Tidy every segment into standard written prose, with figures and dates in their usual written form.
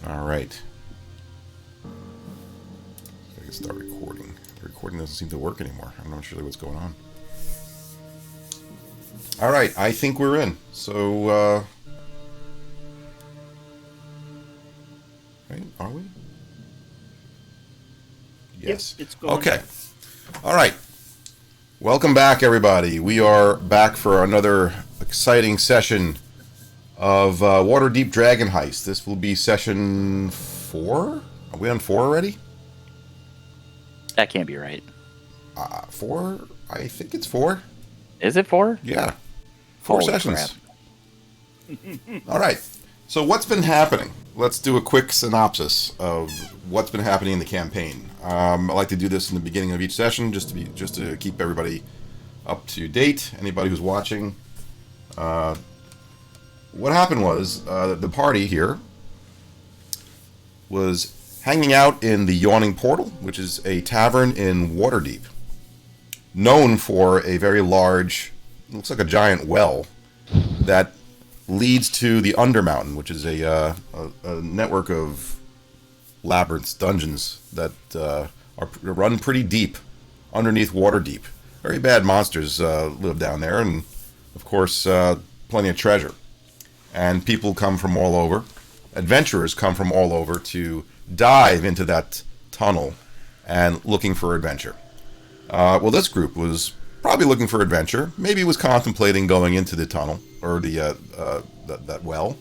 All right. I can start recording. The recording doesn't seem to work anymore. I'm not sure what's going on. All right, I think we're in. So, right, are we? Yes. Yep, it's going. Okay. All right. Welcome back, everybody. We are back for another exciting session of Waterdeep Dragon Heist. This will be session 4? Are we on 4 already? That can't be right. 4? I think it's 4. Is it 4? Yeah. 4 Holy sessions. All right. So what's been happening? Let's do a quick synopsis of what's been happening in the campaign. I like to do this in the beginning of each session, just to keep everybody up to date. Anybody who's watching. What happened was the party here was hanging out in the Yawning Portal, which is a tavern in Waterdeep, known for a very large, looks like a giant well that leads to the Undermountain, which is a network of labyrinths, dungeons that are run pretty deep underneath Waterdeep. Very bad monsters live down there, and of course, plenty of treasure. And people come from all over. Adventurers come from all over to dive into that tunnel and looking for adventure. Well, this group was probably looking for adventure. Maybe was contemplating going into the tunnel or that well.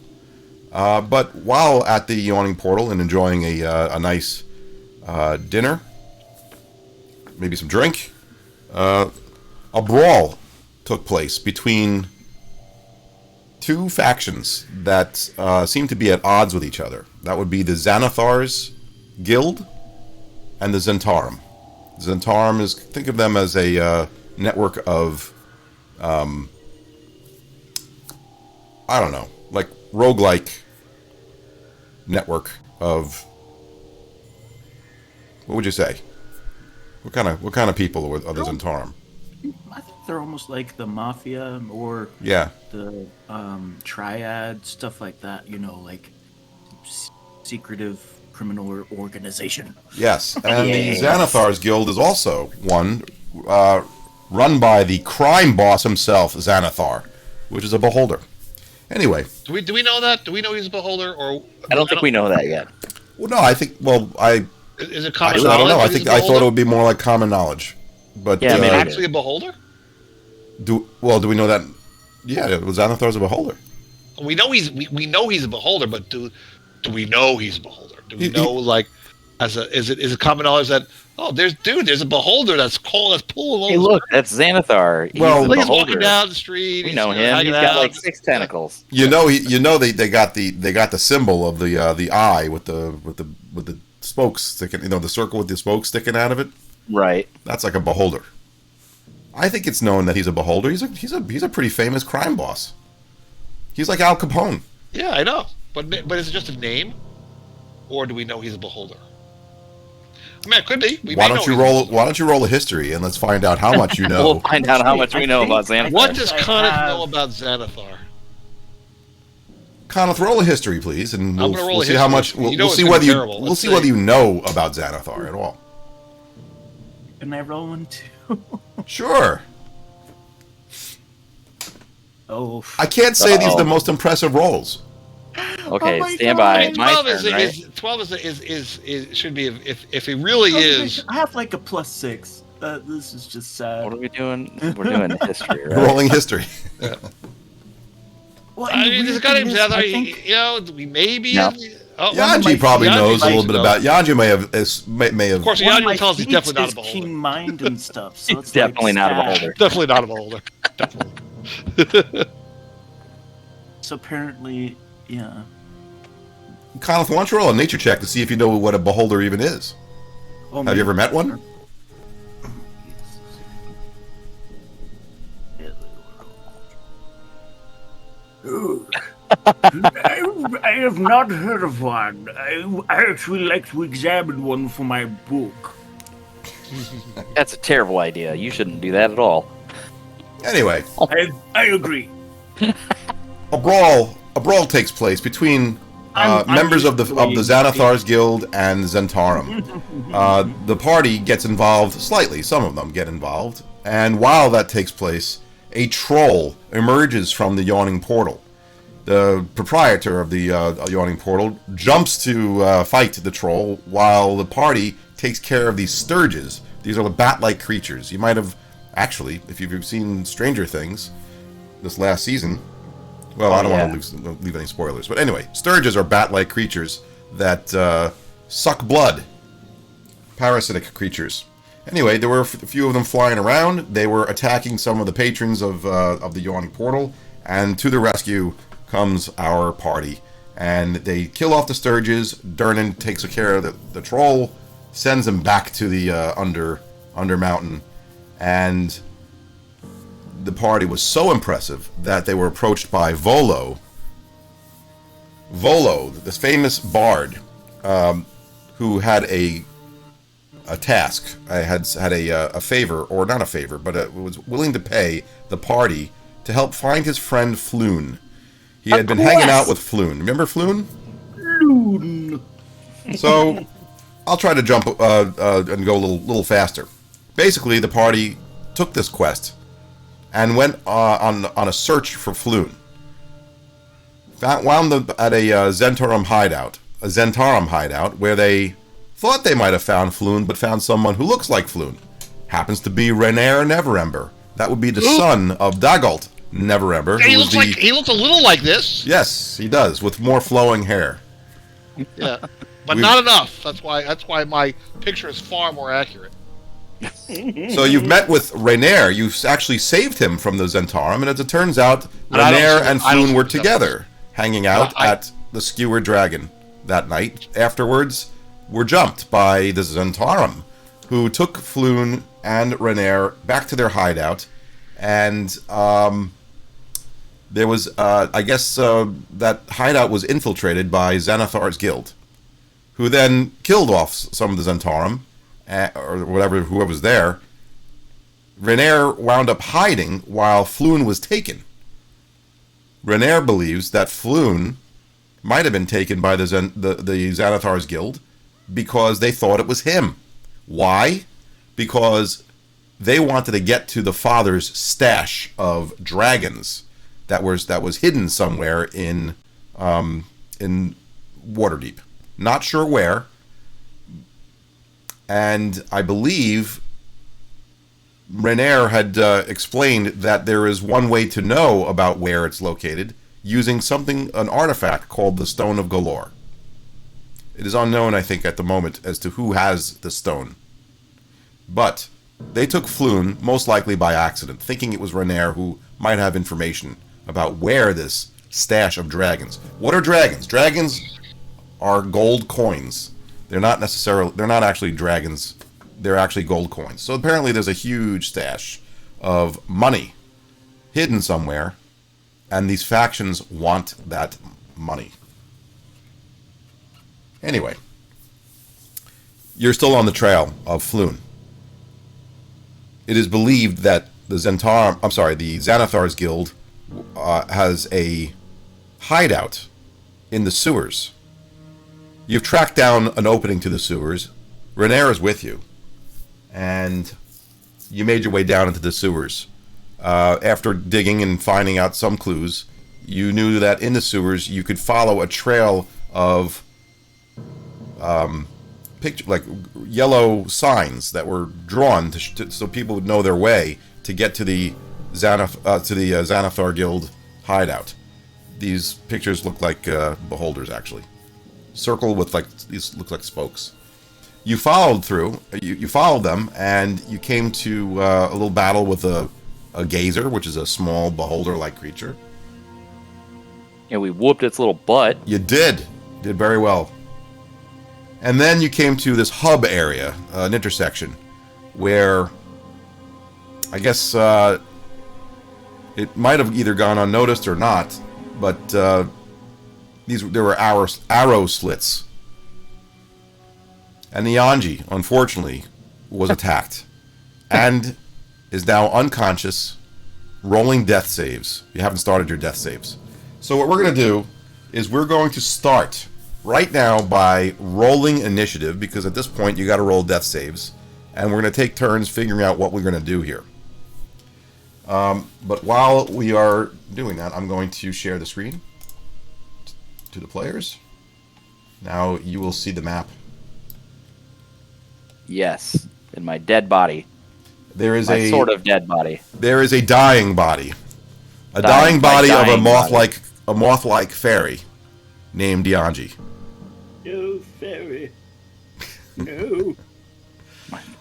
But while at the Yawning Portal and enjoying a nice dinner, maybe some drink, a brawl took place between two factions that seem to be at odds with each other. That would be the Xanathar's Guild and the Zentarum. Zentarum is, think of them as a network of, I don't know, like roguelike network of, what would you say? What kind of people are the Zentarum? I think they're almost like the mafia or the triad, stuff like that. You know, like secretive criminal organization. Yes, and the Xanathar's Guild is also one run by the crime boss himself, Xanathar, which is a beholder. Anyway, do we know that? Do we know he's a beholder, or I don't think we know that yet. Well, no, I think. Well, is it common I knowledge? don't know. I thought it would be more like common knowledge. But yeah, maybe actually a beholder. Do we know that? Yeah, Xanathar's a beholder. We know he's a beholder, but do we know he's a beholder? Do we know is it common knowledge that there's a beholder that's pulling? Hey, look, that's Xanathar. He's walking down the street. We know him. He's got like 6 tentacles. They got the symbol of the eye with the spokes sticking. The circle with the spokes sticking out of it. Right. That's like a beholder. I think it's known that he's a beholder. He's a pretty famous crime boss. He's like Al Capone. Yeah, I know. But is it just a name, or do we know he's a beholder? I mean, it could be. Why don't you roll a history and let's find out how much you know. We'll find out how much we know about Xanathar. What does Conant know about Xanathar? Conant, roll a history, please, and we'll see how much. We'll see whether you know about Xanathar at all. Can I roll one too? Sure. Oh. I can't say these are the most impressive rolls. Okay, stand by. My 12 turn, right? 12 should be if he really is. I have like a +6. This is just sad. What are we doing? We're doing history, right? Rolling history. Yeah. Well, I mean, this guy named Xanathar. We maybe. No. Yanji probably knows a little bit about. Yanji may have. Of course, Yanji will tell us he's definitely not a beholder. beholder. Keen mind and stuff. So it's definitely not a beholder. Definitely not a beholder. Definitely. So apparently, yeah. Conant, why don't you roll a nature check to see if you know what a beholder even is? Oh, have you ever met one? I have not heard of one. I actually like to examine one for my book. That's a terrible idea. You shouldn't do that at all. Anyway, I agree. a brawl takes place between members of the Xanathar's Guild and Zentarum. The party gets involved slightly. Some of them get involved. And while that takes place, a troll emerges from the yawning portal. The proprietor of the yawning portal jumps to fight the troll while the party takes care of these sturges. These are the bat-like creatures. You might have, actually, if you've seen Stranger Things this last season... Well, I don't want to leave any spoilers. But anyway, sturges are bat-like creatures that suck blood. Parasitic creatures. Anyway, there were a few of them flying around. They were attacking some of the patrons of the yawning portal. And to the rescue comes our party. And they kill off the sturges. Durnan takes care of the troll. Sends him back to the under mountain. And... the party was so impressive that they were approached by Volo. Volo, this famous bard, who had a task, had a favor, or not a favor, but was willing to pay the party to help find his friend Floon. He had been hanging out with Floon. Remember Floon? Floon. So, I'll try to jump and go a little faster. Basically, the party took this quest and went on a search for Floon. Wound them at a Zentarum hideout, where they thought they might have found Floon, but found someone who looks like Floon. Happens to be Renaer Neverember. That would be the son of Dagult Neverember. Yeah, he looks a little like this. Yes, he does, with more flowing hair. Yeah, but not enough. That's why my picture is far more accurate. So you've met with Renaer. You actually saved him from the Zentarum, and as it turns out, Renaer and Floon were together, hanging out at the Skewered Dragon that night. Afterwards, were jumped by the Zentarum, who took Floon and Renaer back to their hideout, and there was, I guess, that hideout was infiltrated by Xanathar's Guild, who then killed off some of the Zentarum, or whatever, whoever was there. Renaer wound up hiding while Floon was taken. Renaer believes that Floon might have been taken by the Xanathar's Guild because they thought it was him. Why? Because they wanted to get to the father's stash of dragons that was hidden somewhere in Waterdeep. Not sure where. And I believe Renaer had explained that there is one way to know about where it's located, using an artifact called the Stone of Galore. It is unknown, I think, at the moment as to who has the stone. But they took Floon, most likely by accident, thinking it was Renaer who might have information about where this stash of dragons. What are dragons? Dragons are gold coins. They're not actually dragons. They're actually gold coins. So apparently there's a huge stash of money hidden somewhere, and these factions want that money. Anyway, you're still on the trail of Floon. It is believed that the Xanathar's Guild has a hideout in the sewers. You've tracked down an opening to the sewers. Renaer is with you. And you made your way down into the sewers. After digging and finding out some clues, you knew that in the sewers you could follow a trail of yellow signs that were drawn so people would know their way to get to the Xanathar Guild hideout. These pictures look like beholders, actually. Circle with these look like spokes. You followed through. You followed them, and you came to a little battle with a gazer, which is a small beholder-like creature. Yeah, we whooped its little butt. You did very well. And then you came to this hub area, an intersection, where I guess it might have either gone unnoticed or not, but there were arrow slits. And Ianji, unfortunately, was attacked and is now unconscious, rolling death saves. You haven't started your death saves. So what we're going to do is we're going to start right now by rolling initiative, because at this point you got to roll death saves, and we're going to take turns figuring out what we're going to do here. But while we are doing that, I'm going to share the screen to the players. Now you will see the map. Yes, in my dead body. There is my sort of dead body. There is a dying body. A dying body of a moth-like fairy named Ianji. No fairy. No.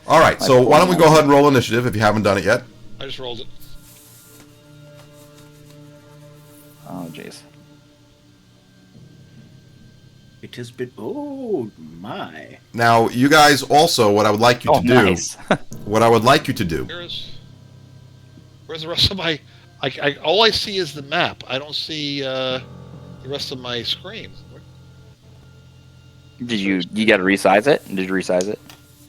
All right, so why don't we go ahead and roll initiative if you haven't done it yet? I just rolled it. Oh, jeez. It has been. Oh my! Now, you guys also, what I would like you to do. Nice. What I would like you to do. Where's the rest of my? All I see is the map. I don't see the rest of my screen. Did you got to resize it? Did you resize it?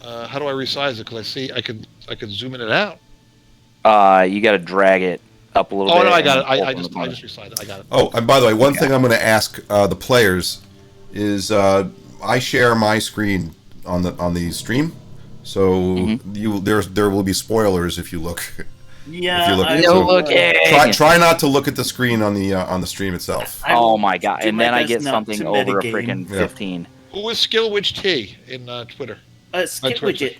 How do I resize it? Because I see I could zoom in and out. You got to drag it up a little bit. Oh no, I got it. I just resized it. I got it. Oh, and by the way, one thing I'm going to ask the players is I share my screen on the stream, so there will be spoilers if you look. Yeah, Try not to look at the screen on the stream itself. Oh my god! And then I get something over a freaking 15. Who is Skillwidge T in Twitter? Skillwidget.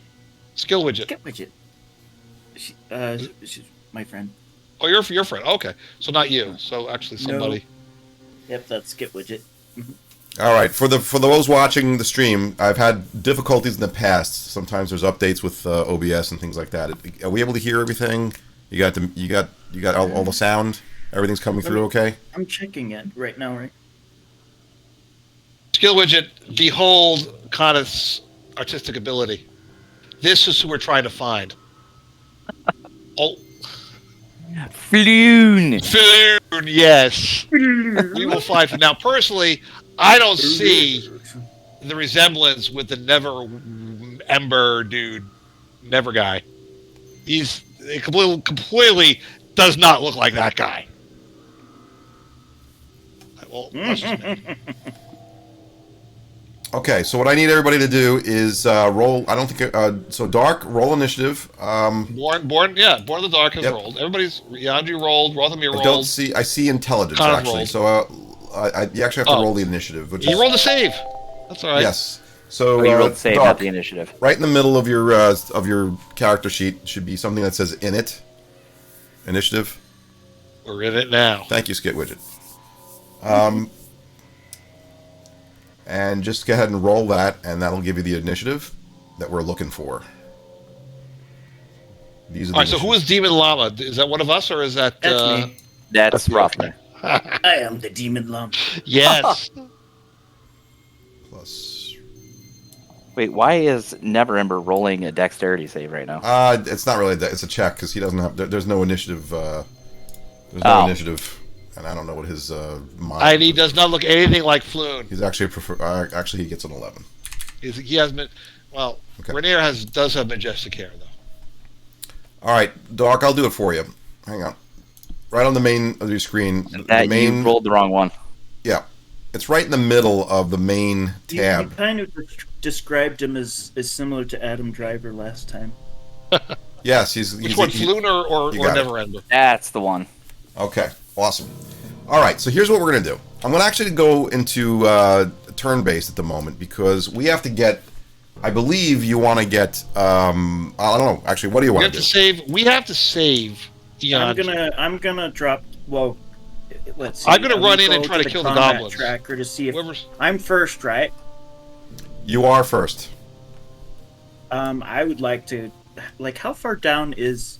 Skillwidget. She's my friend. Oh, your friend. Okay, so not you. So actually, somebody. No. Yep, that's Skillwidget. All right, for those watching the stream, I've had difficulties in the past. Sometimes there's updates with OBS and things like that. Are we able to hear everything? You got all the sound. Everything's coming through okay? I'm checking it right now, right? Skillwidget, behold Connor's artistic ability. This is who we're trying to find. Oh. Floon, yes. We will find. Now, personally, I don't see the resemblance with the Never Ember dude, Never guy. He's completely does not look like that guy. Well, that's just me. Okay, so what I need everybody to do is roll. I don't think so. Dark, roll initiative. Born of the Dark has rolled. Everybody's Ianji rolled. Rothamir rolled. I see intelligence Connor actually. rolled. So you actually have to roll the initiative. You rolled a save. That's all right. Yes. So you rolled save, Dark, not the initiative. Right in the middle of your character sheet should be something that says "in it." Initiative. We're in it now. Thank you, Skit Widget. And just go ahead and roll that, and that'll give you the initiative that we're looking for. These are all right, so who is Demon Llama? Is that one of us, or is that... That's me. That's Rothman. I am the Demon Llama. Yes. Plus... Wait, why is Never Ember rolling a dexterity save right now? It's not really that. It's a check, because he doesn't have... There's no initiative... There's no initiative... And I don't know what his mind. And he does not look anything like Floon. He's actually actually he gets an 11. He has Rainier does have majestic hair though. All right, Doc, I'll do it for you. Hang on. Right on the main of your screen. You rolled the wrong one. Yeah, it's right in the middle of the main tab. You kind of described him as similar to Adam Driver last time. Yes, he's Which one, Floon or Never Ender? That's the one. Okay. Awesome. All right, so here's what we're going to do. I'm going to actually go into turn-based at the moment because we have to get, I believe you want to get, I don't know, actually, what do you want to do? We have to save Ianji. I'm gonna drop, well, let's see. I'm going to run in and try to kill the goblins. Tracker to see if I'm first, right? You are first. I would like to, how far down is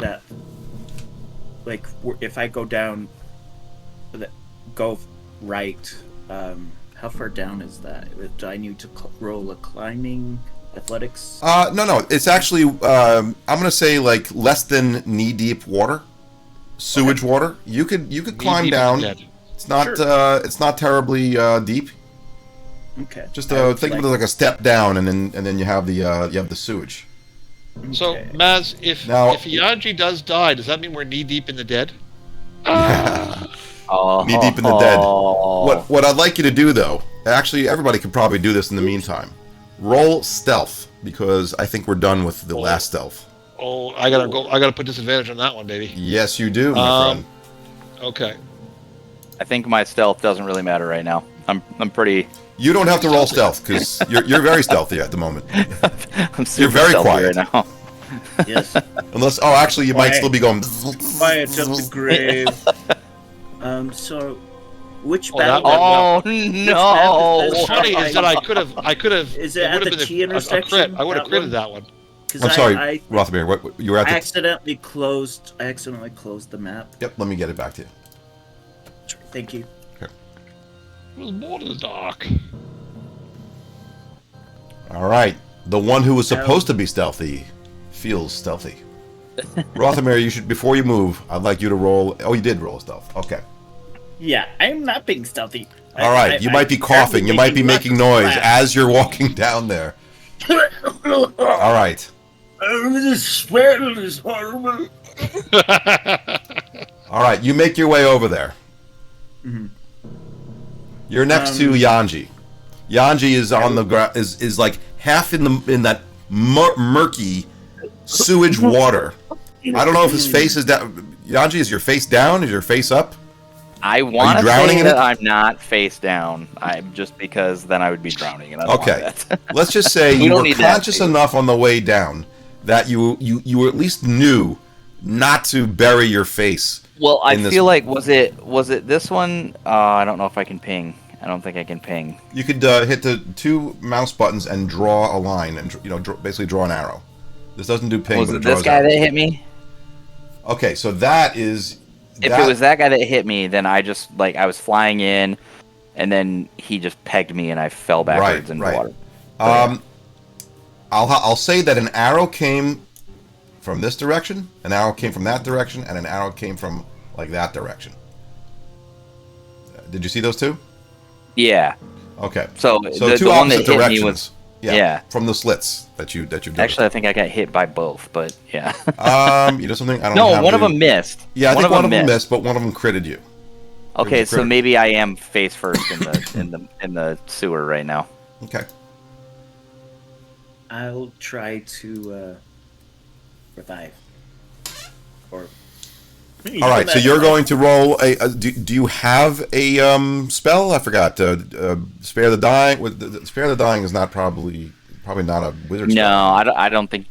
that? Like, if I go down, go right, how far down is that? Do I need to roll a climbing athletics? No. It's actually, I'm going to say, less than knee-deep water. Sewage water. You could climb down. It's not, it's not terribly deep. Okay. Just think of it like a step down, and then you have the sewage. So, Maz, if Ianji does die, does that mean we're knee deep in the dead? knee deep in the dead. What I'd like you to do, though, actually, everybody could probably do this in the meantime. Roll stealth, because I think we're done with the last stealth. Oh, I gotta put disadvantage on that one, baby. Yes, you do, my friend. Okay. I think my stealth doesn't really matter right now. I'm pretty. You don't have to roll stealth because you're very stealthy at the moment. I'm super You're very stealthy quiet right now. Yes. Unless, actually, you might still be going. Quiet up the grave. So, which Oh, battle? Oh no! What's funny is that I could have. Is it at the T a crit. intersection? I would have critted that one. I'm sorry, Rothamir. What you were at? I accidentally closed the map. Yep. Let me get it back to you. Thank you. It was more to the dark. All right. The one who was supposed to be stealthy feels stealthy. Rothamir, you should, before you move, I'd like you to roll. Oh, you did roll stealth. Okay. Yeah, I'm not being stealthy. All right. You might be coughing. You might be making noise as you're walking down there. All right. This smell is horrible. All right. You make your way over there. Mm-hmm. You're next to Ianji. Ianji is on the ground. Is like half in that murky sewage water. I don't know if his face is down. Ianji, is your face down? Is your face up? I want to drowning say in that it? I'm not face down. I'm just because then I would be drowning, and I don't Okay. want that. Let's just say We you don't were need that, conscious dude. enough on the way down that you at least knew not to bury your face. Well, I in this- feel like was it this one? I don't know if I can ping. I don't think I can ping. You could hit the 2 mouse buttons and draw a line, and basically draw an arrow. This doesn't do ping. Was but it draws this guy arrows. that hit me? Okay, so that is. If it was that guy that hit me, then I just I was flying in, and then he just pegged me, and I fell backwards into the water. I'll say that an arrow came from this direction, an arrow came from that direction, and an arrow came from that direction. Did you see those two? Yeah. Okay. So two the one that opposite hit directions. me was yeah. From the slits that you did. actually I think I got hit by both, but yeah. You know something? I don't No, have one of the- them missed. Yeah, I think one of them missed, but one of them critted you. Okay, was a so crit. maybe I am face first in the in the sewer right now. Okay. I'll try to revive. Or. All right, so you're going to roll a. Do you have a spell? I forgot. Spare the dying. Spare the dying is not probably not a wizard spell. No, I don't think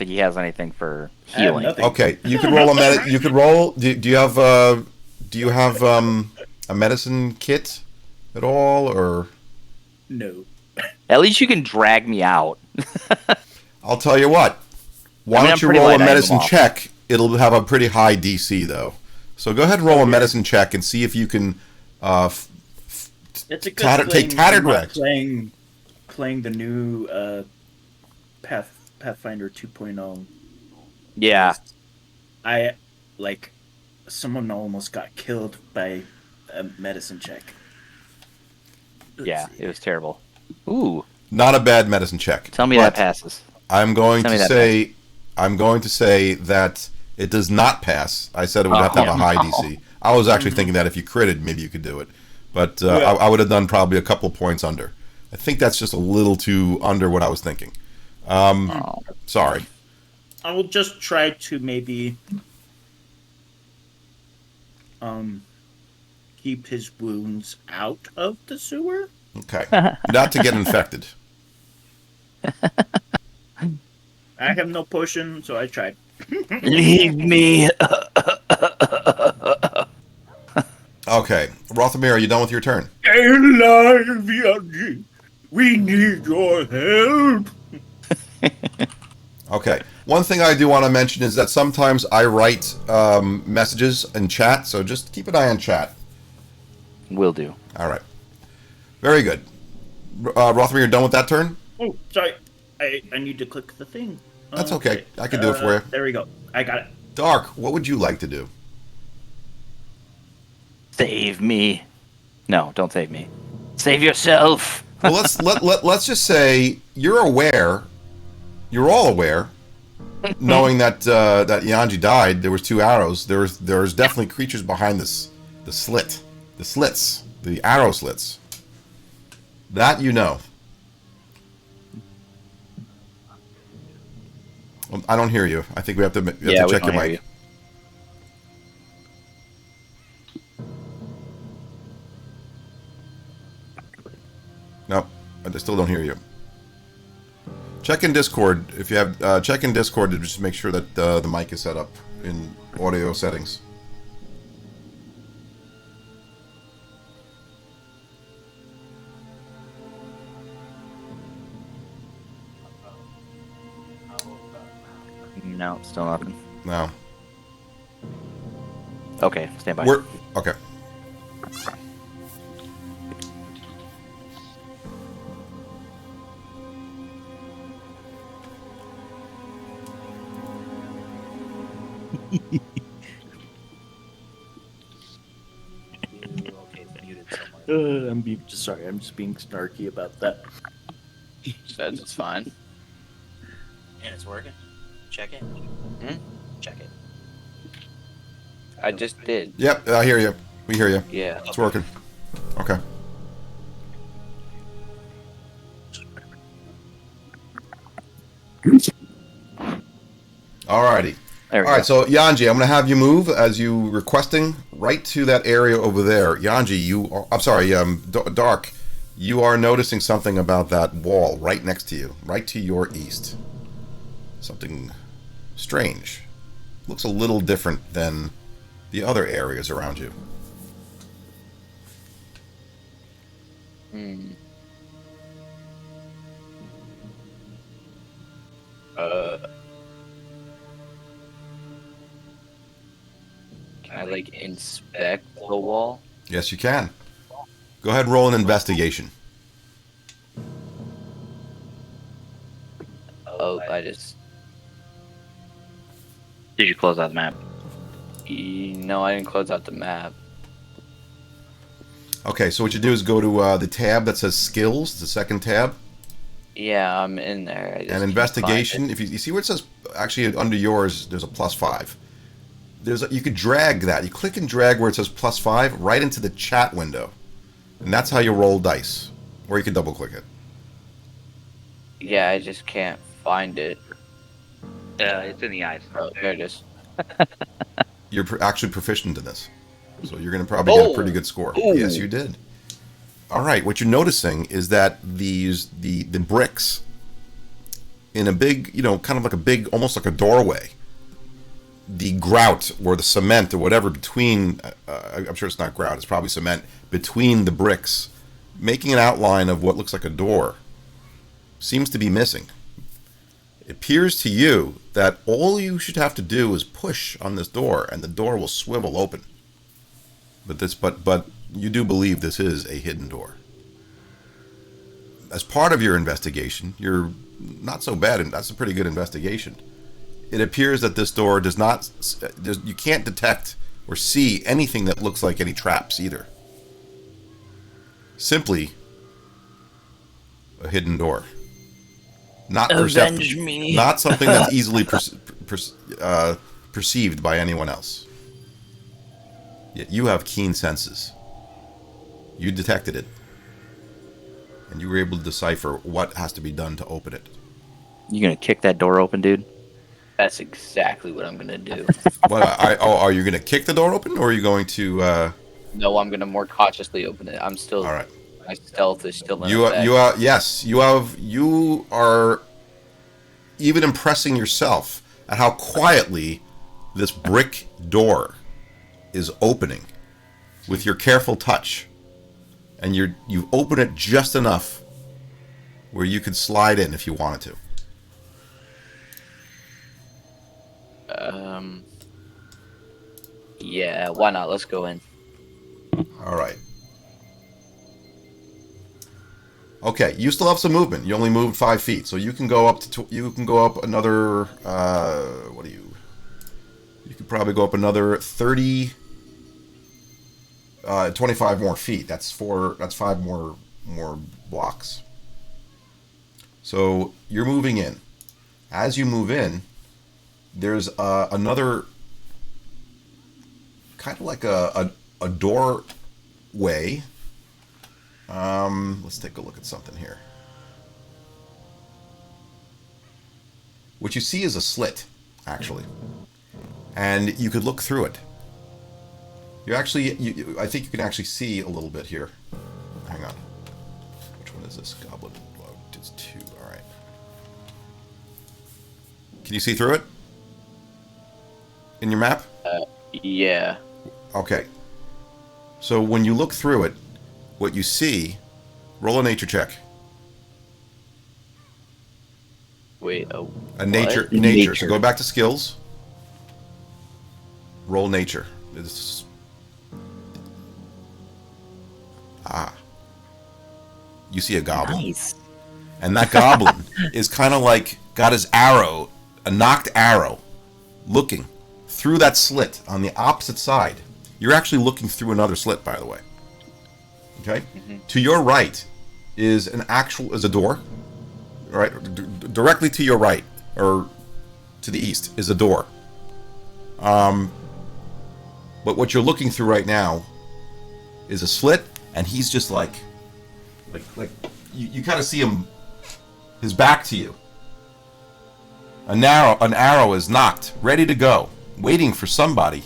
he has anything for healing. nothing. Okay, you could roll a You could roll. Do you have a medicine kit at all, or? No. At least you can drag me out. I'll tell you what. Why I'm don't you pretty roll a light, I am medicine off. check? It'll have a pretty high DC though. So go ahead and roll a medicine check and see if you can. It's a good take tattered rags. Playing the new Pathfinder 2.0. Yeah. Someone almost got killed by a medicine check. Yeah, it was terrible. Ooh, Not a bad medicine check. tell me but that passes. I'm going Tell me to that say. I'm going to say that it does not pass. I said it would have to have a high DC. I was actually thinking that if you critted, maybe you could do it, but I would have done probably a couple of points under. I think that's just a little too under what I was thinking. Sorry. I will just try to maybe keep his wounds out of the sewer. Okay. Not to get infected. I have no potion, so I tried. Leave me. Okay. Rothamir, are you done with your turn? Stay alive, Ianji. We need your help. Okay. One thing I do want to mention is that sometimes I write messages in chat, so just keep an eye on chat. Will do. All right. Very good. Rothamir, you're done with that turn? Oh, sorry. I need to click the thing. That's okay. I can do it for you. There we go. I got it. Dark, what would you like to do? Save me. No, don't save me. Save yourself. Well, let's just say you're aware. You're all aware, knowing that that Ianji died. There was 2 arrows. There's definitely creatures behind the slit. The slits. The arrow slits. That you know. Well, I don't hear you. I think we have to check your mic. Nope, I still don't hear you. Check in Discord if you have. Check in Discord to just make sure that the mic is set up in audio settings. No, still nothing. No. Okay, stand by. We're okay. Sorry, I'm just being snarky about that. Says it's fine. And it's working. Check it. Check it. I just did. Yep, I hear you. We hear you. Yeah. It's working. Okay. Alrighty. Alright, so Ianji, I'm going to have you move as you requesting right to that area over there. Ianji, I'm sorry, Dark, you are noticing something about that wall right next to you, right to your east. Something strange. Looks a little different than the other areas around you. Can I, like, inspect the wall? Yes, you can. Go ahead and roll an investigation. Oh, I just... Did you close out the map? No, I didn't close out the map. Okay, so what you do is go to the tab that says Skills, the second tab. Yeah, I'm in there. And investigation, if you see where it says, actually under yours, there's a +5. You could drag that. You click and drag where it says +5 right into the chat window. And that's how you roll dice. Or you can double click it. Yeah, I just can't find it. It's in the eyes. Oh, there it is. You're actually proficient in this. So you're going to probably get a pretty good score. Ooh. Yes, you did. All right, what you're noticing is that the bricks in a big, kind of like a big, almost like a doorway, the grout or the cement or whatever between, I'm sure it's not grout, it's probably cement, between the bricks, making an outline of what looks like a door, seems to be missing. It appears to you that all you should have to do is push on this door and the door will swivel open. But you do believe this is a hidden door. As part of your investigation, you're not so bad, and that's a pretty good investigation. It appears that this door does not, you can't detect or see anything that looks like any traps either. Simply a hidden door. Not perceptible. Not something that's easily perceived by anyone else. Yet you have keen senses. You detected it. And you were able to decipher what has to be done to open it. You gonna kick that door open, dude? That's exactly what I'm gonna do. Are you gonna kick the door open, or are you going to? No, I'm gonna more cautiously open it. I'm still. All right. My stealth is still in You effect. you are even impressing yourself at how quietly this brick door is opening with your careful touch, and you've opened it just enough where you could slide in if you wanted to. Yeah, why not? Let's go in. All right. Okay, you still have some movement. You only moved 5 feet, so you can go up to you can go up another. You could probably go up another 30, 25 more feet. That's 5 more blocks. So you're moving in. As you move in, there's another kind of like a door way, let's take a look at something here. What you see is a slit, actually, and you could look through it. I think you can actually see a little bit here. Hang on. Which one is this? Goblin. Oh, it's 2. All right. Can you see through it? In your map? Yeah. Okay. So when you look through it, what you see, roll a nature check. Wait, nature. So go back to skills. Roll nature. You see a goblin. Nice. And that goblin is kind of like got his arrow, a knocked arrow, looking through that slit on the opposite side. You're actually looking through another slit, by the way. Okay? Mm-hmm. To your right is a door. Right? Directly to your right, or to the east, is a door. But what you're looking through right now is a slit, and he's just like you kind of see him, his back to you. An arrow is knocked, ready to go, waiting for somebody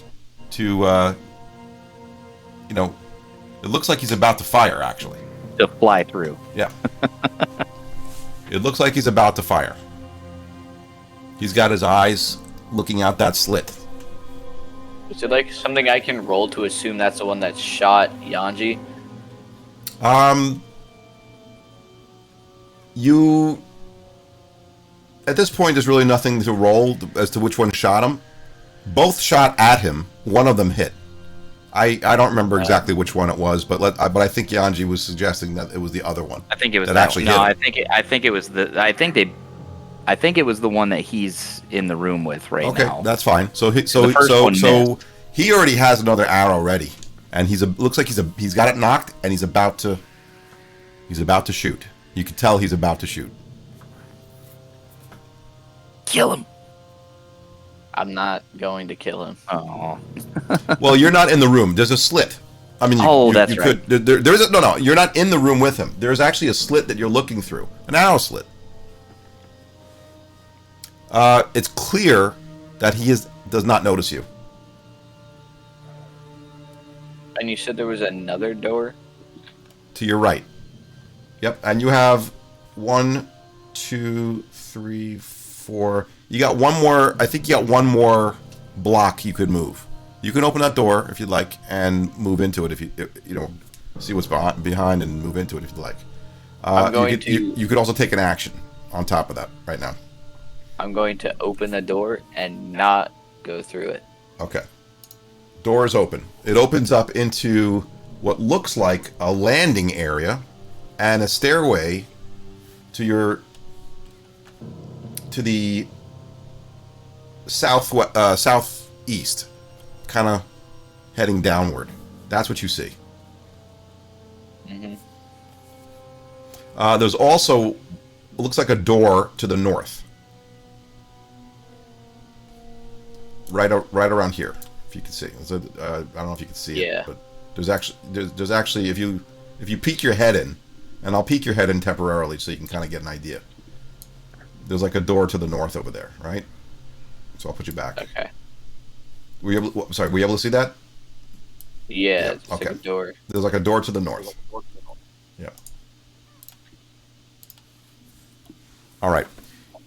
to, it looks like he's about to fire, actually. To fly through. Yeah. It looks like he's about to fire. He's got his eyes looking out that slit. Is it like something I can roll to assume that's the one that shot Ianji? You... At this point, there's really nothing to roll as to which one shot him. Both shot at him. One of them hit. I don't remember exactly which one it was, but I think Ianji was suggesting that it was the other one. I think it was that actually hit him. I think it was the one that he's in the room with right now. Okay, that's fine. So he already has another arrow ready, and looks like he's got it knocked, and he's about to shoot. You can tell he's about to shoot. Kill him. I'm not going to kill him. Oh. Well, you're not in the room. There's a slit. I mean, that's right. No. You're not in the room with him. There's actually a slit that you're looking through. An arrow slit. It's clear that he does not notice you. And you said there was another door? To your right. Yep, and you have 1, 2, 3, 4. You got one more. I think you got one more block you could move. You can open that door if you'd like and move into it if you see what's behind and move into it if you'd like. You could also take an action on top of that right now. I'm going to open the door and not go through it. Okay. Door is open. It opens up into what looks like a landing area and a stairway to the southeast, kind of heading downward. That's what you see. Mm-hmm. There's also, it looks like a door to the north. Right around here, if you can see. I don't know if you can see it, but there's actually if you peek your head in, and I'll peek your head in temporarily so you can kind of get an idea. There's like a door to the north over there, right? So I'll put you back. Okay. Were you able to see that? Yeah, it's okay. Like a door. There's like a door to the north. Yeah. All right.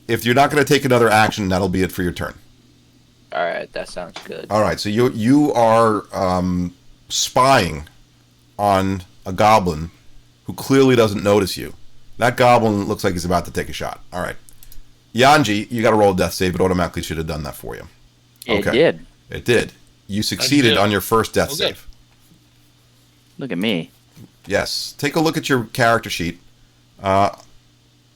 If you're not going to take another action, that'll be it for your turn. All right, that sounds good. All right, so you are spying on a goblin who clearly doesn't notice you. That goblin looks like he's about to take a shot. All right. Ianji, you got to roll a death save. It automatically should have done that for you. Okay. It did. It did. You succeeded on your first death save. Look at me. Yes. Take a look at your character sheet.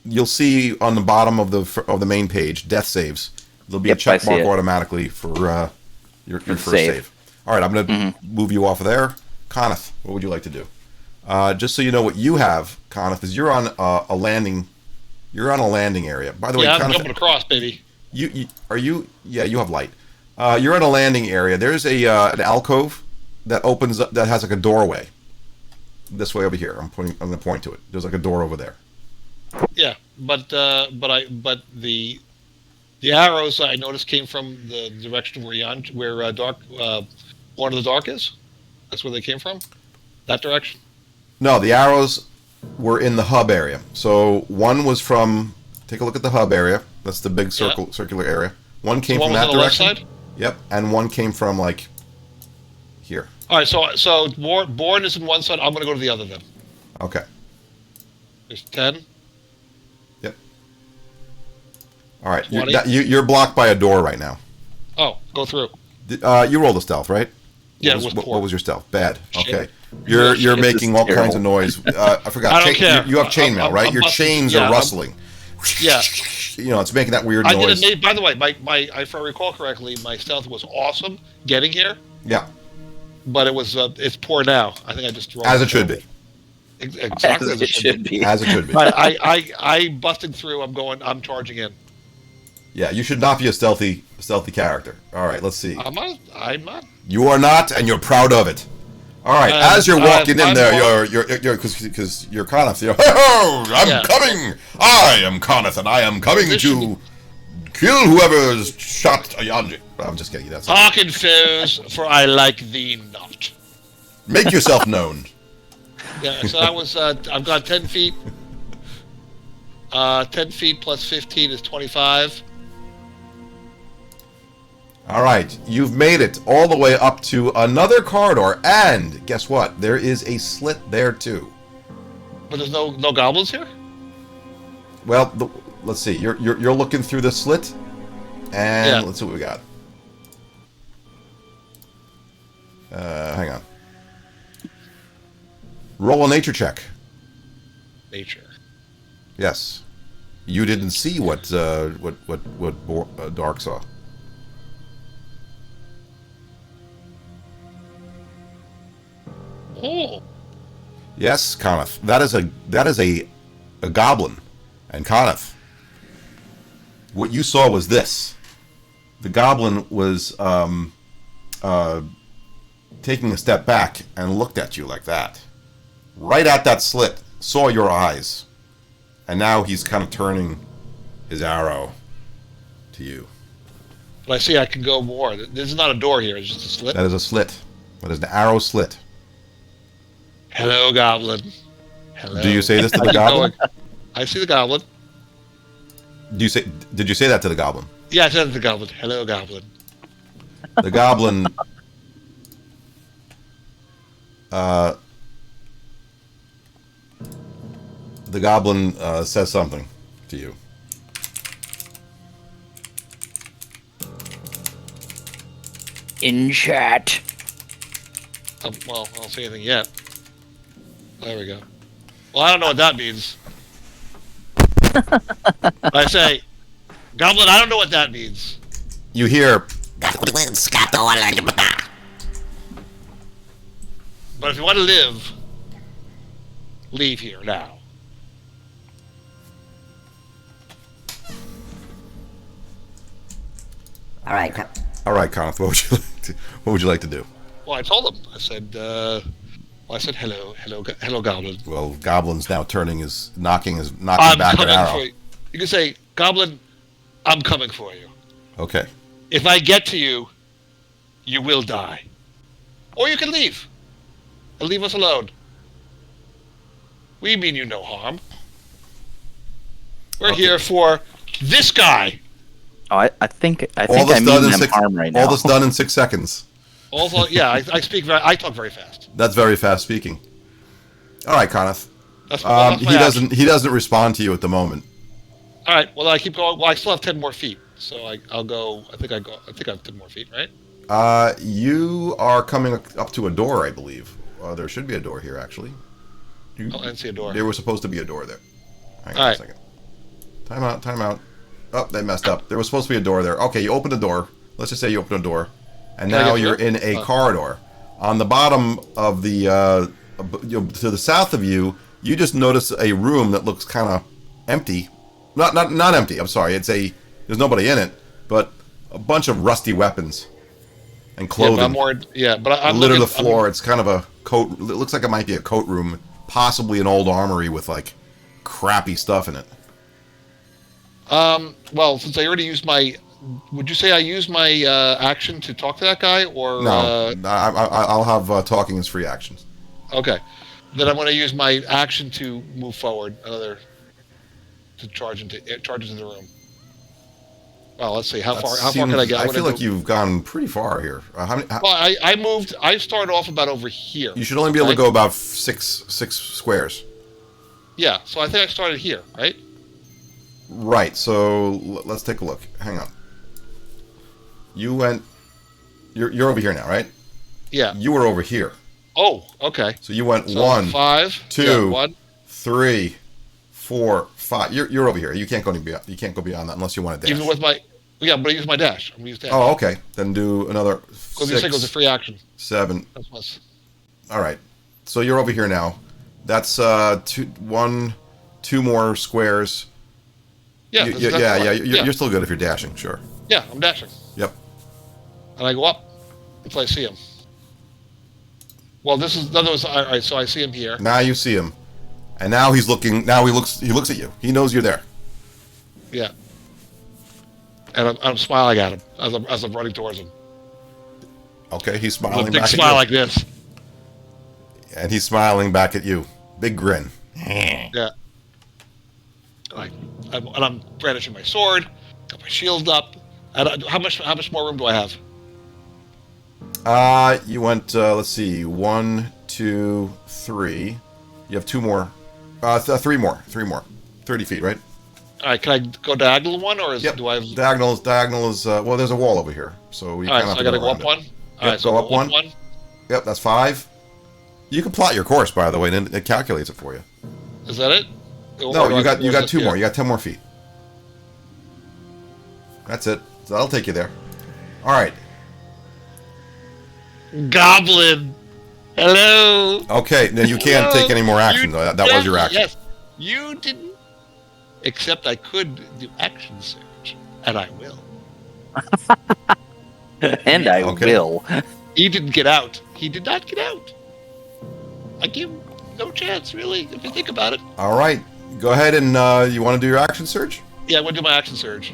You'll see on the bottom of the main page, death saves. There'll be a check mark automatically for your first save. All right, I'm going to move you off of there. Coneth, what would you like to do? Just so you know what you have, Coneth, is you're on a landing. You're on a landing area. By the way, I'm Coneth, jumping across, baby. You have light. You're in a landing area. There's an alcove that opens up that has like a doorway, this way over here. I'm going to point to it. There's like a door over there. Yeah, but the arrows I noticed came from the direction where Born of the Dark is. That's where they came from. That direction. No, the arrows were in the hub area. So one was from. Take a look at the hub area. That's the big circular area. One came from that direction. Left side? Yep, and one came from like here. All right, so Born is in one side. I'm going to go to the other then. Okay. There's 10. Yep. All right, you're blocked by a door right now. Oh, go through. You rolled a stealth, right? Yeah, what was your stealth? Bad. Okay. You're making all kinds of noise. I forgot. I don't care. You have chainmail, right? Your chains are rustling. Yeah. It's making that weird noise. By the way, if I recall correctly, my stealth was awesome getting here. Yeah. But it's poor now. I think I just rolled. As it should be. Exactly as it should be. As it should be. But I busted through. I'm charging in. Yeah, you should not be a stealthy character. All right, let's see. I'm not. You are not, and you're proud of it. All right, as you're walking in there, you're because you're Coneth. I'm coming. I am Coneth, and I am coming to kill whoever's shot Ianji. I'm just kidding. That's hearken, foes, for I like thee not. Make yourself known. Yeah, so that was. I've got 10 feet. 10 feet plus 15 is 25. All right, you've made it all the way up to another corridor, and guess what? There is a slit there too. But there's no goblins here. Well, let's see. You're looking through the slit, and let's see what we got. Hang on. Roll a nature check. Nature. Yes. You didn't see what Dark saw. Oh. Yes, Coneth. That is a goblin. And Coneth, what you saw was this. The goblin was taking a step back and looked at you like that. Right at that slit, saw your eyes. And now he's kind of turning his arrow to you. But I see I can go more. This is not a door here, it's just a slit. That is a slit. That is an arrow slit. Hello, goblin. Hello. Do you say this to the goblin? I see the goblin. Did you say that to the goblin? Yeah, I said to the goblin. Hello, goblin. The goblin says something to you. In chat. Well, I don't see anything yet. There we go. Well, I don't know what that means. I say, Goblin, I don't know what that means. You hear... But if you want to live, leave here now. All right, Coneth. What would you like to do? Well, I told him. I said hello, Goblin. Well, Goblin's now knocking back an arrow. For you. You can say, Goblin, I'm coming for you. Okay. If I get to you, you will die. Or you can leave. And leave us alone. We mean you no harm. We're here for this guy. Oh, I think I mean them harm right now. All this done in 6 seconds. Also, yeah, I talk very fast. That's very fast speaking. All right, Coneth. He doesn't respond to you at the moment. All right. Well, I keep going. Well, I still have 10 more feet, so I'll go. I think I have 10 more feet, right? You are coming up to a door, I believe. There should be a door here, actually. I didn't see a door. There was supposed to be a door there. Hang on a second. Time out. Oh, they messed up. There was supposed to be a door there. Okay, you opened a door. Let's just say you opened a door. And now you're in a corridor. On the bottom of the, to the south of you, you just notice a room that looks kind of empty. Not empty. I'm sorry. There's nobody in it, but a bunch of rusty weapons. and clothing. Yeah, but I'm more. Yeah, but I'm litter looking, the floor. It's kind of a coat. It looks like it might be a coat room, possibly an old armory with like crappy stuff in it. Well, since I already used my, would you say I used my action to talk to that guy, or No, I'll have talking as free actions. Okay, then I'm going to use my action to move forward to charge into the room. Well, let's see how far can I get? I feel like you've gone pretty far here. Well, I moved. I started off about over here. You should only be able to go about six squares. Yeah, so I think I started here, right? Right. So let's take a look. Hang on. You went. You're over here now, right? Yeah. You were over here. Oh, okay. So you went So 1, 5, 2, 3, 4, 5. You're over here. You can't go beyond. You can't go beyond that unless you want to dash. Even with my but I use my dash. I'm gonna use dash. Oh, okay. Then do another. Because you said it was a free action. 7. That's plus. All right. So you're over here now. That's 2 more squares. Yeah. You're still good if you're dashing. Sure. Yeah, I'm dashing. Yep. And I go up until I see him. Well, this is all right. So I see him here. Now you see him, and now he's looking. Now he looks at you. He knows you're there. Yeah. And I'm smiling at him as I'm running towards him. Okay, he's With smiling a big back smile at like you. this. And he's smiling back at you. Big grin. Yeah. I'm brandishing my sword. Got my shield up. And how much more room do I have? You went. Let's see. 1, 2, 3. You have 2 more. 3 more. 30 feet, right? All right. Can I go diagonal one, or Yep. do I have? Diagonal is. Well, there's a wall over here, so we. All right. So I got to go up one. All right. So go up one. Yep, that's 5. You can plot your course, by the way, and it calculates it for you. Is that it? No, you got 2 more. You got 10 more feet. That's it. So that'll take you there. All right. Goblin. Hello. Okay, now you can't take any more action, though. That was your action. Yes. You didn't. Except I could do action surge, and I will. And I will. He didn't get out. He did not get out. I give him no chance, really, if you think about it. All right. Go ahead and you want to do your action surge? Yeah, I'm going to do my action surge.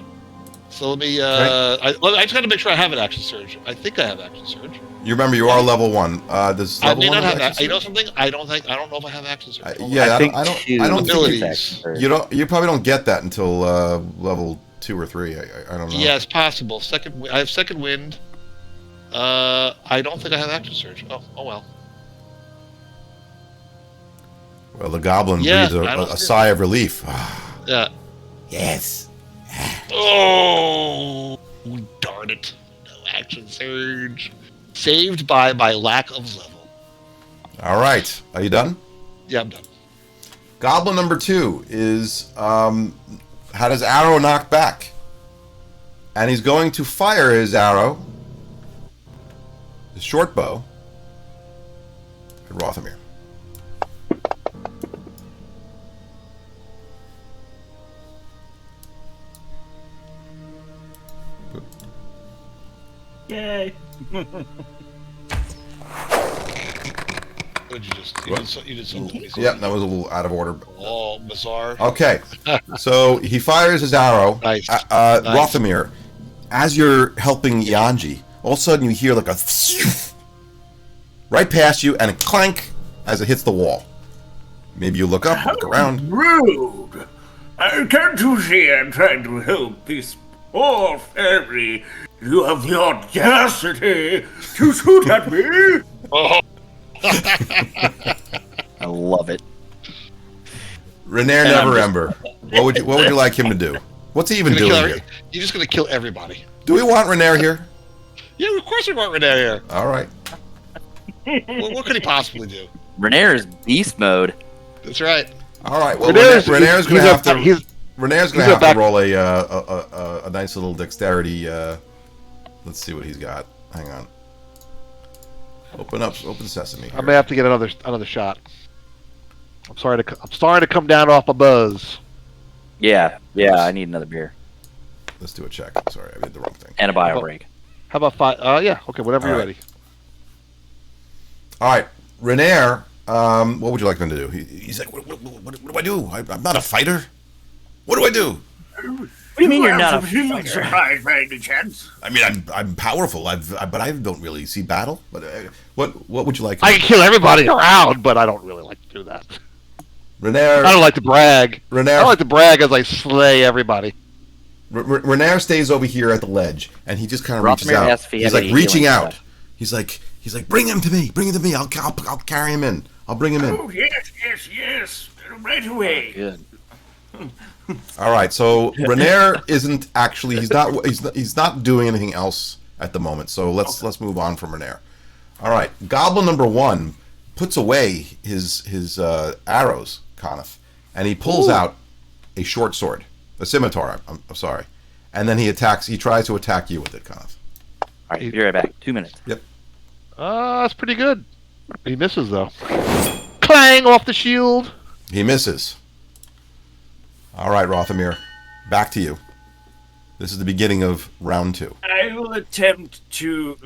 So let me, I just got to make sure I have an action surge. I think I have action surge. You remember you are level 1. Does I level may 1 not have action that. You know surge? something? I don't know if I have action surge. Yeah, I don't abilities. think you probably don't get that until level 2 or 3. I don't know. Yeah, it's possible. I have second wind. I don't think I have action surge. Oh well. Well, the goblin breathes a sigh of relief. Yeah. Yes. Oh, darn it. No action surge. Saved by my lack of level. All right. Are you done? Yeah, I'm done. Goblin number 2 is had his arrow knocked back. And he's going to fire his arrow, his short bow, at Rothamir. Yay! What did you just? You did something. Yep, that was a little out of order. Oh, bizarre. Okay, so he fires his arrow. Nice. Rothamir, as you're helping Ianji, all of a sudden you hear like a right past you and a clank as it hits the wall. Maybe you look up, look around. Rude! Can't you see I'm trying to help this poor fairy? You have the audacity to shoot at me? Oh. I love it. Renair Neverember. What would you like him to do? What's he even doing here? You're just gonna kill everybody. Do we want Renair here? Yeah, of course we want Renee here. All right. What could he possibly do? Renair is beast mode. That's right. All right. Well, Renair's Renair's going to have to. Renair's going to have back- to roll a nice little dexterity. Let's see what he's got. Hang on. Open sesame. I may have to get another shot. I'm sorry to come down off a buzz. Yeah, I need another beer. Let's do a check. Sorry, I did the wrong thing. And a bio break. How about 5? Yeah. Okay. Whenever you're All right. ready. All right, Renair. What would you like him to do? He's like, what do I do? I'm not a fighter. What do I do? What do you mean you're not a healing fighter? supplies by any chance? I mean, I'm powerful. But I don't really see battle. But what would you like? I can kill everybody around, but I don't really like to do that. Renair. I don't like to brag. I Renair. don't like to brag as I slay everybody. Renair stays over here at the ledge, and he just kind of reaches Rothamir out. asks if he He's has like any reaching healing out. stuff. He's like, bring him to me. Bring him to me. I'll carry him in. I'll bring him in. Oh, yes. Right away. Good. All right. So Renair isn't actually. He's not doing anything else at the moment. So let's move on from Renair. All right. Goblin number 1 puts away his arrows, Conniff, and he pulls out a short sword, a scimitar. I'm sorry, and then he tries to attack you with it, Conniff. All right, be right back. 2 minutes. Yep. That's pretty good. He misses though. Clang off the shield. He misses. All right, Rothamir, back to you. This is the beginning of round 2. I will attempt to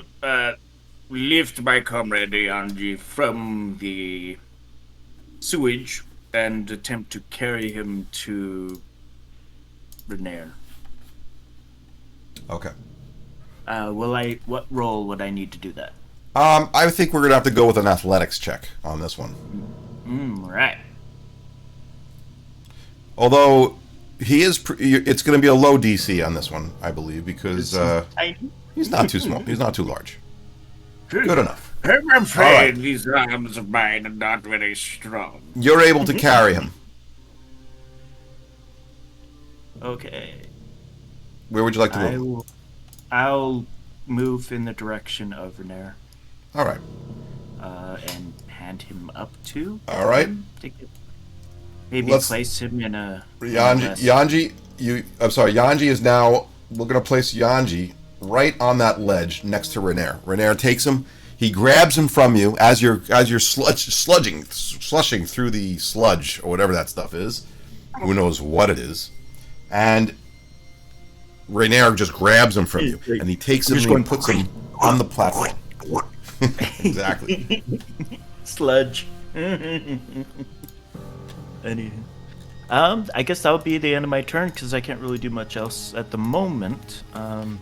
lift my comrade Ianji from the sewage and attempt to carry him to Renair. Okay. What role would I need to do that? I think we're gonna have to go with an athletics check on this one. Right. Although it's going to be a low DC on this one, I believe, because he's not too small. He's not too large. Good enough. I'm afraid All right. these arms of mine are not very strong. You're able to carry him. Okay. Where would you like to move? I'll move in the direction of Renair. All right. And hand him up to. All right. Maybe place him in a. Ianji, Ianji is now. We're going to place Ianji right on that ledge next to Renair. Renair takes him. He grabs him from you as you're slushing through the sludge or whatever that stuff is. Who knows what it is? And Renair just grabs him from you, and he takes him and puts him on the platform. Exactly. Sludge. I guess that would be the end of my turn because I can't really do much else at the moment.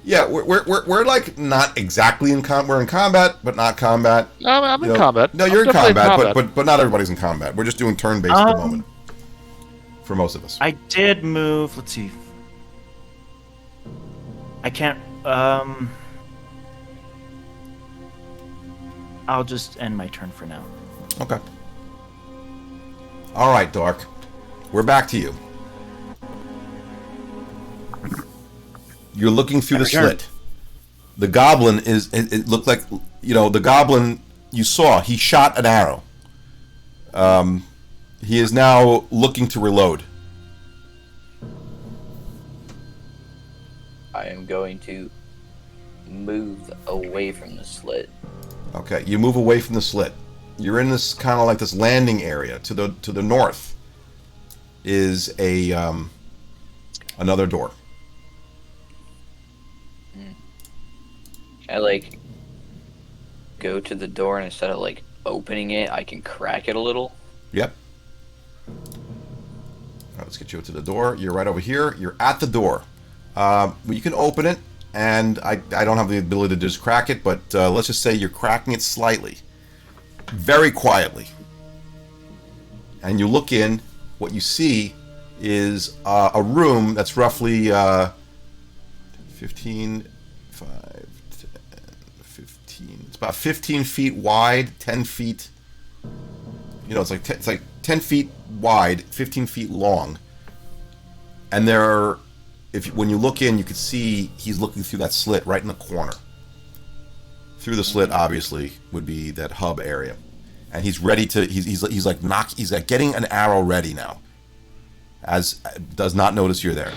Yeah, we're like not exactly in combat. We're in combat, but not combat. I'm in combat. No, you're in combat, but not everybody's in combat. We're just doing turn-based at the moment. For most of us. I did move. Let's see. I can't. I'll just end my turn for now. Okay. All right, Dark. We're back to you. You're looking through the slit. The goblin is. It looked like the goblin you saw. He shot an arrow. He is now looking to reload. I am going to move away from the slit. Okay, you move away from the slit. You're in this kind of like this landing area. To the north is a another door. Can I go to the door and instead of opening it, I can crack it a little? Yep. All right, let's get you to the door. You're right over here. You're at the door. You can open it, and I don't have the ability to just crack it, but let's just say you're cracking it slightly. Very quietly. And you look in, what you see is a room that's roughly 15, 5, 10, 15. It's about 15 feet wide, 10 feet. It's like 10 feet wide, 15 feet long. And when you look in, you can see he's looking through that slit right in the corner. Through the slit, obviously, would be that hub area, and he's ready to. He's like getting an arrow ready now. As does not notice you're there.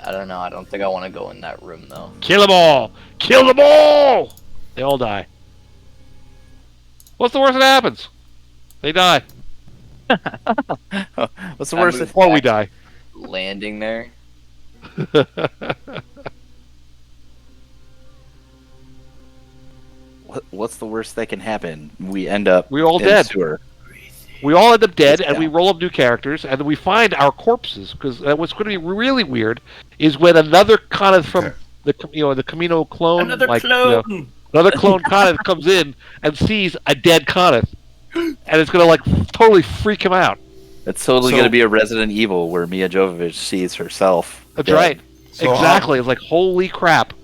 I don't know. I don't think I want to go in that room though. Kill them all! Kill them all! They all die. What's the worst that happens? They die. What's the worst? moved Before we back, die. landing there. What's the worst that can happen? We end up. We all in dead. Sewer. We all end up dead, and Yeah. we roll up new characters, and then we find our corpses. Because what's going to be really weird is when another Coneth from the Camino clone, Another like, clone. another clone Coneth comes in and sees a dead Coneth, and it's going to like totally freak him out. It's totally So- going to be a Resident Evil where Mia Jovovich sees herself. That's dead. right. So, Exactly. It's like holy crap.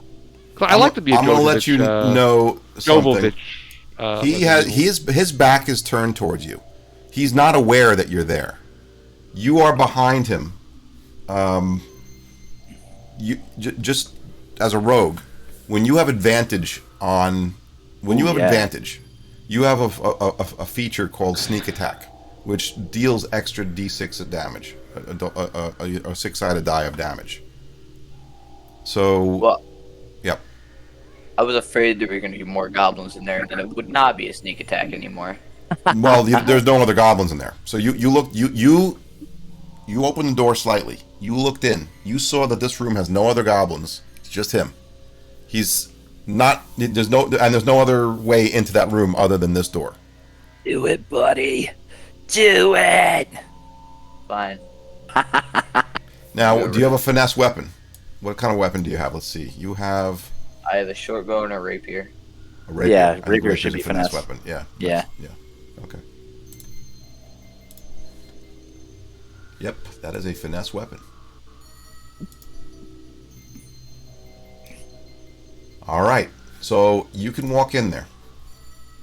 I like to be a I'm going to let you know something. Jovovich. His back is turned towards you. He's not aware that you're there. You are behind him. Just as a rogue, when you have advantage advantage, you have a feature called sneak attack, which deals extra d6 of damage, a six-sided die of damage. So, Well, yep. I was afraid there were going to be more goblins in there, and then it would not be a sneak attack anymore. Well, there's no other goblins in there. So you opened the door slightly. You looked in. You saw that this room has no other goblins. It's just him. He's not. There's no other way into that room other than this door. Do it, buddy. Do it. Fine. Now, do you have a finesse weapon? What kind of weapon do you have? Let's see. You have I have a short bow and a rapier. a rapier. Yeah, I think rapier rapier's should a be finesse finesse. weapon. Yeah. Yeah. Yeah. Okay. Yep, that is a finesse weapon. All right, so you can walk in there,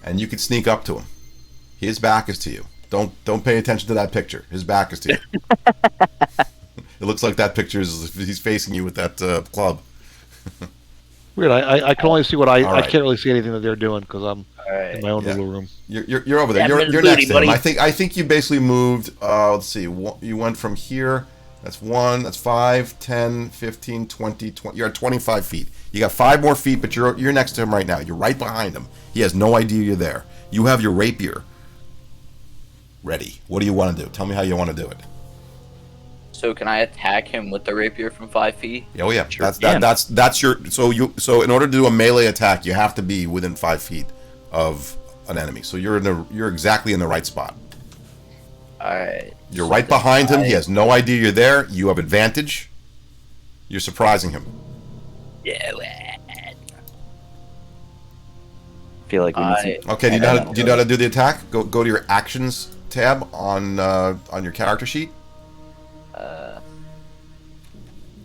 and you can sneak up to him. His back is to you. Don't pay attention to that picture. His back is to you. It looks like that picture is he's facing you with that club. Weird. I can only see what I right. can't really see anything that they're doing because I'm Alright. in my own Yeah. little room. You're over there. Yeah, You're booty, next to him. buddy. I think you basically moved. Let's see. You went from here. That's 1. That's 5, 10, 15, 20. You're at 25 feet. You got 5 more feet, but you're next to him right now. You're right behind him. He has no idea you're there. You have your rapier ready. What do you want to do? Tell me how you want to do it. So can I attack him with the rapier from 5 feet? Oh yeah, Sure that's your so in order to do a melee attack, you have to be within 5 feet of an enemy. So you're exactly in the right spot. Alright. You're right behind him. He has no idea you're there. You have advantage. You're surprising him. Yeah. Feel like we need some. Okay, do you know how to do the attack? Go to your actions tab on your character sheet.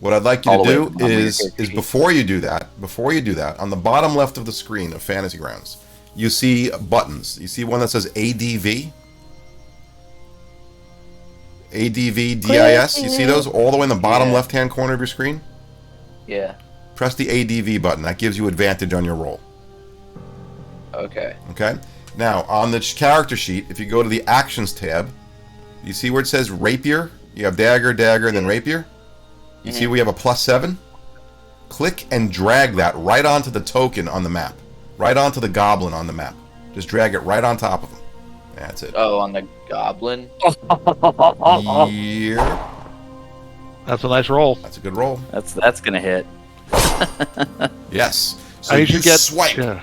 What I'd like you All to the way do from your is character sheet. before you do that, on the bottom left of the screen of Fantasy Grounds, you see buttons. You see one that says ADV. ADV DIS. You see those all the way in the bottom Yeah. left-hand corner of your screen? Yeah. Press the ADV button. That gives you advantage on your roll. Okay. Okay? Now, on the character sheet, if you go to the Actions tab, you see where it says Rapier? You have Dagger, and then Rapier? You see we have a +7? Click and drag that right onto the token on the map. Right onto the goblin on the map. Just drag it right on top of him. That's it. Oh, on the goblin? Yeah. That's a nice roll. That's a good roll. That's gonna hit. Yes. So I you should get swipe. Yeah.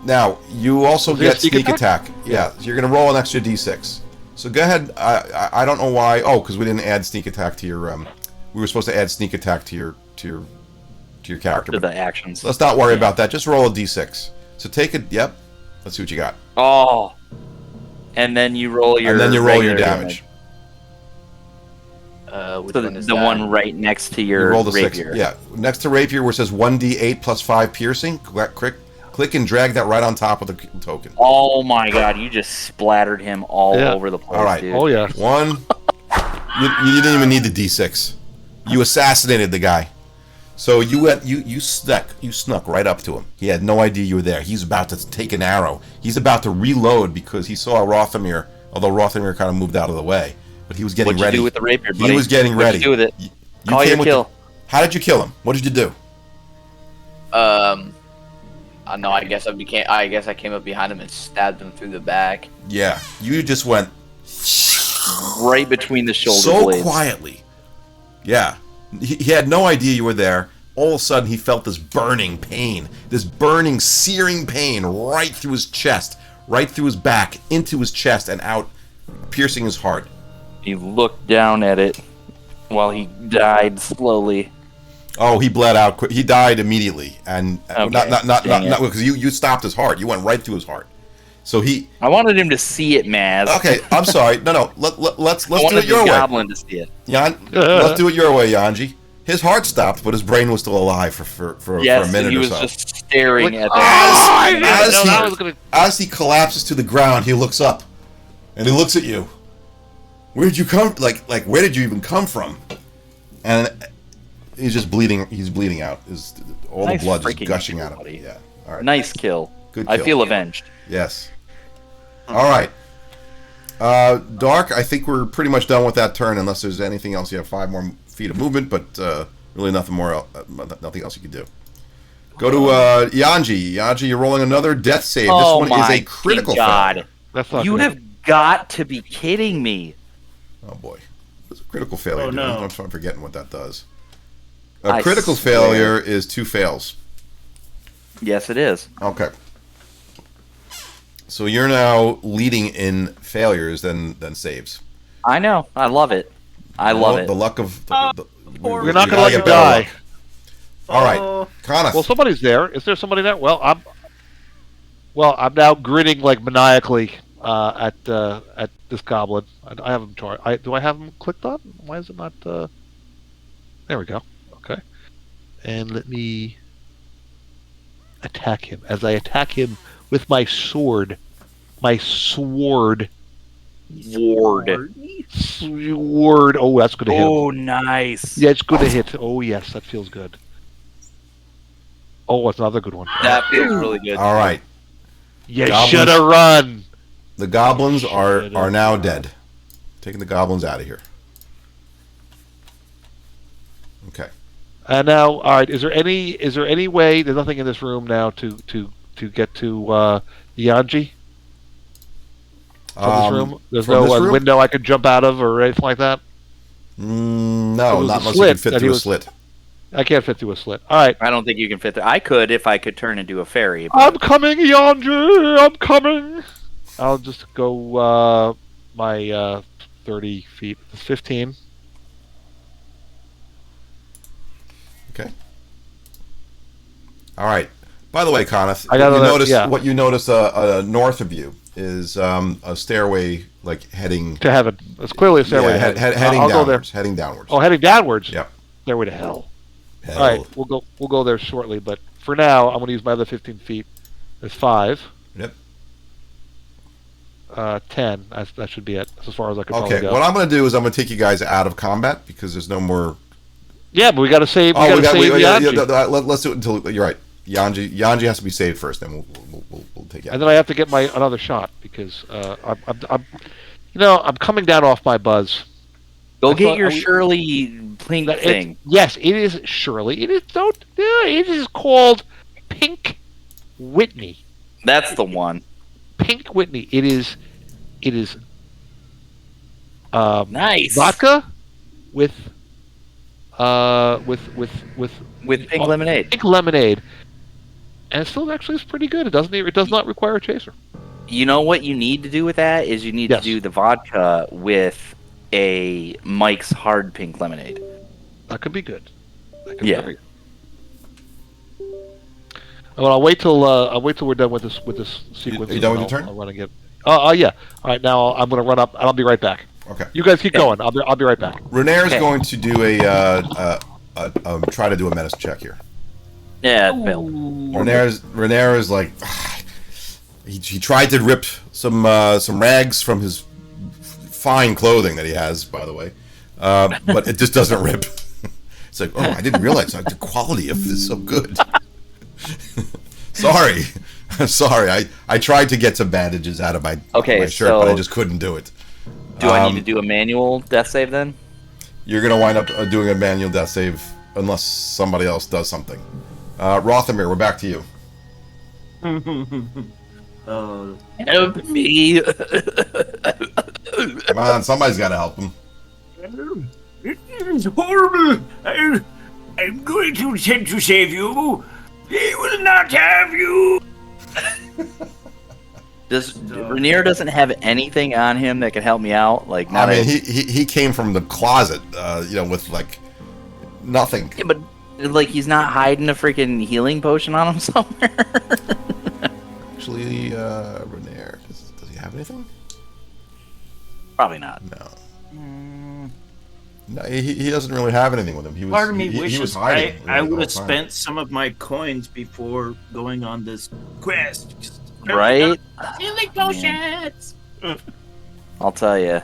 Now, you also Was there a get sneak sneak attack? attack. Yeah. So you're going to roll an extra d6. So go ahead. I don't know why. Oh, because we didn't add sneak attack to your. We were supposed to add sneak attack to your character. To but the actions. let's not worry about that. Just roll a d6. So take it. Yep. Let's see what you got. Oh. And then you roll your. And then you roll your regular damage. Which So one is the that? one right next to You your roll the rapier. 6. Yeah. Next to rapier, where it says 1d8 plus 5 piercing. Click and drag that right on top of the token. Oh my god, you just splattered him all Yeah. over the place, All right. dude. Oh yeah. 1. You didn't even need the d6. You assassinated the guy. So you snuck right up to him. He had no idea you were there. He's about to take an arrow. He's about to reload because he saw Rothamir. Although Rothamir kind of moved out of the way, but he was getting What'd ready. you do with the rapier, buddy? He was getting What'd ready. you do with it? You Call came your with kill. How did you kill him? What did you do? No, I guess I came up behind him and stabbed him through the back. Yeah, you just went Right between the shoulder so blades. quietly. Yeah, he had no idea you were there. All of a sudden, he felt this burning pain, this burning, searing pain right through his chest, right through his back, into his chest, and out, piercing his heart. He looked down at it while he died slowly. Oh, he bled out quick. He died immediately, and Okay. not because you stopped his heart. You went right through his heart. So he. I wanted him to see it, Maz. Okay, I'm sorry. No. Let's do wanted it your the way. goblin to see it. Let's do it your way, Ianji. His heart stopped, but his brain was still alive for a minute he or was so. just staring at that. As he collapses to the ground, he looks up, and he looks at you. Where did you come? Like where did you even come from? And he's just bleeding. He's bleeding out. All Nice the blood is freaking gushing kill, out of him. buddy. Yeah. All right. Nice kill. Good I kill. feel avenged. Yes. All right. Dark, I think we're pretty much done with that turn, unless there's anything else. You have 5 more feet of movement, but really nothing more. Nothing else you can do. Go to Ianji. Ianji, you're rolling another death save. Oh this one is my a critical God. failure. That's not You good. have got to be kidding me. Oh boy, it's a critical failure. Oh, dude. no. I'm forgetting what that does. A I critical swear. failure is 2 fails. Yes, it is. Okay. So you're now leading in failures than saves. I know. I love it. I love it. The luck of. We're not going to let you die. All right, Connor. Well, somebody's there. Is there somebody there? Well, I'm now grinning like maniacally at this goblin. I have him charged. Do I have him clicked on? Why is it not? There we go. Okay. And let me attack him. As I attack him with my sword. My sword. Ward. Sword. Oh, that's going to hit him. Oh, nice. Yeah, it's going to hit. Oh, yes, that feels good. Oh, it's another good one. That feels really good. All right. You Goblins- should have run. The goblins are now dead. Taking the goblins out of here. Okay. And now, all right. Is there any way? There's nothing in this room now to get to Ianji. From this room, there's from no this room? window I could jump out of or anything like that. No, It was not a unless you slit can fit that through he a was- slit. I can't fit through a slit. All right. I don't think you can fit there. I could if I could turn into a fairy. But I'm coming, Ianji. I'm coming. I'll just go my 30 feet. 15. Okay. All right. By the way, Coneth, I got what you another- notice yeah. what you notice north of you is a stairway like heading To heaven. It's clearly a stairway to heaven. heading I'll go there. downwards. Heading downwards. Oh, heading downwards. Yep. Stairway to hell. Hell. All right, we'll go there shortly, but for now, I'm going to use my other 15 feet. There's 5. Yep. 10. That should be it. That's as far as I can Okay. probably go. What I'm going to do is I'm going to take you guys out of combat because there's no more. Yeah, but we got to save. We got to save Ianji. Let's do it until you're right. Ianji has to be saved first. Then we'll take you out. And then I have to get my another shot because I'm coming down off my buzz. go I get thought- your are we- Shirley Plink That thing. Yes, it is Shirley. It is don't. It is called Pink Whitney. That's the one. Pink Whitney. It is. Nice. Vodka with Pink lemonade. pink lemonade, and it still actually is pretty good. It does not require a chaser. You know what you need to do with that is you need Yes. to do the vodka with a Mike's Hard Pink Lemonade. That could be good. That could be Yeah. very good. Well, I'll wait till we're done with this sequence. Are you done with and your turn? I'll run again. Yeah. All right, now I'm going to run up, and I'll be right back. Okay. You guys keep going. I'll be right back. Renair is Okay. going to do try to do a medicine check here. Yeah, it failed. Renair is like he tried to rip some rags from his fine clothing that he has, by the way, but it just doesn't rip. It's like, oh, I didn't realize the quality of this is so good. Sorry, I'm sorry. I tried to get some bandages out of my shirt, so- but I just couldn't do it. Do I need to do a manual death save then? You're gonna wind up doing a manual death save unless somebody else does something. Rothamir, we're back to you. Oh, Help me. Come on, somebody's got to help him. It is horrible. I'm going to attempt to save you. He will not have you. Rainier doesn't have anything on him that can help me out? Like, not I mean, he came from the closet, with like nothing. Yeah, but like he's not hiding a freaking healing potion on him somewhere. Actually, Rainier, does he have anything? Probably not. No. No, he doesn't really have anything with him. He was. part of me he was wishes hiding. I really would the have whole time. spent some of my coins before going on this quest. Right? Healing potions. I'll tell you.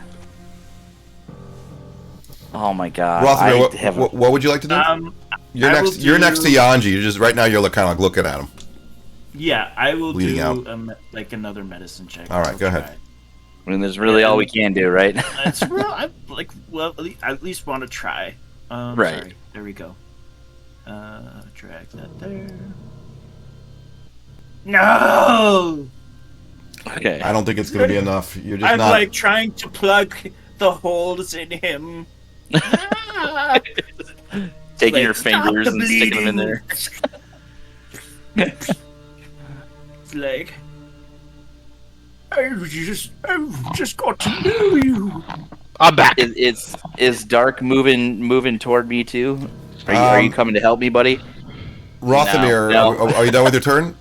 Oh my god. Rothamir, what would you like to do? You're I next. will You're do- next to Ianji. You're just right now. You're kind of like looking at him. Yeah, I will Bleeding do out. like another medicine check. All right, I'll go ahead. try. I mean, there's really all we can do, right? It's real. I at least want to try. Right. Sorry. There we go. Drag that there. No. Okay. I don't think it's going to be enough. You're just I'm not. like trying to plug the holes in him. Taking Like, your stop fingers the and sticking them in bleeding. there. It's like I've just got to know you. I'm back. Is Dark moving toward me too? Are you coming to help me, buddy? Rothamir, No. are you done with your turn?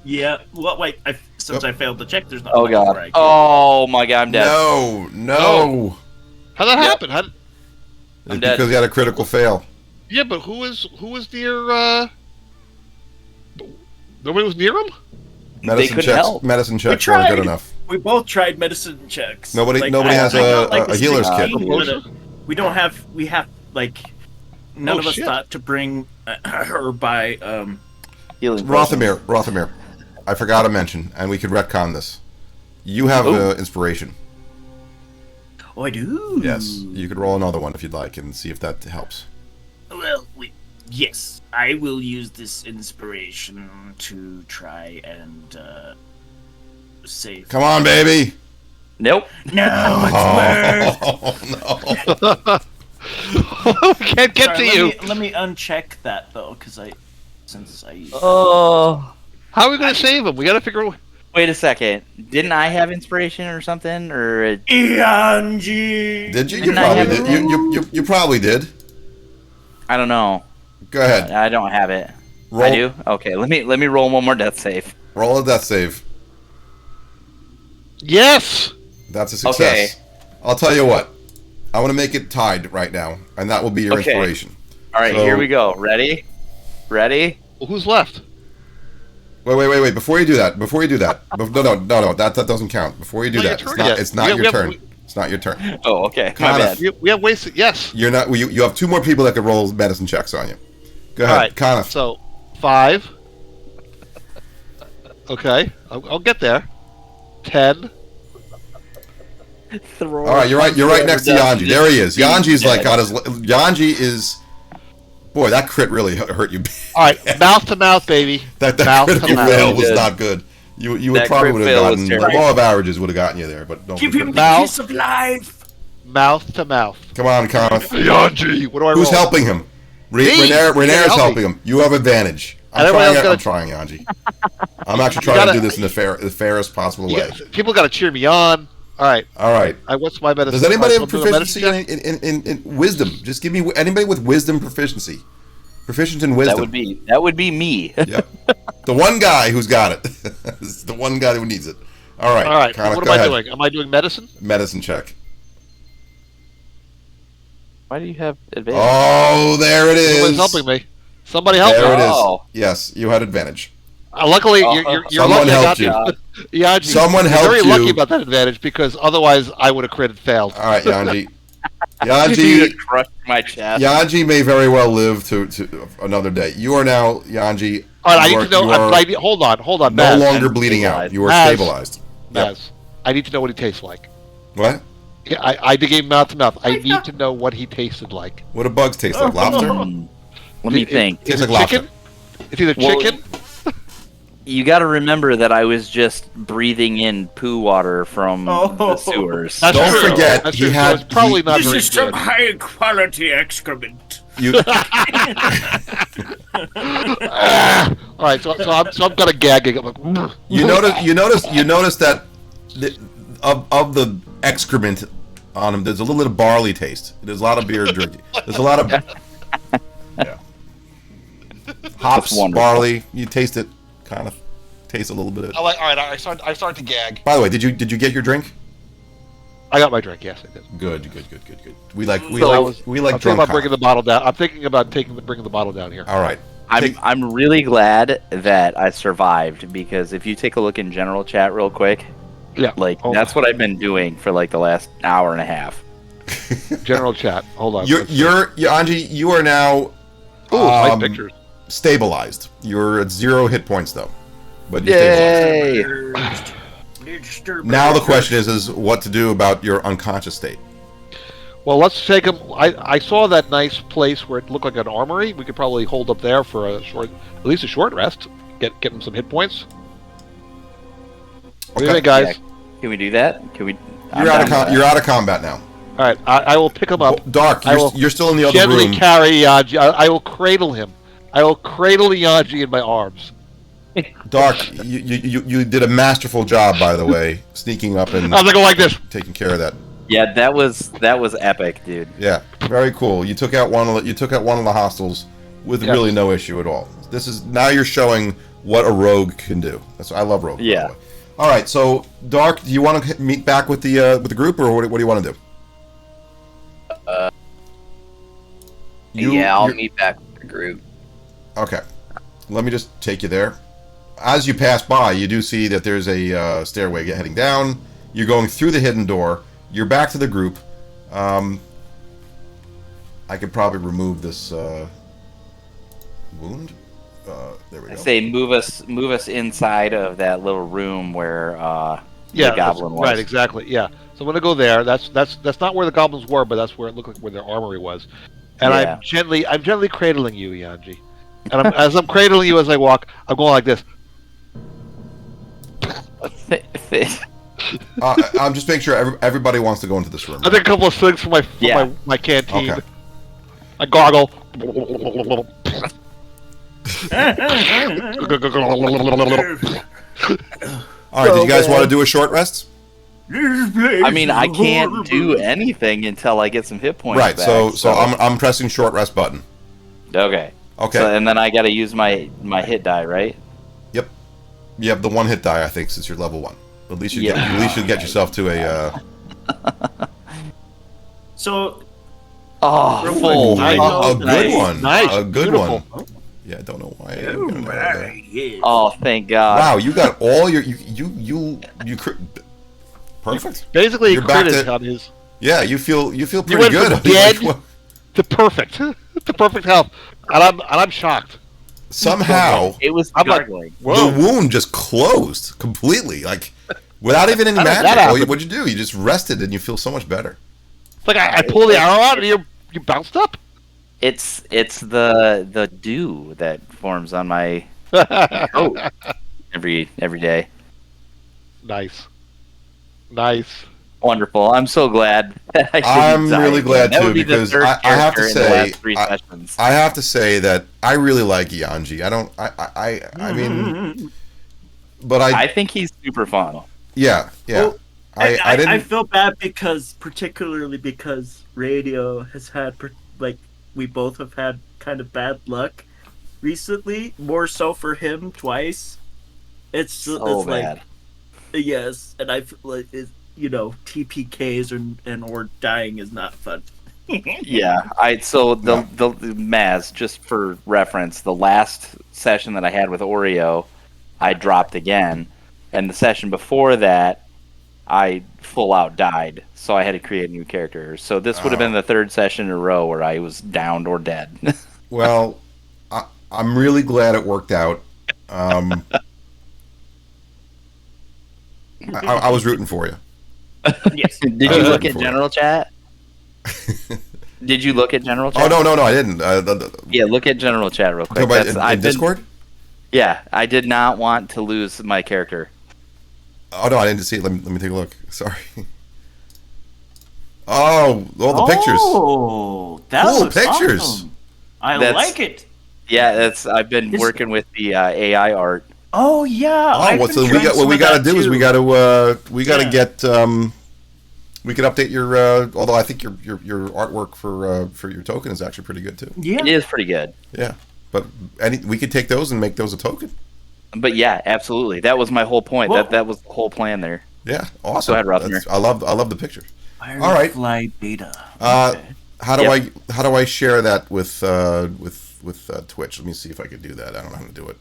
yeah. Well, wait. Since I failed the check, there's not. Oh much more god. I can- Oh my god, I'm dead. No. How'd that happen? How did... It's I'm dead. because you had a critical fail. Yeah, but who was near? Nobody was near him. Medicine couldn't checks. help. Medicine checks tried. weren't good enough. We both tried medicine checks. Nobody I- has I got, like, a healer's kit. 16, but, we don't have. We have like. None Oh, of us shit. thought to bring her by. Healing potion. Rothamir, I forgot to mention, and we could retcon this. You have inspiration. Oh, I do. Yes, you could roll another one if you'd like, and see if that helps. Well, yes, I will use this inspiration to try and save. Come on, baby. Nope. No, it's worse. Oh no. Can't get Sorry, to you. Let me uncheck that though, since I used. Oh. How are we gonna save him? We gotta figure out. Wait a second. Didn't I have inspiration or something? Or Ianji. Did you? You Didn't I probably have did. it? You probably did. I don't know. Go ahead. I don't have it. Roll. I do. Okay. Let me roll one more death save. Roll a death save. Yes. That's a success. I'll tell you what. I want to make it tied right now, and that will be your Okay. inspiration. All right. So- Here we go. Ready? Well, who's left? Wait. Before you do that. No. That doesn't count. Before you do Not that, your turn yet. it's not We your have- turn. It's not your turn. Oh, okay. My Kind of. bad. We have wasted. Yes. You're not. You have two more people that could roll medicine checks on you. Go All ahead, right. Connor. So 5. Okay, I'll get there. 10. All right, you're right next to Ianji. There he is. Yanji's like got his. Ianji is. Boy, that crit really hurt you. All right, mouth to mouth, baby. that mouth critical to mouth. fail was Good. not good. You would That probably crit would have fail was gotten terrible. law of averages would have gotten you there, but don't. Give be him good. the Mouth. kiss of life. Mouth to mouth. Come on, Connor. Yanji, what do I roll? Who's helping him? Me. Renair's Help me. helping him. You have advantage. And everybody else I'm trying, Ianji. I'm actually trying gotta- to do this in the fairest possible way. People got to cheer me on. All right. All right. What's my medicine? Does anybody have I'll do the proficiency medicine check? in wisdom? Just give me anybody with wisdom proficiency. Proficient in wisdom. That would be me. Yep. The one guy who's got it. It's the one guy who needs it. All right. All right. Connor, What go am I ahead. doing? Am I doing medicine? Medicine check. Why do you have advantage? Oh, there it is. Somebody's helping me. Somebody help There me. it is. Oh. Yes, you had advantage. Luckily, you're Someone lucky I helped got you. Yanji, Someone you're helped very you. lucky about that advantage because otherwise I would have critted failed. All right, Yanji. You Yanji, crushed my chest. Yanji may very well live to another day. You are now, Yanji. All right, I you need are- to know. you are hold on, no Maz. longer bleeding out. You are Maz. stabilized. Yep. Maz, I need to know what he tastes like. What? Yeah, I gave him mouth to mouth. I need to know what he tasted like. What do bugs taste like? Lobster? Let me think. Tastes Is like it chicken? lobster. It's either Well, chicken. You got to remember that I was just breathing in poo water from the sewers. That's Don't true. forget, That's he true. had- So it's probably not This very is some good. high quality excrement. You, All right, so I'm kind of gagging. I'm like, you notice that of the excrement on him, there's a little bit of barley taste. There's a lot of beer drinking. There's a lot of hops, wonderful. barley. You taste it, kind of taste a little bit of. All right, I start to gag. By the way, did you get your drink? I got my drink. Yes, I did. Good. We like I'm thinking drunk about bringing cock. the bottle down. I'm thinking about bringing the bottle down here. All right. I'm really glad that I survived, because if you take a look in general chat real quick, Yeah. like Hold that's what I've been doing for like the last hour and a half. on. General chat. Hold on. You're Ianji, you are now Ooh, nice pictures. stabilized. You're at 0 hit points though, but you're stabilized. Yay! Now the question is what to do about your unconscious state. Well, let's take him. I saw that nice place where it looked like an armory. We could probably hold up there for at least a short rest. Get him some hit points. What do you think, guys? Yeah. Can we do that? Can we? You're out of combat now. All right, I will pick him up. Dark, you're still in the other Gently room. carry Ianji. I will cradle him. I will cradle Ianji in my arms. Dark, you did a masterful job, by the way, sneaking up and I was gonna go like this. taking care of that. Yeah, that was epic, dude. Yeah, very cool. You took out one of the hostiles with really no issue at all. This is now you're showing what a rogue can do. I love rogues. Yeah. By the way. All right, so Dark, do you want to meet back with the group, or what do you want to do? I'll meet back with the group. Okay, let me just take you there. As you pass by, you do see that there's a stairway heading down. You're going through the hidden door. You're back to the group. I could probably remove this wound. There we go. I say move us inside of that little room where Yeah, the goblin was. right, exactly. Yeah. So I'm gonna go there. That's not where the goblins were, but that's where it looked like where their armory was. And Yeah. I'm gently cradling you, Ianji. And as I'm cradling you as I walk, I'm going like this. I'm just making sure everybody wants to go into this room. I take a couple of swigs from Yeah. my canteen. Okay. I gargle. All right, did you guys want to do a short rest? I mean, I can't do anything until I get some hit points. Right. Back, So I'm pressing short rest button. Okay. Okay. So, and then I got to use my hit die, right? Yep. You have the 1 hit die, I think, since you're level 1. At least you get yourself to a. So Oh, Real full. quick, a good one. Nice. A good Beautiful. one. Yeah, I don't know why. Oh, thank God. Wow, you got all your you perfect. Basically, You're back critted to- on his Yeah, you feel pretty went good. from I mean, dead like, to perfect, to perfect health, and I'm shocked. somehow It was I'm like, juggling. Whoa. the wound just closed completely, like without even any How did that magic. happen? What'd you do? You just rested and you feel so much better. It's like I pull the arrow out and you bounced up. It's the dew that forms on my coat every day. Nice. Wonderful. I'm so glad. That I didn't I'm die really again. glad That too, would be the because third I have to character in the say, last 3 sessions. I have to say that I really like Ianji. I mean, but I think he's super fun. yeah. Well, I didn't. I feel bad particularly because Radio has had we both have had kind of bad luck recently. More so for him twice. It's bad. like yes, and I feel like TPKs or dying is not fun. Yeah. So the Maz, just for reference, the last session that I had with Oreo, I dropped again, and the session before that, I full out died. So I had to create a new character. So this would have been the third session in a row where I was downed or dead. Well, I'm really glad it worked out. I was rooting for you. Yes. Did you look at general chat? Did you look at general chat? Oh no, I didn't. Yeah, look at general chat real quick. In Discord? Yeah, I did not want to lose my character. Oh no, I didn't see it. Let me take a look. Sorry. Oh, all the pictures. Oh, that Cool looks pictures. awesome. I That's- like it. Yeah, I've been working with the AI art. Oh yeah. Oh, what we got to do is we got to get we could update your although I think your artwork for your token is actually pretty good too. Yeah. It is pretty good. Yeah. But we could take those and make those a token. But yeah, absolutely. That was my whole point. Well- that was the whole plan there. Yeah, awesome. Go ahead, Rothamir. I love the pictures. Firefly Beta. How do Yep. I share that with Twitch? Let me see if I could do that. I don't know how to do it.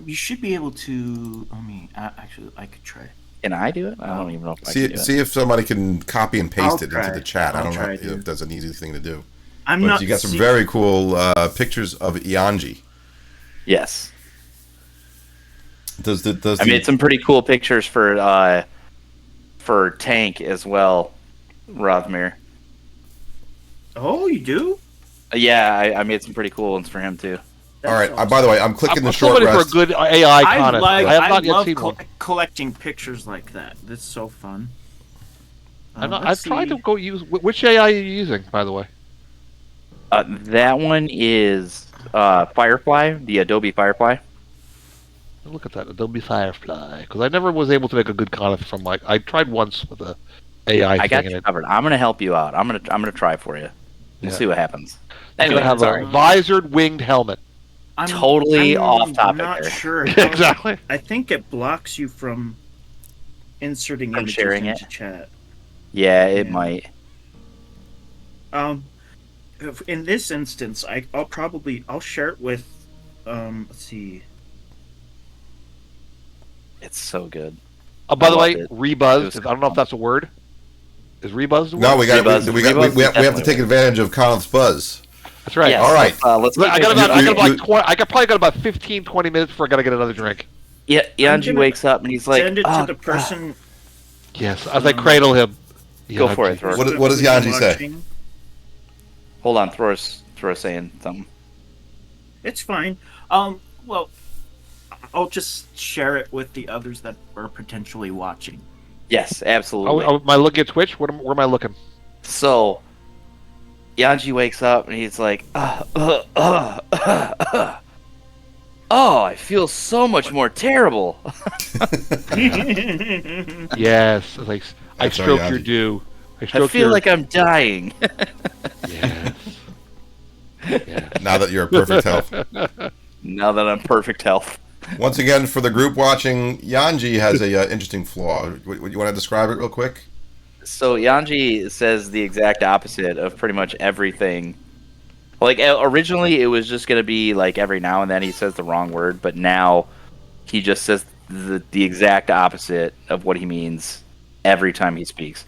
You should be able to. Actually, I could try. Can I do it? I don't even know if I See can do it. see if somebody can copy and paste I'll it into try. the chat. I I'll don't know try if to. that's an easy thing to do. I'm But not. you got some very cool pictures of Ianji. Yes. Does I made some pretty cool pictures for Tank as well, Rothmere. Oh, you do? Yeah, I made some pretty cool ones for him too. all right. By the way, I'm clicking the I'm still short waiting for a rest. good AI content. I have not yet love seen one. collecting pictures like that. That's so fun. I've tried to go use. Which AI are you using, by the way? That one is Firefly, the Adobe Firefly. Look at that Adobe Firefly, because I never was able to make a good content from I tried once with a AI I thing. got and you it, covered. I'm gonna help you out. I'm gonna try for you. We'll Yeah. see what happens. I Anyway, have sorry. a visored winged helmet. Totally off topic Not there. sure. Exactly. I think it blocks you from inserting From images sharing into it? chat. Yeah, it Yeah. might. In this instance, I'll share it with. Let's see. It's so good. By I the way, loved it. rebuzzed. It was I don't know if that's a word. Is rebuzzed a word? No, we Rebuzz have is to definitely take advantage of Conan's buzz. That's right. Yeah, All right. Let's Look, I got keep it- probably got about 15, 20 minutes before I gotta get another drink. Yeah, I'm Ianji gonna wakes up and he's like, Send it "Oh, to the person. Yes, as I cradle him. Go for it, Thor. What does Ianji say? watching. Hold on, Thor's saying something. It's fine. Well, I'll just share it with the others that are potentially watching. Yes, absolutely. Am I looking at Twitch? Where am I looking? So, Ianji wakes up and he's like, oh, I feel so much more terrible. Yes, like I That's our stroke your Ianji. dew. I feel like I'm dying. Yes. Yes. Now that you're at perfect health. Now that I'm perfect health. Once again, for the group watching, Ianji has a interesting flaw. You want to describe it real quick? So Ianji says the exact opposite of pretty much everything. Like originally, it was just gonna be like every now and then he says the wrong word, but now he just says the exact opposite of what he means every time he speaks.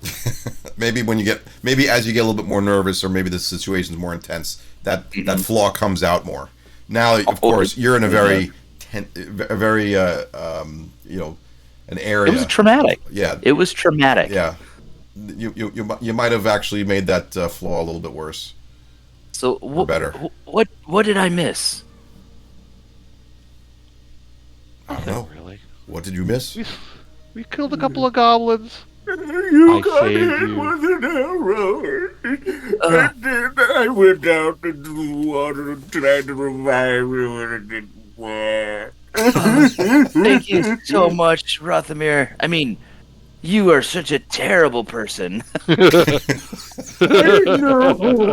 Maybe as you get a little bit more nervous, or maybe the situation's more intense, that flaw comes out more. Now, of course, you're in a very an area. It was traumatic. Yeah, It was traumatic. yeah. You might have actually made that flaw a little bit worse. So better. What did I miss? I don't know. Really? What did you miss? We killed a couple of goblins. You I got saved hit you. with an arrow. And then I went down into the water and tried to revive you, and it didn't work. Thank you so much, Rothamir. I mean, you are such a terrible person.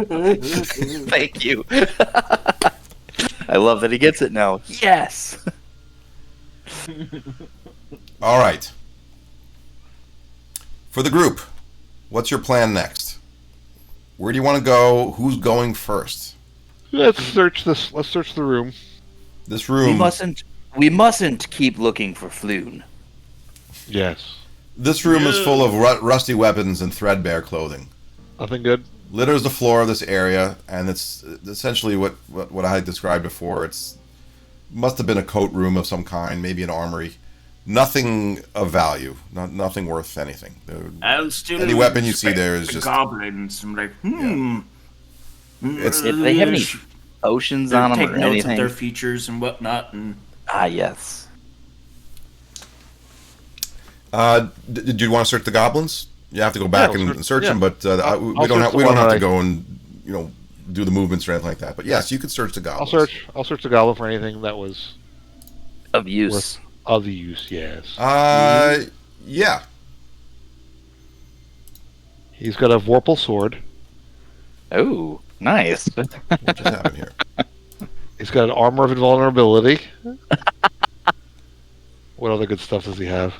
Thank you. I love that he gets it now. Yes. All right. For the group, what's your plan next? Where do you want to go? Who's going first? Let's search this. Let's search the room. This We room. we mustn't keep looking for Floon. Yes. This room is full of rusty weapons and threadbare clothing. Nothing good. Litters the floor of this area, and it's essentially what I had described before. It's must have been a coat room of some kind, maybe an armory. Nothing of value, nothing worth anything. I'll still Any weapon you see respect there is the just- goblins. I'm like, It's If they have any potions on them take or notes anything? of their features and whatnot. And Yes. Did you want to search the goblins? You have to go back and search them, but we don't have to go and do the movements or anything like that. But yes, you could search the goblins. I'll search the goblin for anything that was of use. Of the use, yes. Yeah. He's got a Vorpal sword. Oh, nice. What just happened here? He's got an armor of invulnerability. What other good stuff does he have?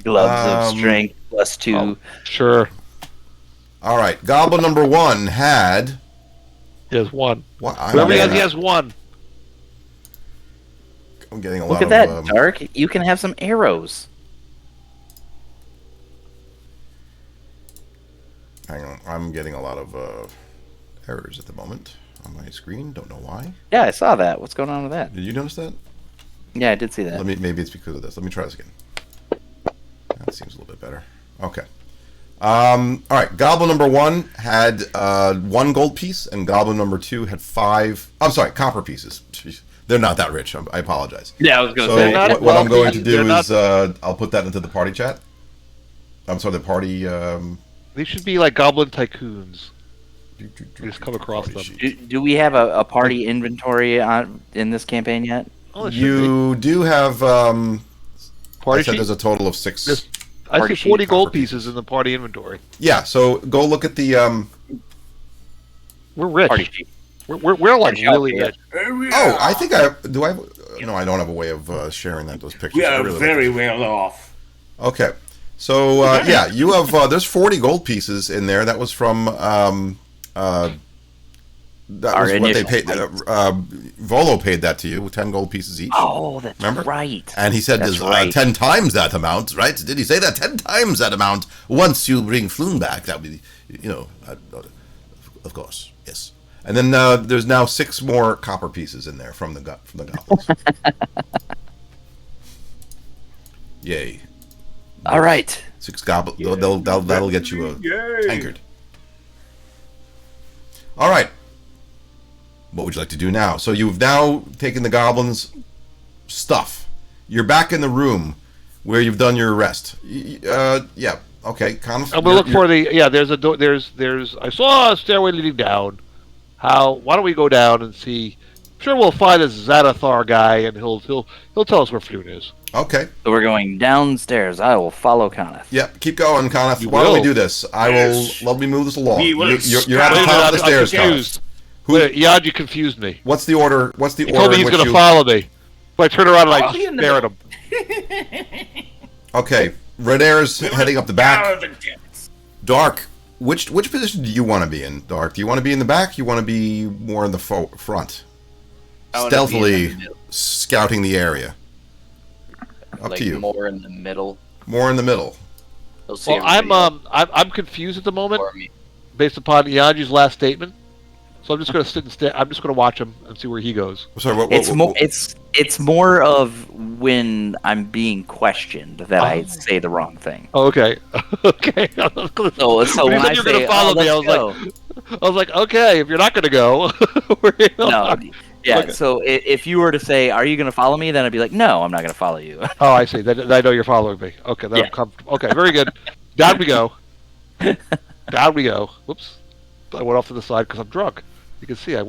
Gloves of strength +2. Oh, sure. All right. Goblin number 1 had. He has 1. Whoever he has 1. I'm getting a lot Look at that, Dark. You can have some arrows. Hang on. I'm getting a lot of errors at the moment on my screen. Don't know why. Yeah, I saw that. What's going on with that? Did you notice that? Yeah, I did see that. Maybe it's because of this. Let me try this again. That seems a little bit better. Okay. All right. Goblin number 1 had 1 gold piece, and Goblin number 2 had 5. I'm sorry, copper pieces. Jeez. They're not that rich. I apologize. Yeah, I was going to say. So what I'm going to do is I'll put that into the party chat. I'm sorry, the party. These should be like goblin tycoons. You just come across them. Do we have a party inventory in this campaign yet? Oh, you do have. Party I said sheet? there's a total of 6. I see 40 gold pieces in the party inventory. Yeah, so go look at the. We're rich. Party sheet. We're like really rich. Oh, I think I do. I don't have a way of sharing those pictures. We are very well off. Okay, so yeah, you have. There's 40 gold pieces in there. That was from. That was what they paid. Volo paid that to you, 10 gold pieces each. Oh, that's Remember? right. And he said That's right. 10 times that amount, right? Did he say that? 10 times that amount once you bring Floon back. That would be, of course, yes. And then there's now 6 more copper pieces in there from the goblins. Yay! All right. 6 goblins. That'll get you a tankard. All right. What would you like to do now? So you've now taken the goblins' stuff. You're back in the room where you've done your arrest. Yeah. Okay. I'm gonna look for the. Yeah. There's a door. There's. I saw a stairway leading down. Why don't we go down and see? I'm sure we'll find this Xanathar guy, and he'll tell us where Floon is. Okay. So we're going downstairs. I will follow Conneth. Yeah, keep going, Conneth. Why don't we do this? Let me move this along. You're at the top of the stairs, Conneth. Ianji confused me. What's the order? He told me he's going to follow me. So I turn around and I stare at him. Okay, Red Air's heading up the back. Dark, which position do you want to be in, Dark? Do you want to be in the back? You want to be more in the front? Stealthily scouting the area. Up to you. More in the middle. More in the middle. Well, I'm confused at the moment, based upon Ianji's last statement. So I'm just going to sit and stare. I'm just going to watch him and see where he goes. Sorry, it's more of when I'm being questioned that I say the wrong thing. Oh, okay. Okay. So when I you're say, going to follow me, I was like, okay, if you're not going to go, no. Yeah. Okay. So if you were to say, "Are you going to follow me?" then I'd be like, "No, I'm not going to follow you." Oh, I see. I know you're following me. Okay, then I'm comfortable. Okay, very good. Down we go. Down we go. Whoops. I went off to the side because I'm drunk. You can see I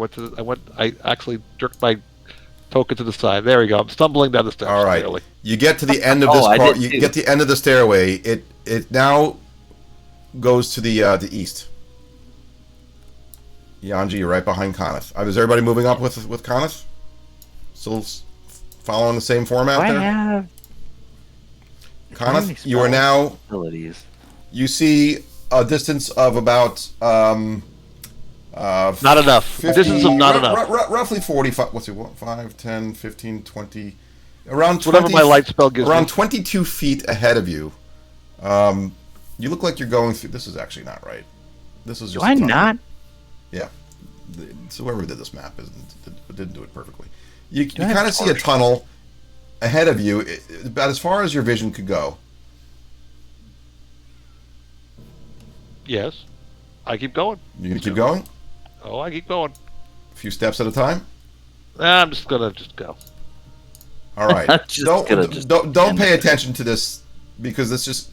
actually jerked my token to the side. There we go. I'm stumbling down the stairs. All right. Clearly. You get to the end of this. You get to the end of the stairway. It now goes to the east. Ianji, you're right behind Conneth. Is everybody moving up with Conneth? Still following the same format there? Conneth, you are now. You see a distance of about. Not enough. 50, distance of not enough. Roughly 45. What's it? 5, 10, 15, 20. Around 20, whatever my light spell gives around me. 22 feet ahead of you. You look like you're going through. This is actually not right. This is just. Do I not? Yeah. So whoever did this map didn't do it perfectly. You kind of see a tunnel ahead of you, about as far as your vision could go. Yes. I keep going. You gonna keep going? Oh, I keep going. A few steps at a time. I'm just gonna go. All right. Don't pay attention to this because this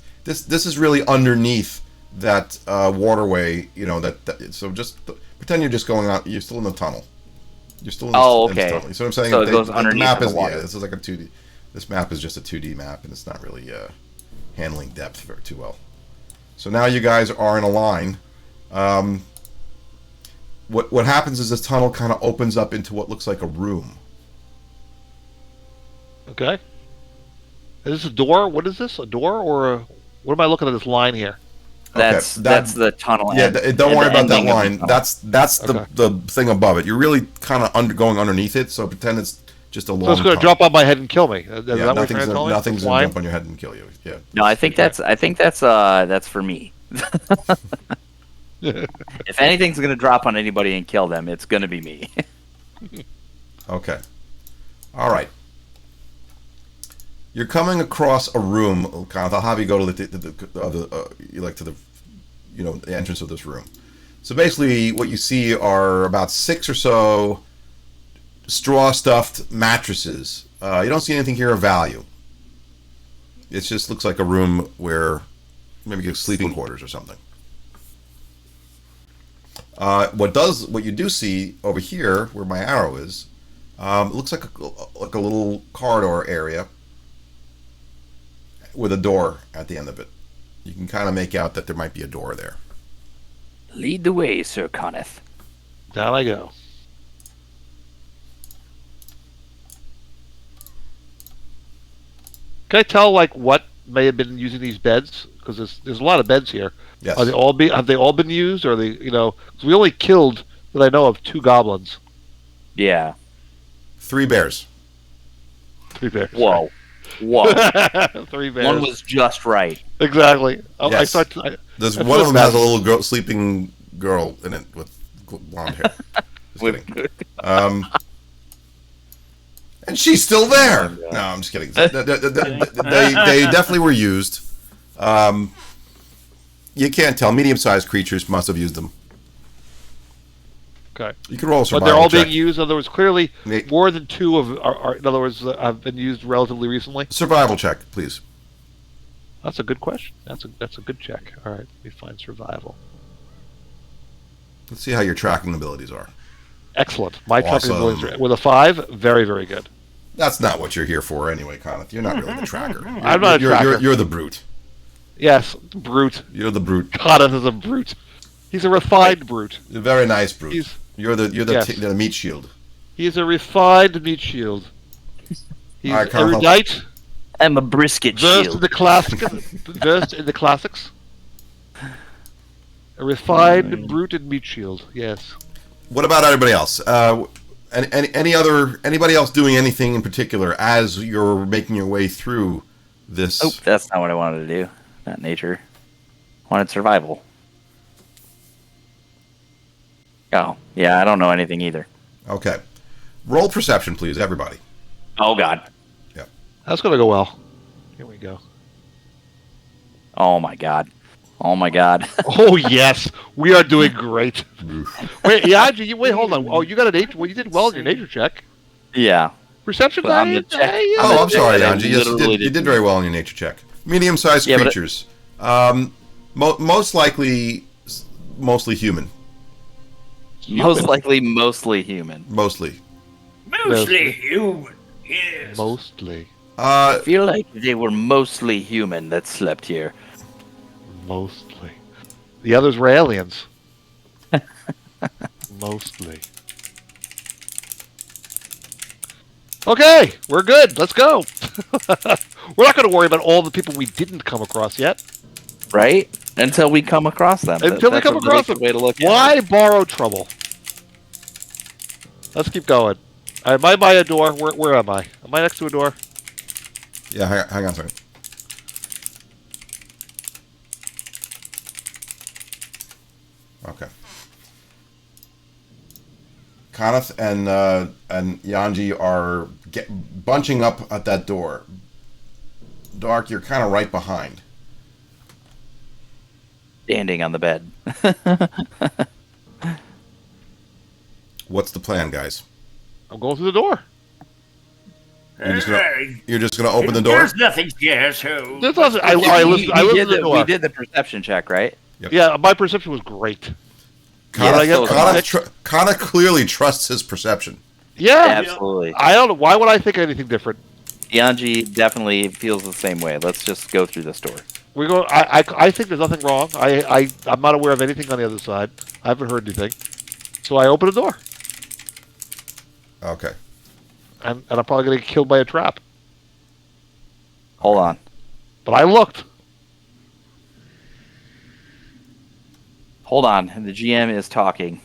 is really underneath that waterway. You know so just pretend you're just going out. You're still in the tunnel. You're still in this, in this tunnel. You see what I'm saying? So it goes underneath the map the is water. this is like a 2D. This map is just a 2D map, and it's not really handling depth too well. So now you guys are in a line. What happens is this tunnel kind of opens up into what looks like a room. Okay. Is this a door? What is this? A door or a... What am I looking at this line here? That's the tunnel. Yeah, don't worry about that ending of line. That's the thing above it. You're really kind of going underneath it, so pretend it's just a long. So it's going to drop on my head and kill me. Is that what you're trying to tell me? Nothing's going to jump on your head and kill you. Yeah. No, I think that's for me. If anything's going to drop on anybody and kill them, it's going to be me. Okay. All right. You're coming across a room. I'll have you go to the entrance of this room. So basically, what you see are about 6 or so straw-stuffed mattresses. You don't see anything here of value. It just looks like a room where maybe you sleeping quarters or something. What you do see over here, where my arrow is, it looks like a little corridor area with a door at the end of it. You can kind of make out that there might be a door there. Lead the way, Sir Conneth. Down I go. Can I tell what may have been using these beds? Because there's a lot of beds here. Yes. Have they all been used? Or are they 'cause we only killed that I know of 2 goblins. Yeah. 3 bears. 3 bears. Whoa. 3 bears. One was just right. Exactly. Yes. There's one of them has a little sleeping girl in it with blonde hair. Just kidding. And she's still there. No, I'm just kidding. They definitely were used. You can't tell. Medium-sized creatures must have used them. Okay. You can roll a survival But they're all check. being used. In other words, clearly more than 2 are in other words, have been used relatively recently. Survival check, please. That's a good question. That's a good check. All right, let me find survival. Let's see how your tracking abilities are. Excellent. My tracking Awesome. abilities are, with a 5, very, very good. That's not what you're here for anyway, Conneth. You're not really the tracker. I'm not a tracker. You're the brute. Yes, brute. You're the brute. Conneth is a brute. He's a refined brute. A very nice brute. He's- You're the Yes. the meat shield. He's a refined meat shield. He's All right, Conneth. erudite, I'm a brisket versed in shield. the classics. A refined brute and meat shield. Yes. What about everybody else? Anybody else doing anything in particular as you're making your way through this? Oh, that's not what I wanted to do. Not nature. I wanted survival. Oh, yeah, I don't know anything either. Okay. Roll perception, please, everybody. Oh, God. That's going to go well. Here we go. Oh, my God. Oh, my God. Oh, yes. We are doing great. Wait, Ianji, wait, hold on. Oh, you got a nature... Well, you did well in your nature check. Yeah. Perception, Well, I'm the check. yeah. Oh, I'm sorry, I Ianji. Yes, literally you did very well in your nature check. Medium-sized Yeah, but creatures. Most likely, mostly human. Most likely, mostly human. Mostly. Mostly human, yes. Mostly. I feel like they were mostly human that slept here. Mostly. The others were aliens. Mostly. Okay, we're good. Let's go. We're not going to worry about all the people we didn't come across yet. Right? Until we come across them. Until we That's come a across really them. good way to look at Why it. borrow trouble? Let's keep going. Am I by a door? Where am I? Am I next to a door? Yeah, hang on a second. Okay. Conneth and Ianji are bunching up at that door. Dark, you're kind of right behind. Standing on the bed. What's the plan, guys? I'm going through the door. You're just gonna open the door? There's nothing here, so... There's nothing. I listened to the door. We did the perception check, right? Yep. Yeah, my perception was great. Kana clearly trusts his perception. Yeah, Absolutely. I don't know. Why would I think anything different? Ianji definitely feels the same way. Let's just go through this door. We go. I think there's nothing wrong. I'm not aware of anything on the other side. I haven't heard anything. So I open the door. Okay. And I'm probably going to get killed by a trap. Hold on. But I looked. Hold on. The GM is talking.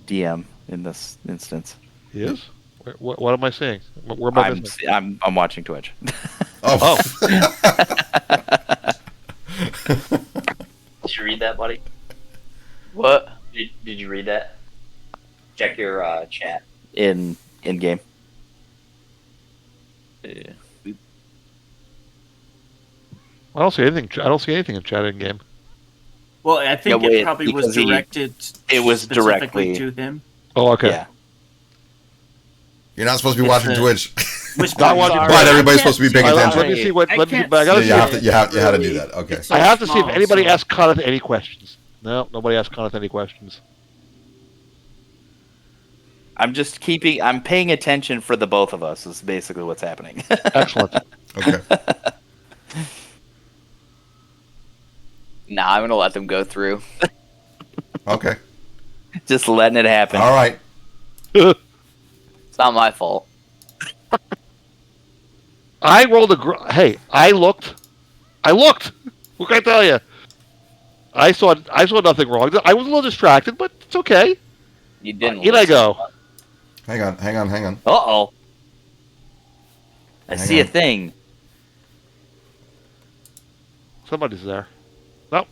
DM in this instance. He is? What am I seeing? Where am I missing? I'm watching Twitch. Oh. Did you read that, buddy? What? Did you read that? Check your chat. in game. Yeah. I don't see anything. I don't see anything in chat in game. Well, I think it probably was directed. It was specifically directly to him. Oh, okay. Yeah. You're not supposed to be watching Twitch. Not watching But everybody's supposed to be paying attention. Let me see what. Let me see, I but I gotta Yeah, see. you have to do that. Okay. It's so I have to see if small, anybody so- asked Coneth any questions. No, nobody asked Coneth any questions. I'm paying attention for the both of us is basically what's happening. Excellent. Okay. Nah, I'm gonna let them go through. Okay. Just letting it happen. All right. It's not my fault. I rolled a. Hey, I looked. What can I tell you? I saw nothing wrong. I was a little distracted, but it's okay. You didn't. In I go. Hang on. Uh-oh. I Hang see on. a thing. Somebody's there. No,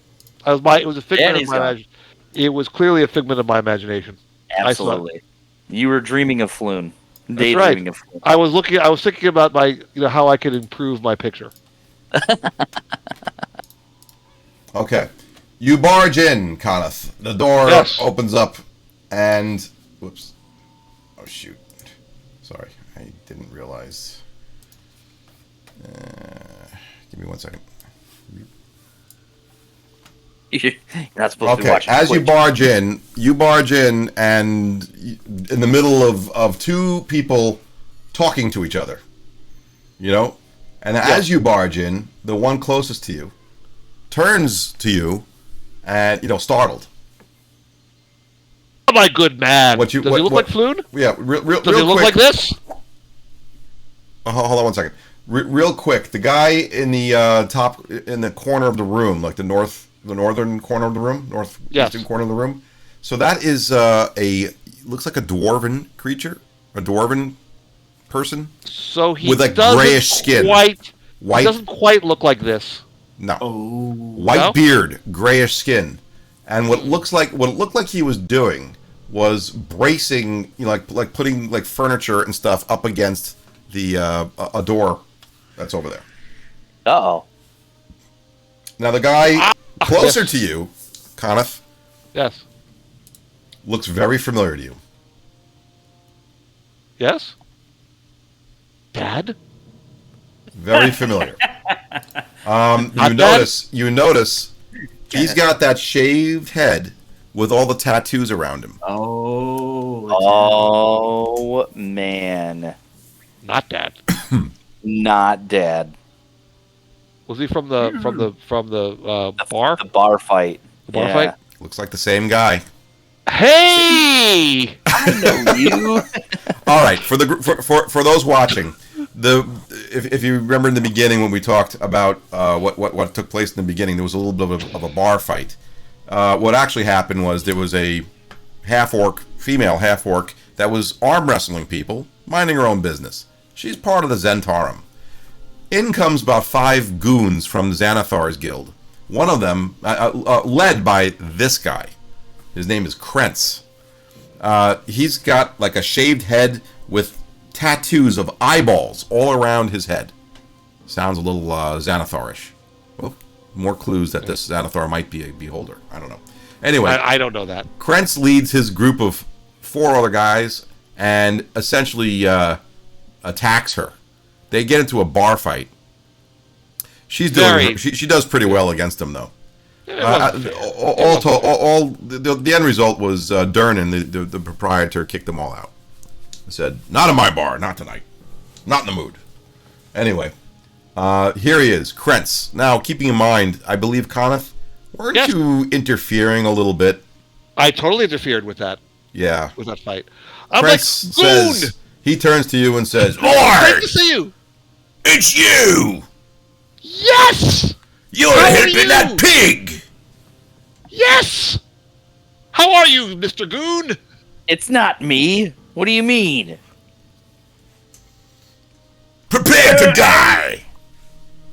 it was a figment of he's my gone. imagination. It was clearly a figment of my imagination. Absolutely. You were dreaming of Floon. That's Daydreaming right. of Floon. I was thinking about how I could improve my picture. Okay. You barge in, Coneth. The door Yes. opens up, and whoops. Oh shoot. Sorry, I didn't realize. Give me 1 second. You're not supposed to be Okay, watching as you Twitch. barge in, and in the middle of two people talking to each other, and as you barge in, the one closest to you turns to you, and startled. Oh my good man! Does he look like Floon? Yeah, real Does he look quick. like this? Hold on 1 second. Real quick, the guy in the in the corner of the room, like the northern corner of the room, northeastern corner of the room. So that is looks like a dwarven creature, a dwarven person. So he with like doesn't grayish skin, White. white. He doesn't quite look like this. No, Oh. white No? beard, grayish skin, and what it looked like he was doing was bracing, like putting like furniture and stuff up against the a door that's over there. Uh-oh. Now the guy closer yes. to you, Coneth, Yes. looks very familiar to you. Yes. Dad. Very familiar. Not You notice he's got that shaved head with all the tattoos around him. Oh, man. Not Dad. Not Dad. Was he from the bar? The bar fight. The bar fight? Looks like the same guy. Hey! I know you. All right, for those watching, if you remember in the beginning when we talked about what took place in the beginning, there was a little bit of a bar fight. What actually happened was there was a female half orc that was arm wrestling people, minding her own business. She's part of the Zentarum. In comes about 5 goons from Xanathar's guild. One of them, led by this guy. His name is Krentz. He's got like a shaved head with tattoos of eyeballs all around his head. Sounds a little Xanatharish. Well, more clues that this Xanathar might be a beholder. I don't know. Anyway, I don't know that. Krentz leads his group of 4 other guys and essentially attacks her. They get into a bar fight. She's doing. She does pretty well against him, though. The end result was Durnan, the proprietor, kicked them all out. He said, "Not in my bar, not tonight, not in the mood." Anyway, here he is, Krentz. Now, keeping in mind, I believe Conneth, weren't you interfering a little bit? I totally interfered with that. Yeah, with that fight. I'm Krentz like, Goon! says he turns to you and says, "Great to see you." It's you! Yes! You're helping that pig! Yes! How are you, Mr. Goon? It's not me. What do you mean? Prepare to die!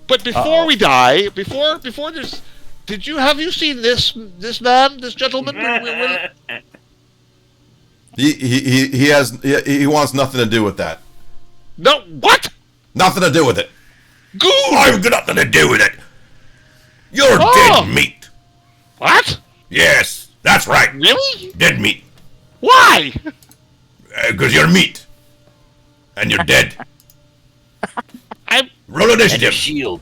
But before we die, before there's... Have you seen this man, this gentleman? He wants nothing to do with that. No, what? Nothing to do with it. Goon! I've got nothing to do with it. You're dead meat. What? Yes, that's right. Really? Dead meat. Why? Because you're meat. And you're dead. Roll initiative. Shield.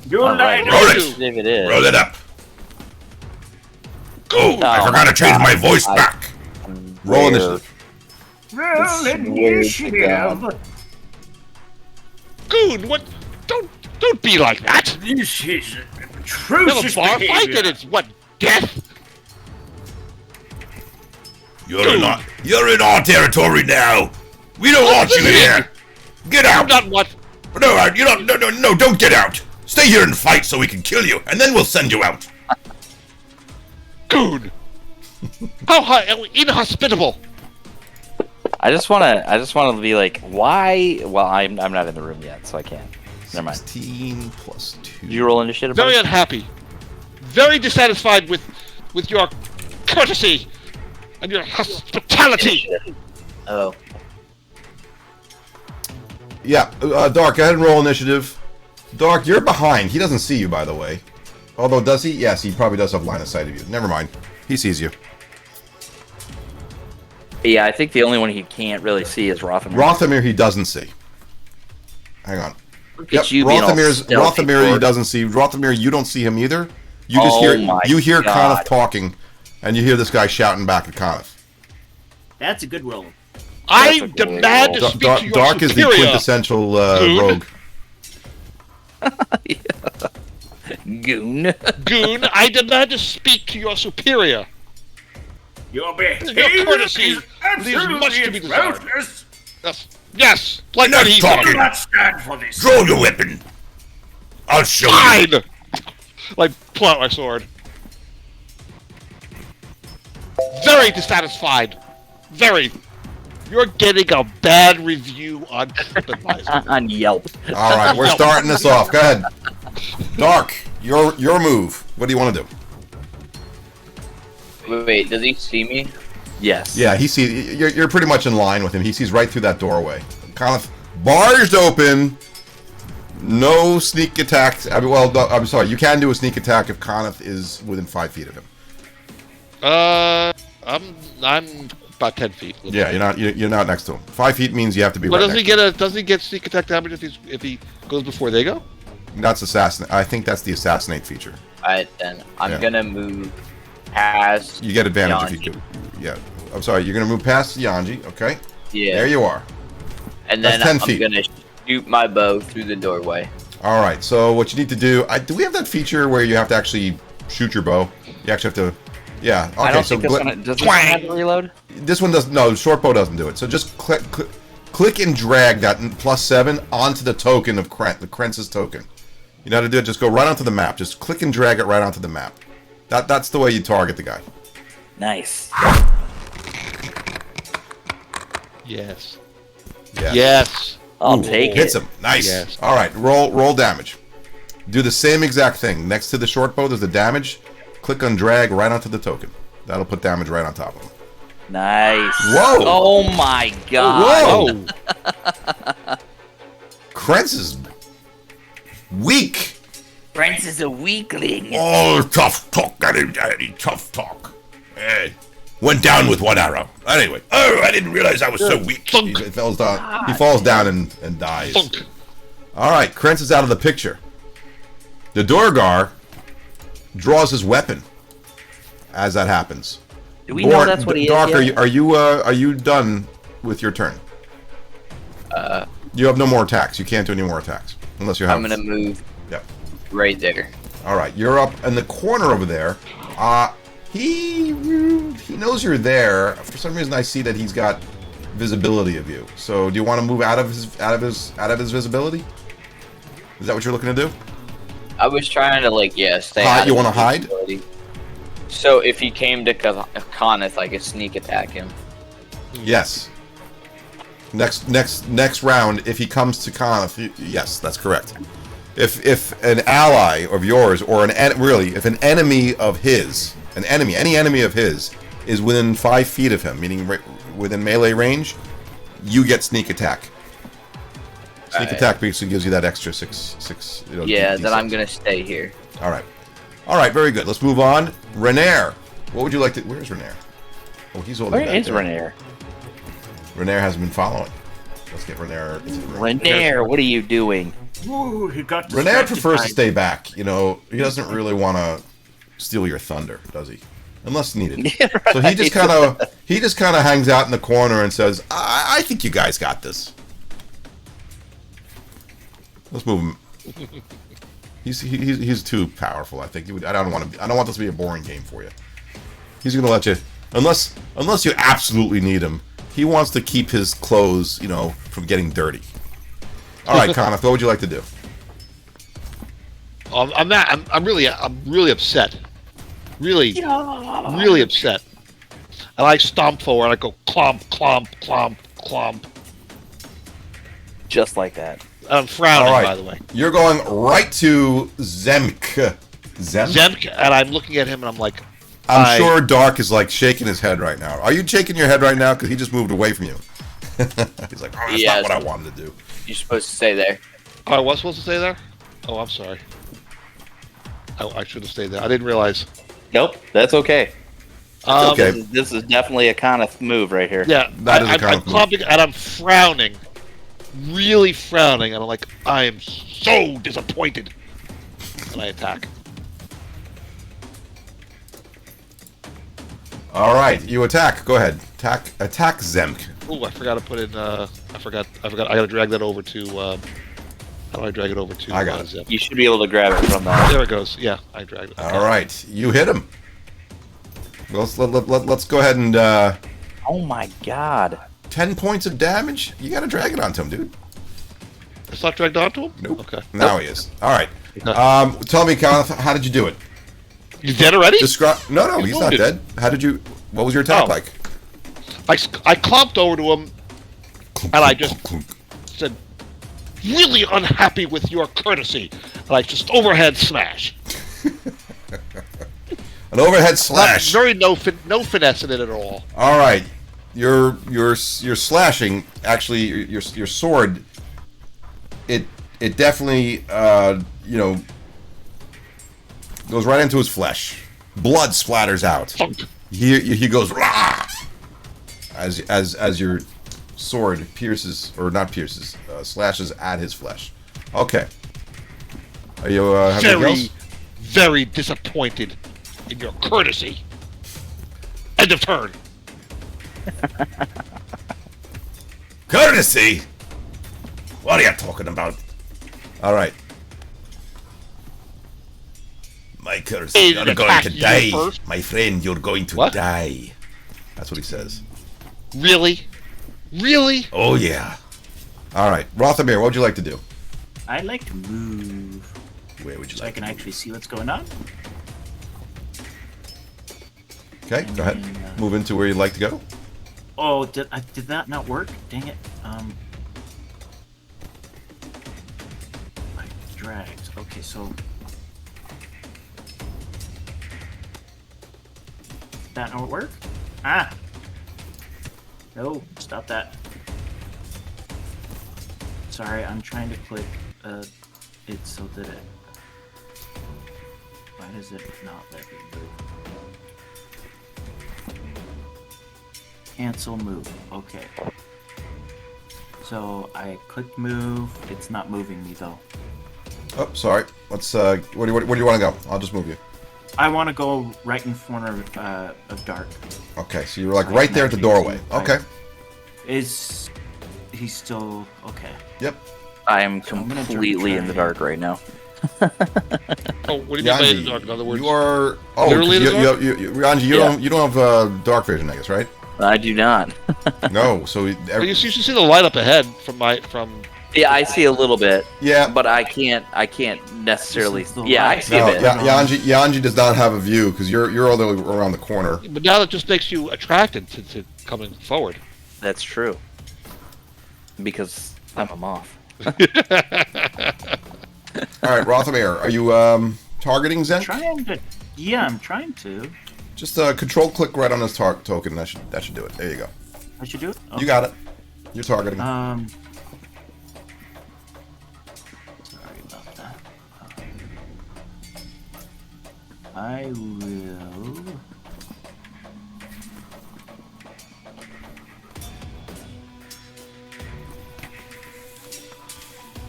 You're right. Roll it. If it is. Roll it up. Oh, I forgot to change my voice back. Roll initiative. Roll initiative. Goon, what? Don't be like that. This is Have atrocious a bar fight behavior. and it's what, death? You're in our territory now. We don't want you here. Get out. Not what? No, you don't. No, don't get out. Stay here and fight so we can kill you, and then we'll send you out. Goon. How inhospitable. I just wanna be like, why? Well, I'm not in the room yet, so I can't. Never mind. 16 plus 2. Did you roll initiative? Very buddy? unhappy. Very dissatisfied with your courtesy and your hospitality. Oh. Yeah, Dark, go ahead and roll initiative. Dark, you're behind. He doesn't see you, by the way. Although, does he? Yes, he probably does have line of sight of you. Never mind. He sees you. Yeah, I think the only one he can't really see is Rothamir. Rothamir, he doesn't see. Hang on. It's you being all stealthy, Rothamir, he Gord. doesn't see. Rothamir, you don't see him either. You just hear God. Conneth talking, and you hear this guy shouting back at Conneth. That's a good roll. I demand to speak to your Dark is the superior. quintessential rogue. Goon. Goon, I demand to speak to your superior. Your Your behavior courtesy is leaves much to be absolutely desired. atrocious. Yes, like what he's I do talking. not stand for this. Draw your weapon. I'll show you. Fine. Like, pull out my sword. Very dissatisfied. Very. You're getting a bad review on TripAdvisor. On Yelp. All right, we're starting this off. Go ahead. Dark, your move. What do you want to do? Wait, does he see me? Yes. Yeah, he sees. You're pretty much in line with him. He sees right through that doorway. Conneth barged open. No sneak attack. I'm sorry. You can do a sneak attack if Conneth is within 5 feet of him. I'm about 10 feet. Yeah, you're not next to him. 5 feet means you have to be. But right does he get sneak attack damage if he goes before they go? That's assassinate. I think that's the assassinate feature. Alright then. I'm gonna move past You get advantage if you Ianji. do. Yeah. I'm sorry. You're gonna move past Ianji. Okay. Yeah. There you are. And That's then 10 I'm feet. gonna shoot my bow through the doorway. All right. So what you need to do? Do we have that feature where you have to actually shoot your bow? You actually have to. Yeah. Okay. I don't so think this one does this one have to reload. this one doesn't. No, short bow doesn't do it. So just click and drag that +7 onto the token of the Krentz's token. You know how to do it? Just go right onto the map. Just click and drag it right onto the map. That's the way you target the guy. Nice. Yes. Yeah. Yes. I'll take Hits it. him. Nice. Yes. All right. Roll damage. Do the same exact thing. Next to the short bow, there's the damage. Click on drag right onto the token. That'll put damage right on top of him. Nice. Whoa. Oh my god. Whoa. Krentz is weak. Brent Krantz is a weakling. Oh, tough talk, Daddy, tough talk. Hey, went down with one arrow. Anyway, I didn't realize I was so weak. He falls down. He falls down and dies. All right, Krantz is out of the picture. The Dorgar draws his weapon as that happens. Do we know that's what he Dark, is? are you done with your turn? You have no more attacks. You can't do any more attacks unless you have. I'm gonna move. Yep. Right there. All right, you're up in the corner over there. He knows you're there. For some reason, I see that he's got visibility of you. So, do you want to move out of his visibility? Is that what you're looking to do? I was trying to stay. Hide, out you of want to his hide? visibility. So if he came to Conneth, I could sneak attack him. Yes. Next round, if he comes to Conneth, yes, that's correct. If an ally of yours, or if an enemy of his, any enemy of his, is within 5 feet of him, meaning within melee range, you get sneak attack. Sneak attack basically gives you that extra six. Yeah, then I'm gonna stay here. All right, very good. Let's move on. Renair, what would you like to? Where's Renair? Oh, he's over there. Where is Renair? Renair hasn't been following. Let's get Renair. Renair, what are you doing? Ooh, he got Renair distracted prefers by- to stay back. He doesn't really want to steal your thunder, does he? Unless needed. Yeah, right. So he just kind of hangs out in the corner and says, "I think you guys got this." Let's move him. He's too powerful. I think I don't want this to be a boring game for you. He's gonna let you, unless you absolutely need him. He wants to keep his clothes, from getting dirty. All right, Conneth, what would you like to do? I'm really upset. Really upset. And I stomp forward. And I go clomp, clomp, clomp, clomp. Just like that. I'm frowning, All right. by the way. You're going right to Zemk. Zemk, and I'm looking at him, and I'm like, I'm sure Dark is like shaking his head right now. Are you shaking your head right now? Because he just moved away from you. He's like, that's not what I wanted to do. You're supposed to stay there. Oh, I was supposed to stay there? Oh, I'm sorry. I should have stayed there. I didn't realize. Nope, that's okay. Okay. This is definitely a Conneth move right here. Yeah, That is a I'm Conneth move. clumping, and I'm frowning. Really frowning, and I'm like, I am so disappointed. And I attack. All right, you attack. Go ahead. Attack Zemk. Oh, I forgot to put in. I forgot. I gotta drag that over to. How do I drag it over to? I got it. Zip? You should be able to grab it from that. There it goes. Yeah, I dragged it. Okay. All right, you hit him. Let's go ahead and Oh my god. 10 points of damage. You got to drag it onto him, dude. It's not dragged onto him. Nope. Okay. Now he is. All right. Okay. Tell me, Conneth, how did you do it? You dead already? Describe. No, He's he's not wounded. dead. How did you? What was your attack Oh. like? I clomped over to him, and I just said, "Really unhappy with your courtesy," and I just overhead smash. An overhead slash. Very no finesse in it at all. All right, your slashing. Actually, your sword. It definitely goes right into his flesh. Blood splatters out. Thunk. He goes Rah! as your sword slashes at his flesh. Okay. Are you have anything Very, else? very disappointed in your courtesy. End of turn. Courtesy? What are you talking about? All right. My courtesy, Hey, you're going attack to you die. first. My friend, you're going to What? die. That's what he says. Really? Really? Oh, yeah. All right. Rothamir, what would you like to do? I'd like to move Where would you so I like can to actually see what's going on. Okay, go ahead. Move into where you'd like to go. Oh, did that not work? Dang it. I dragged. Okay, so that not work? Ah. No, stop that. Sorry, I'm trying to click it so that it Why does it not let me move? Cancel move. Okay. So I clicked move. It's not moving me though. Oh, sorry. Let's. Where do you want to go? I'll just move you. I want to go right in front of Dark. Okay, so you're like right there at the doorway. Okay. Is he still okay? Yep. I am So I'm gonna completely in the try- dark right now. Oh, what do you mean by in the dark? In other words, you are. Oh, literally in the dark? Ranji, you don't have dark vision, I guess, right? I do not. No. So Well, you should see the light up ahead from. Yeah, I see a little bit. Yeah. But I can't necessarily. This is the Yeah, I light. see a bit. Yanji does not have a view because you're all the way around the corner. But now that just makes you attracted to coming forward. That's true. Because I'm a moth. All right, Rothamir, are you targeting Zen? Trying to. Yeah, I'm trying to. Just control click right on this token. That should do it. There you go. I should do it. You got it. You're targeting. Sorry about that. I will.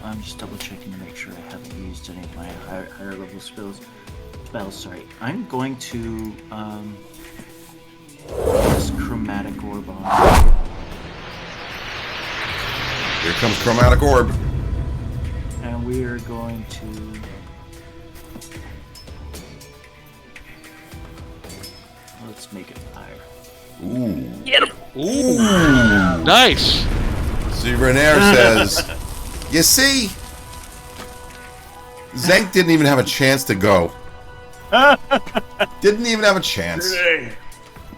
I'm just double checking to make sure I haven't used any of my higher level spells. Sorry. I'm going to this chromatic orb on. Here comes chromatic orb. And we are going to. Let's make it fire. Ooh. Get him! Ooh, nice. Silvernair says, "You see, Zank didn't even have a chance to go. Didn't even have a chance.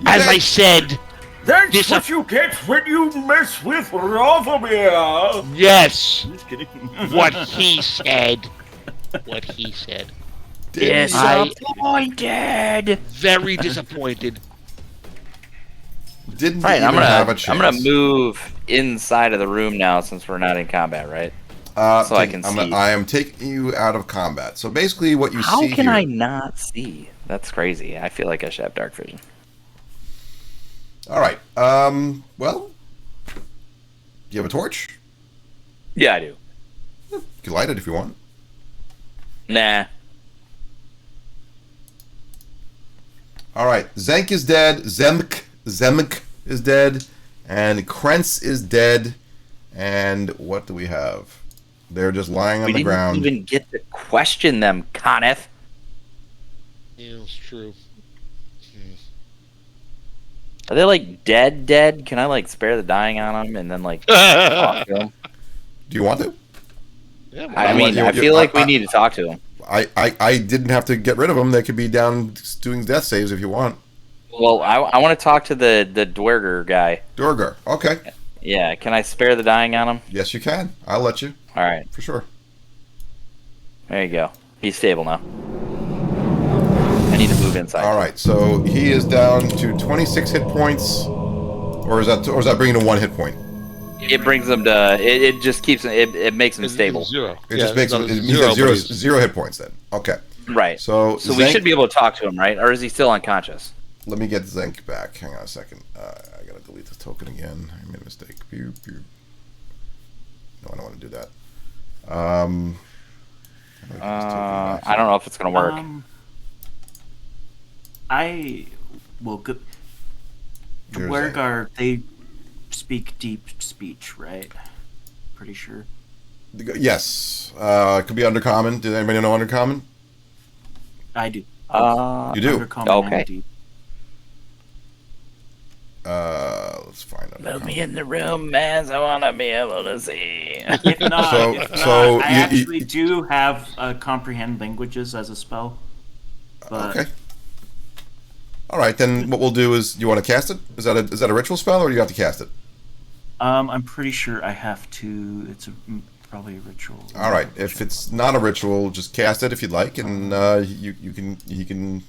As I said, That's what you get when you mess with Rothamir. yes. Just kidding. What he said. What he said. Disappointed. Very disappointed. Didn't Right, even have a chance. I'm gonna move inside of the room now since we're not in combat, right? So I can see. I am taking you out of combat. So basically, what you How see can here. I not see? That's crazy. I feel like I should have dark vision. All right. Well, you have a torch. Yeah, I do. You can light it if you want. Nah. All right. Zank is dead. Zemk is dead, and Krentz is dead. And what do we have? They're just lying on the ground. We didn't even get to question them, Coneth. Yeah, it's true. Are they like dead? Can I like spare the dying on them and then like talk to them? Do you want to? Yeah, I mean, I feel like we need to talk to them. I didn't have to get rid of them. They could be down doing death saves if you want. Well, I want to talk to the Dwerger guy. Durgar. Okay. Yeah, can I spare the dying on him? Yes, you can. I'll let you. All right, For sure. there you go. He's stable now. I need to move inside. All right. So he is down to 26 hit points, or is that bringing to 1 hit point? It brings him to. It just keeps. It makes him It's stable. Zero. It Yeah, just makes it's it not means he has but he's- zero hit points then. Okay. Right. So So we Zank- should be able to talk to him, right? Or is he still unconscious? Let me get Zank back. Hang on a second. I gotta delete this token again. I made a mistake. Pew, pew. No, I don't want to do that. How do I get this token back? I don't know if it's gonna work. I will go. The Here's Wergar, they speak deep speech, right? Pretty sure. Yes. It could be undercommon. Did anybody know undercommon? I do. You do. Undercommon okay. and deep. Let's find out. Let me in the room, man. I want to be able to see. If not, So- if so not, I you- actually do have comprehend languages as a spell. But Okay. All right, then what we'll do is, you want to cast it? Is that a ritual spell, or do you have to cast it? I'm pretty sure I have to. It's probably a ritual. All right. If it's not a ritual, just cast it if you'd like, and he can.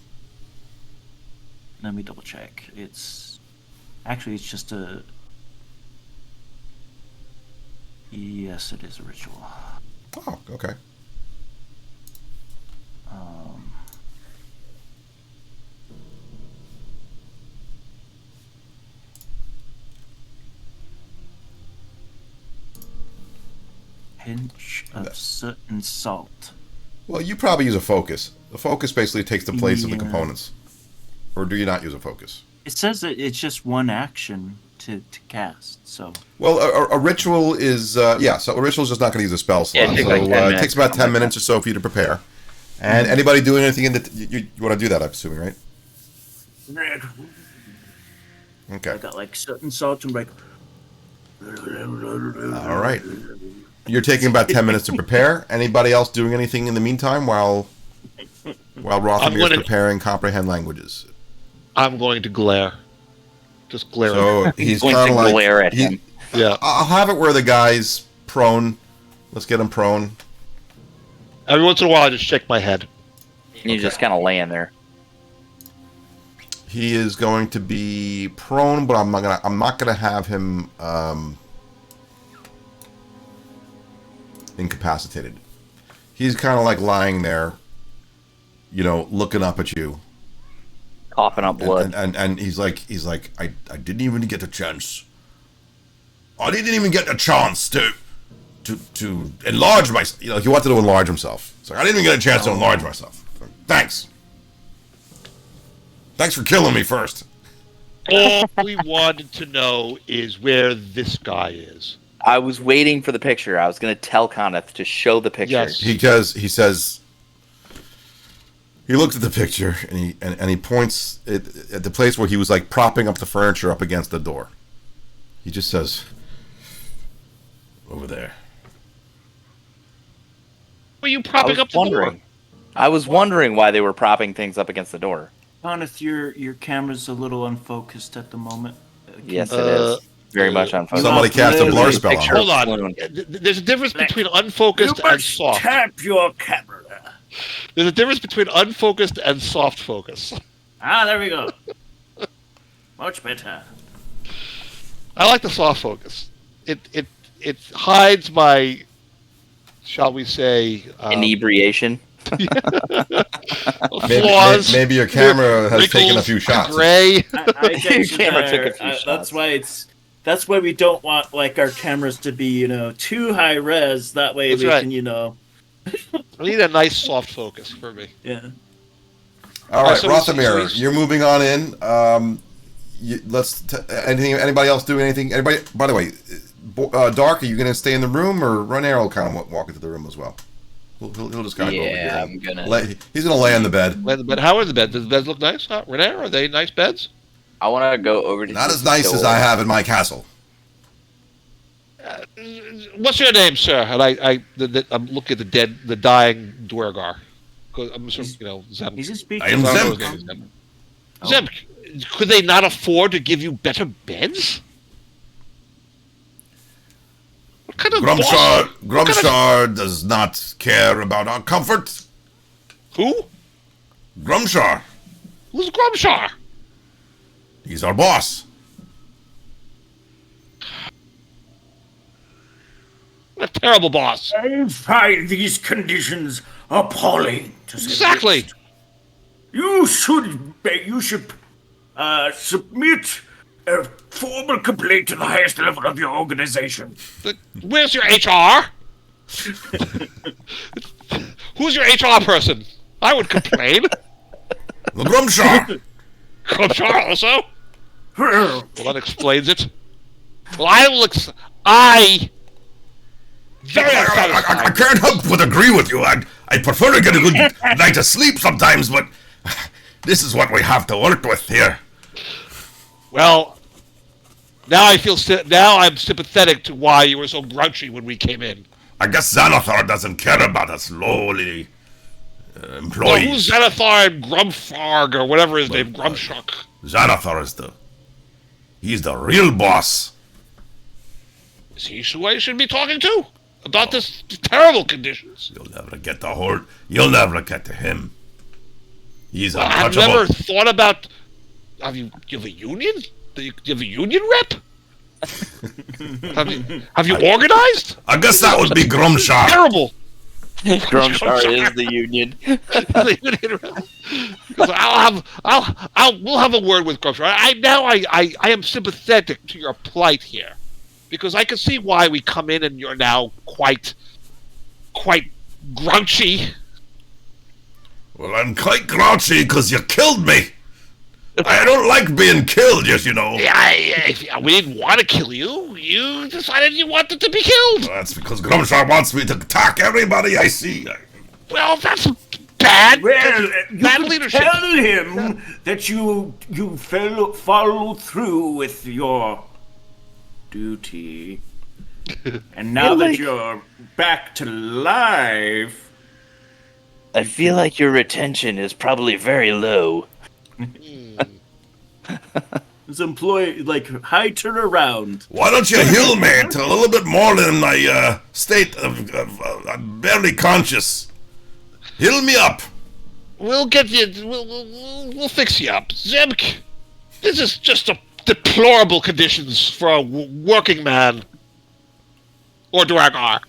Let me double check. It's just a. Yes, it is a ritual. Oh, okay. pinch of soot and salt. Well, you probably use a focus. The focus basically takes the place of the Yeah. components. Or do you not use a focus? It says that it's just one action to cast, so... Well, a ritual is, so a ritual is just not going to use a spell slot. Yeah, it takes so like 10 it takes about 10 minutes or so for you to prepare. And anybody doing anything in the... You want to do that, I'm assuming, right? Okay. I got like soot and salt and like... All right. You're taking about 10 minutes to prepare. Anybody else doing anything in the meantime while Rothamir is preparing comprehend languages? I'm going to glare. Just glare. So he's Going kind to of like... glare at him. Yeah. I'll have it where the guy's prone. Let's get him prone. Every once in a while, I just shake my head. You're just kind of laying there. He is going to be prone, but I'm not gonna have him incapacitated. He's kind of like lying there, looking up at you, Coughing up blood. and he's like, I didn't even get a chance. I didn't even get a chance to enlarge myself. He wanted to enlarge himself. So I didn't even get a chance to enlarge myself. Thanks. Thanks for killing me first. All we wanted to know is where this guy is. I was waiting for the picture. I was going to tell Coneth to show the picture. Yes. He says he looked at the picture and he points at the place where he was like propping up the furniture up against the door. He just says, over there. Were you propping up the door? I was wondering why they were propping things up against the door. Honest, your camera's a little unfocused at the moment. Yes, it is. Very much unfocused. Somebody cast a blur spell on him. Hold on. There's a difference between unfocused and soft. Tap your camera. There's a difference between unfocused and soft focus. Ah, there we go. Much better. I like the soft focus. It hides my, shall we say, Inebriation. flaws. Maybe your camera has taken a few shots. Gray. I get you Camera there. took a few shots. That's why we don't want like our cameras to be too high res. That way That's we right. can I need a nice soft focus for me. yeah. All right, So- Rothamir, so- you're moving on in. Anybody else doing anything? Anybody? By the way, Dark, are you going to stay in the room, or Renair will kind of walk into the room as well? He'll just kind of go over here. I'm gonna. He's going to lay on the bed. Lay in the bed. How are the beds? Does the beds look nice? Huh? Renee, are they nice beds? I want to go over to. Not the as nice as door. I have in my castle. What's your name, sir? And I'm looking at the dying Dwergar. 'Cause I'm sure, Zem. He's a speaker. I am I don't know Zem. his name is Zem. Zem, could they not afford to give you better beds? What kind of Grumshar does not care about our comfort. Who? Grumshar, Who's Grumshar? he's our boss. What a terrible boss. I find these conditions appalling. To say the Exactly. least. You should submit a formal complaint to the highest level of your organization. Where's your HR? Who's your HR person? I would complain. The Grumshar. Grumshar also? Well, Well, that explains it. Well, I will. Very I unsatisfied. can't help but agree with you. I prefer to get a good night of sleep sometimes, but this is what we have to work with here. Well, now now I'm sympathetic to why you were so grouchy when we came in. I guess Xanathar doesn't care about us lowly Well, employees. who's Xanathar and Grumfarg or whatever his name, Grumshuck? Xanathar is he's the real boss. Is he who I should be talking to about this terrible conditions? You'll never get You'll never get to him. He's I've untouchable. never thought about. Do you have a union? Do you have a union rep? have you organized? I guess that would be Grumshar. Terrible. Grumshar is the union. We'll have a word with Grumshar. I am sympathetic to your plight here, because I can see why we come in and you're now quite quite grouchy. Well, I'm quite grouchy because you killed me. I don't like being killed, yes, you know. We didn't want to kill you. You decided you wanted to be killed. Well, that's because Grumshaw wants me to attack everybody I see. Well, that's bad. Well, you bad could leadership. tell him that you followed through with your duty, and now that you're back to life, I feel like your retention is probably very low. His employee, like, high turnaround. Why don't you heal me to a little bit more than my state of I'm barely conscious. Heal me up. We'll get you. We'll fix you up, Zemk. This is just a deplorable conditions for a working man or Dragar,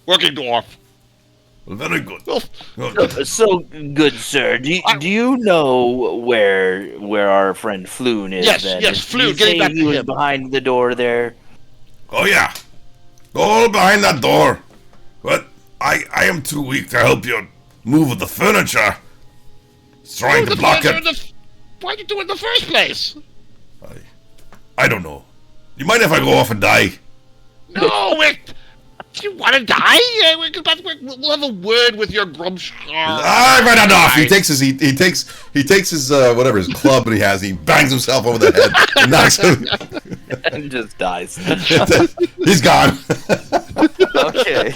working dwarf. Well, very good. Well, So, good sir, do you know where our friend Floon is? Yes, then? yes, Did Floon, you getting say back he to was him. behind the door there. Oh yeah, all behind that door. But I am too weak to help you move the furniture. It's trying to block it. Why'd you do it in the first place? I don't know. You mind if I go off and die? No, do you want to die? We'll have a word with your Grumshaw. I've had enough. He takes his whatever his club that he has. He bangs himself over the head and knocks him. And just dies. He's gone. Okay.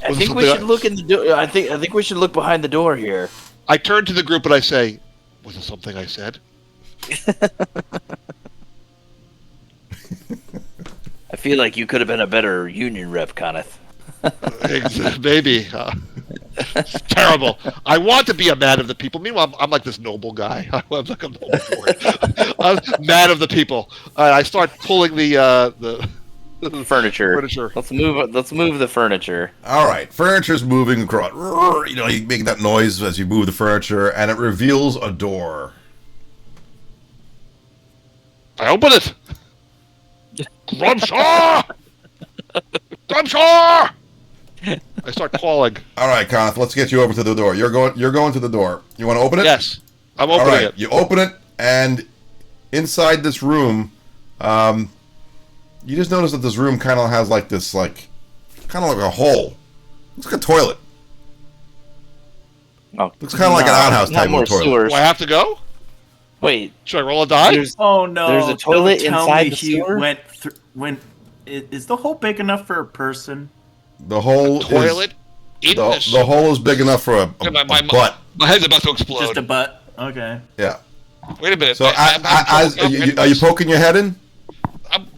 I think we should look in the door. I think we should look behind the door here. I turn to the group and I say, "Was it something I said?" I feel like you could have been a better union rep, Kenneth. Maybe. It's terrible. I want to be a man of the people. Meanwhile, I'm like this noble guy. I'm like a noble boy. I'm man of the people. I start pulling the Furniture. Furniture. Let's move the furniture. All right, furniture's moving across. You know, you make that noise as you move the furniture, and it reveals a door. I open it. Grumshaw! Grumshaw! I start calling. All right, Kenneth, let's get you over to the door. You're going to the door. You want to open it? Yes, I'm All opening right, it. you open it, and inside this room, you just notice that this room kind of has like this, kind of like a hole. Looks like a toilet. Oh, Looks kind of like an outhouse not type more of toilet. sewers. Do I have to go? Wait, Should I roll a die? Oh no! There's a toilet Don't tell inside me the he sewer? Is the hole big enough for a person? The hole Toilet in is this. the hole is big enough for a my butt. My head's about to explode. Just a butt. Okay. Yeah. Wait a minute. So are you poking your head in?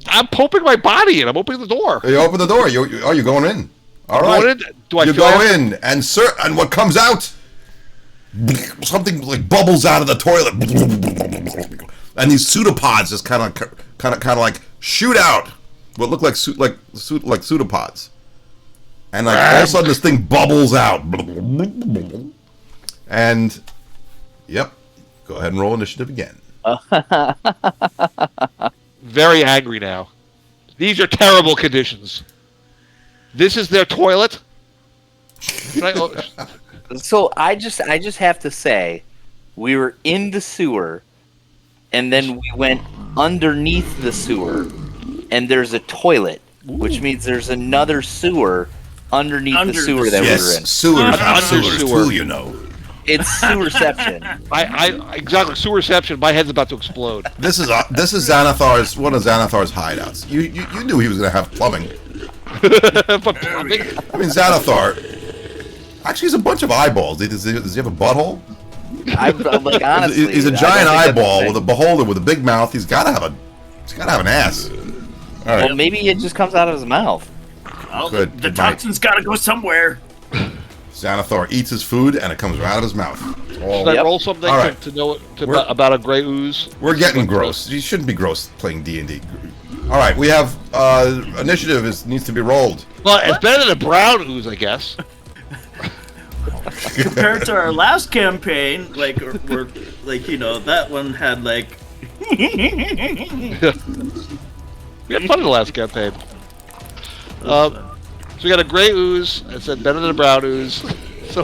I'm poking my body in. I'm opening the door. You open the door. You're going in. All right. Going in? Do I You feel go like- in, and what comes out? Something like bubbles out of the toilet, and these pseudopods just kind of like shoot out. What look like pseudopods, and like all of a sudden this thing bubbles out, and yep. Go ahead and roll initiative again. Very angry now. These are terrible conditions. This is their toilet. so I just have to say, we were in the sewer, and then we went underneath the sewer, and there's a toilet, which means there's another sewer underneath the sewer that we were in. Yes, sewers too, you know. It's sewerception. I exactly sewerception. My head's about to explode. This is Xanathar's one of Xanathar's hideouts. You knew he was going to have plumbing. But plumbing? I mean, Xanathar. Actually, he's a bunch of eyeballs. Does he have a butthole? Like honestly, He's a giant eyeball with a beholder with a big mouth. He's got to have an ass. All right. Well, maybe it just comes out of his mouth. Well, Good. the toxin's got to go somewhere. Xanathar eats his food and it comes right out of his mouth. Should I roll something All right. to know about a gray ooze? We're getting gross. You shouldn't be gross playing D&D. All right, we have initiative needs to be rolled. Well, it's better than a brown ooze, I guess. Compared to our last campaign, we're that one had like. We had fun in the last campaign. So we got a gray ooze. I said better than a brown ooze. So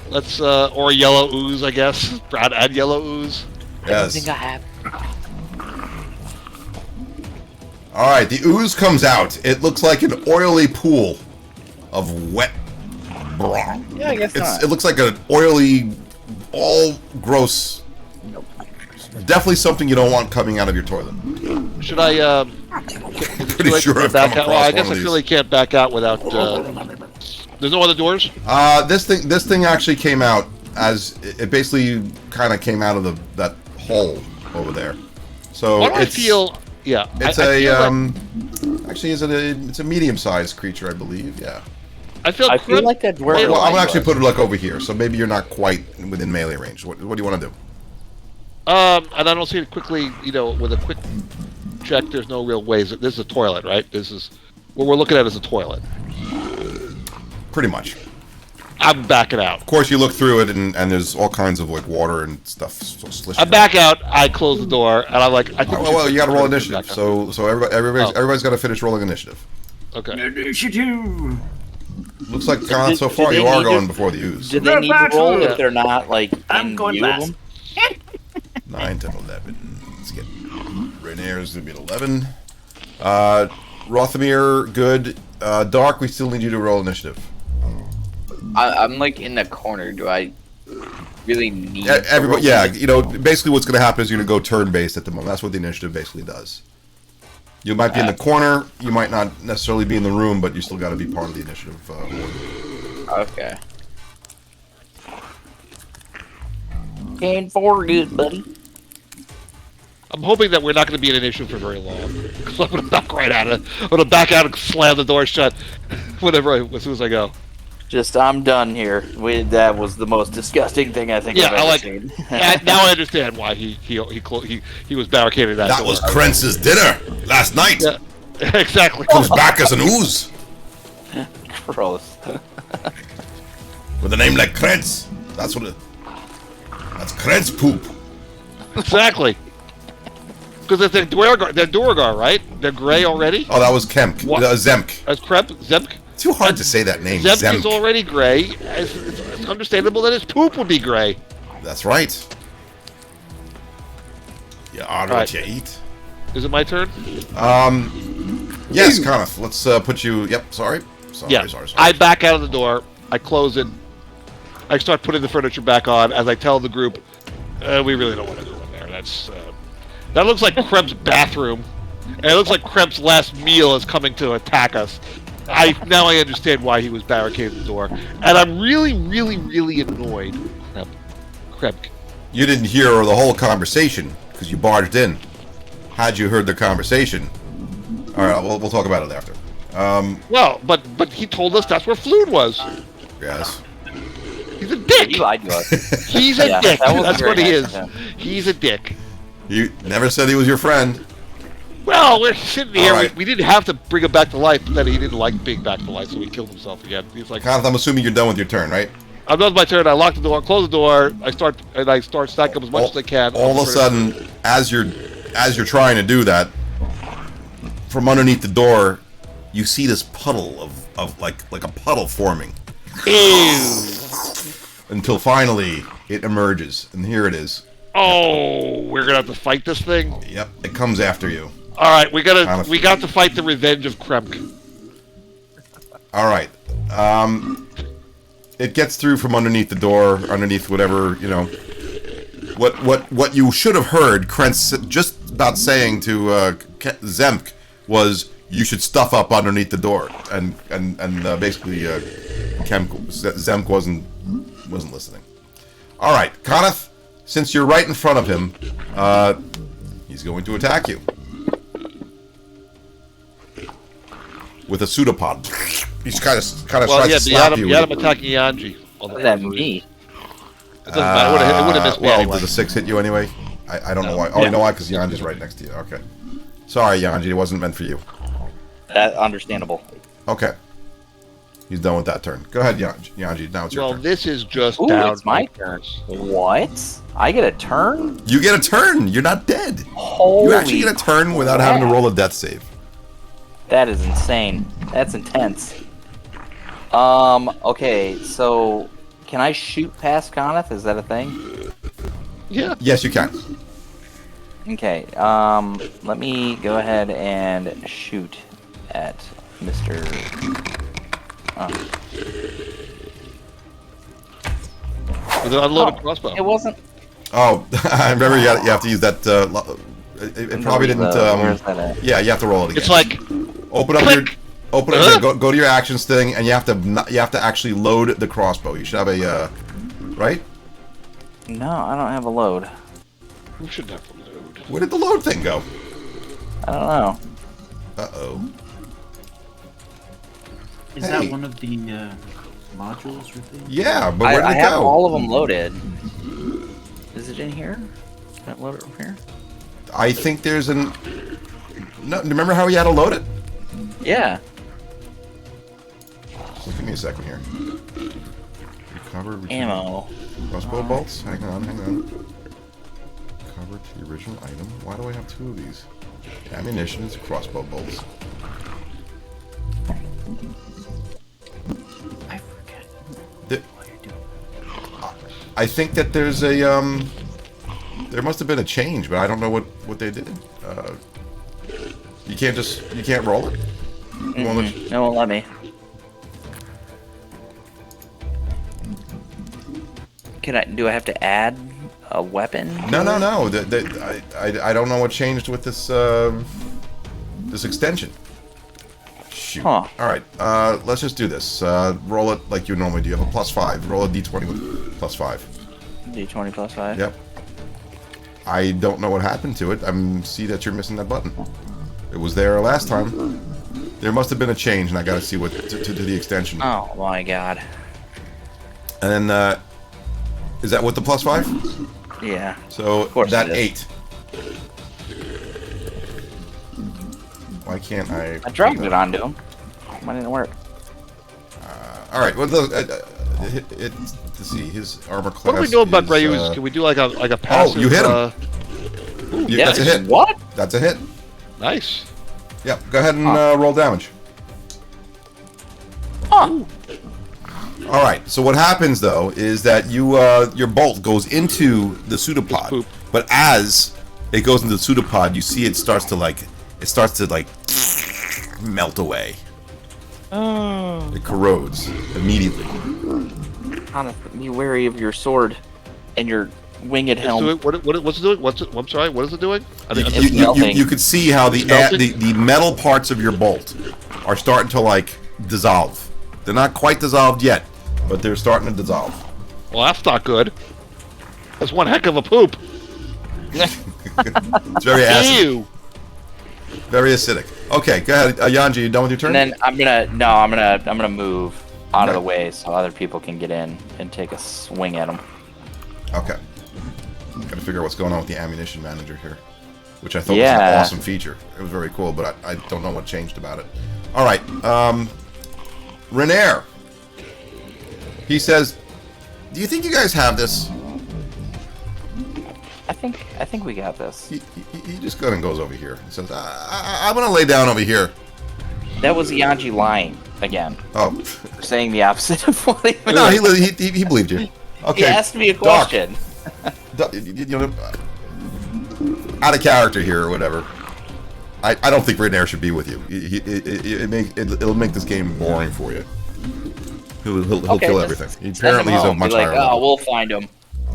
let's or a yellow ooze, I guess. Brown and yellow ooze. I don't Yes. think I have. All right, the ooze comes out. It looks like an oily pool of wet broth. Yeah, I guess not. It looks like an oily, all gross. Definitely something you don't want coming out of your toilet. Should I? Pretty sure I've back come out? Well, across I guess one I of really these. can't back out without. There's no other doors. This thing actually came out as it basically kind of came out of that hole over there. So Why do I it's feel? Yeah, it's I feel actually it's a medium-sized creature, I believe. Yeah. I feel. I feel like that's where. Well, I'm mine gonna actually was. put it like over here, so maybe you're not quite within melee range. What do you want to do? And I don't see it quickly. With a quick check, there's no real ways. This is a toilet, right? This is what we're looking at is a toilet. Pretty much. I'm backing out. Of course, you look through it, and there's all kinds of like water and stuff. Slishing I back out. I close the door, and I'm like, I think. Well, you got to roll initiative. Back out. So everybody's got to finish rolling initiative. Okay. Initiative. Looks like so Do far they you are need to- going before the ooze. Do they need to roll Yeah. if they're not like I'm in going view of last. them? 9, 10, 11. Let's get Rainier's gonna be at 11. Rothamir, good. Dark, we still need you to roll initiative. I'm like in the corner. Do I really need? to Everybody, roll yeah. it? Basically, what's gonna happen is you're gonna go turn-based at the moment. That's what the initiative basically does. You might be in the corner. You might not necessarily be in the room, but you still got to be part of the initiative. Okay. And 4 good, buddy. I'm hoping that we're not going to be in an issue for very long. Because I'm going to knock right out of it. I'm going to back out and slam the door shut as soon as I go. I'm done here. That was the most disgusting thing I think Yeah, I've I ever like. seen. Now I understand why he was barricaded that That door. was Krentz's dinner last night. Yeah, exactly. Comes back as an ooze Gross. with a name like Krentz. That's That's Krentz poop. Exactly. Because they're Duergar, right? They're gray already. Oh, that was Kemp. What? Zemk. As Zemk. Too hard to say that name. Zemk is Zemk. already gray. It's understandable that his poop would be gray. That's right. You are All right. what you eat. Is it my turn? Yes, Connor. Let's put you. Yep. Sorry. Yeah. Sorry. I back out of the door. I close it. I start putting the furniture back on as I tell the group, we really don't want to go in there. That looks like Kremp's bathroom. And it looks like Kremp's last meal is coming to attack us. Now I understand why he was barricading the door. And I'm really, really, really annoyed. Kremp. You didn't hear the whole conversation because you barged in. Had you heard the conversation? All right, we'll talk about it after. Well, but he told us that's where Flood was. Yes. He's a dick. He lied to us. He's a Yeah, dick. that wasn't That's very what he nice is. of him. He's a dick. You never said he was your friend. Well, we're sitting here. All right. We didn't have to bring him back to life, but then he didn't like being back to life, so he killed himself again. He's like, Kenneth, I'm assuming you're done with your turn, right? I'm done with my turn. I lock the door, close the door. I start stacking up as much as I can. All of a sudden, as you're trying to do that, from underneath the door, you see this puddle of like a puddle forming. Ew. Until finally it emerges, and here it is. Oh, we're gonna have to fight this thing. Yep, it comes after you. All right, we got to fight the revenge of Kremk. All right. It gets through from underneath the door, underneath whatever, What you should have heard Krentz just about saying to Zemk was, you should stuff up underneath the door, and basically Zemk wasn't listening. All right, Kenneth, since you're right in front of him, he's going to attack you with a pseudopod. He's kind of tries to slap you. You had him attacking Ianji. What does that mean? It doesn't matter. It would have missed me well, anyway. did the 6 hit you anyway? I don't know why. Oh, you know why? Because Yanji's right next to you. Okay. Sorry, Yanji. It wasn't meant for you. Understandable. Okay. He's done with that turn. Go ahead, Yanji. Now it's your Well, turn. this is just Ooh, down. it's my turn. What? I get a turn? You get a turn. You're not dead. Holy You actually get a turn without having to roll a death save. That is insane. That's intense. Okay, so can I shoot past Coneth? Is that a thing? Yeah. Yes, you can. Okay, let me go ahead and shoot at Mr. With an unloaded crossbow. It wasn't. Oh, I remember you have to use that. It probably didn't. Where's that at? Yeah, you have to roll it again. It's like open up click. go to your actions thing, and you have to actually load the crossbow. You should have a right. No, I don't have a load. Who should have a load? Where did the load thing go? I don't know. Uh-oh. Is Hey. that one of the modules or things? Yeah, but where did I it have go? all of them loaded. Is it in here? Can I load it from here? I think there's an. No, remember how we had to load it? Yeah. So give me a second here. Recover. return Ammo. Crossbow bolts. Hang on. Recover to the original item. Why do I have two of these? Ammunition, crossbow bolts. I forget The- what you're doing. I think that there's a there must have been a change, but I don't know what they did. You can't roll it. You won't let you- It won't let me. Do I have to add a weapon? No. I don't know what changed with this this extension. Shoot. Huh. All right. Let's just do this. Roll it like you normally do. You have a +5. Roll a d20 with +5. D20 plus 5? Yep. I don't know what happened to it. I see that you're missing that button. It was there last time. There must have been a change, and I got to see what to the extension. Oh my god. And then, is that with the +5? Yeah. So course that it 8. Why can't I? I dragged it onto him. Why didn't it work? All right. Well, let's see. His armor class. What are we doing about is, gray users? Can we do like a passive? you hit him. Yeah, That's a hit. What? That's a hit. Nice. Yeah. Go ahead and roll damage. Huh. All right. So what happens though is that your bolt goes into the pseudopod, poop. but as it goes into the pseudopod, you see it starts to melt away. Oh. It corrodes immediately. Honestly, be wary of your sword and your winged It's helm. doing, what's it doing? I'm sorry. What is it doing? You could see how the melting? the metal parts of your bolt are starting to dissolve. They're not quite dissolved yet, but they're starting to dissolve. Well, that's not good. That's one heck of a poop. It's very acid, Ew. very acidic. Okay, go ahead, Ianji. You done with your turn? And then I'm gonna move out of the way so other people can get in and take a swing at them. Okay. Got to figure out what's going on with the ammunition manager here, which I thought was Yeah. an awesome feature. It was very cool, but I don't know what changed about it. All right, Renair. He says, "Do you think you guys have this?" I think we got this. He just goes and goes over here. He says, I'm gonna lay down over here. That was Ianji lying again, Oh, saying the opposite of what he no, he believed you. Okay, He asked me a Doc. question. Out of character here or whatever. I don't think Renair should be with you. It'll make this game boring for you. He'll Okay, kill just everything. send Apparently, him he's a home. much Be like, higher oh, level. we'll find him.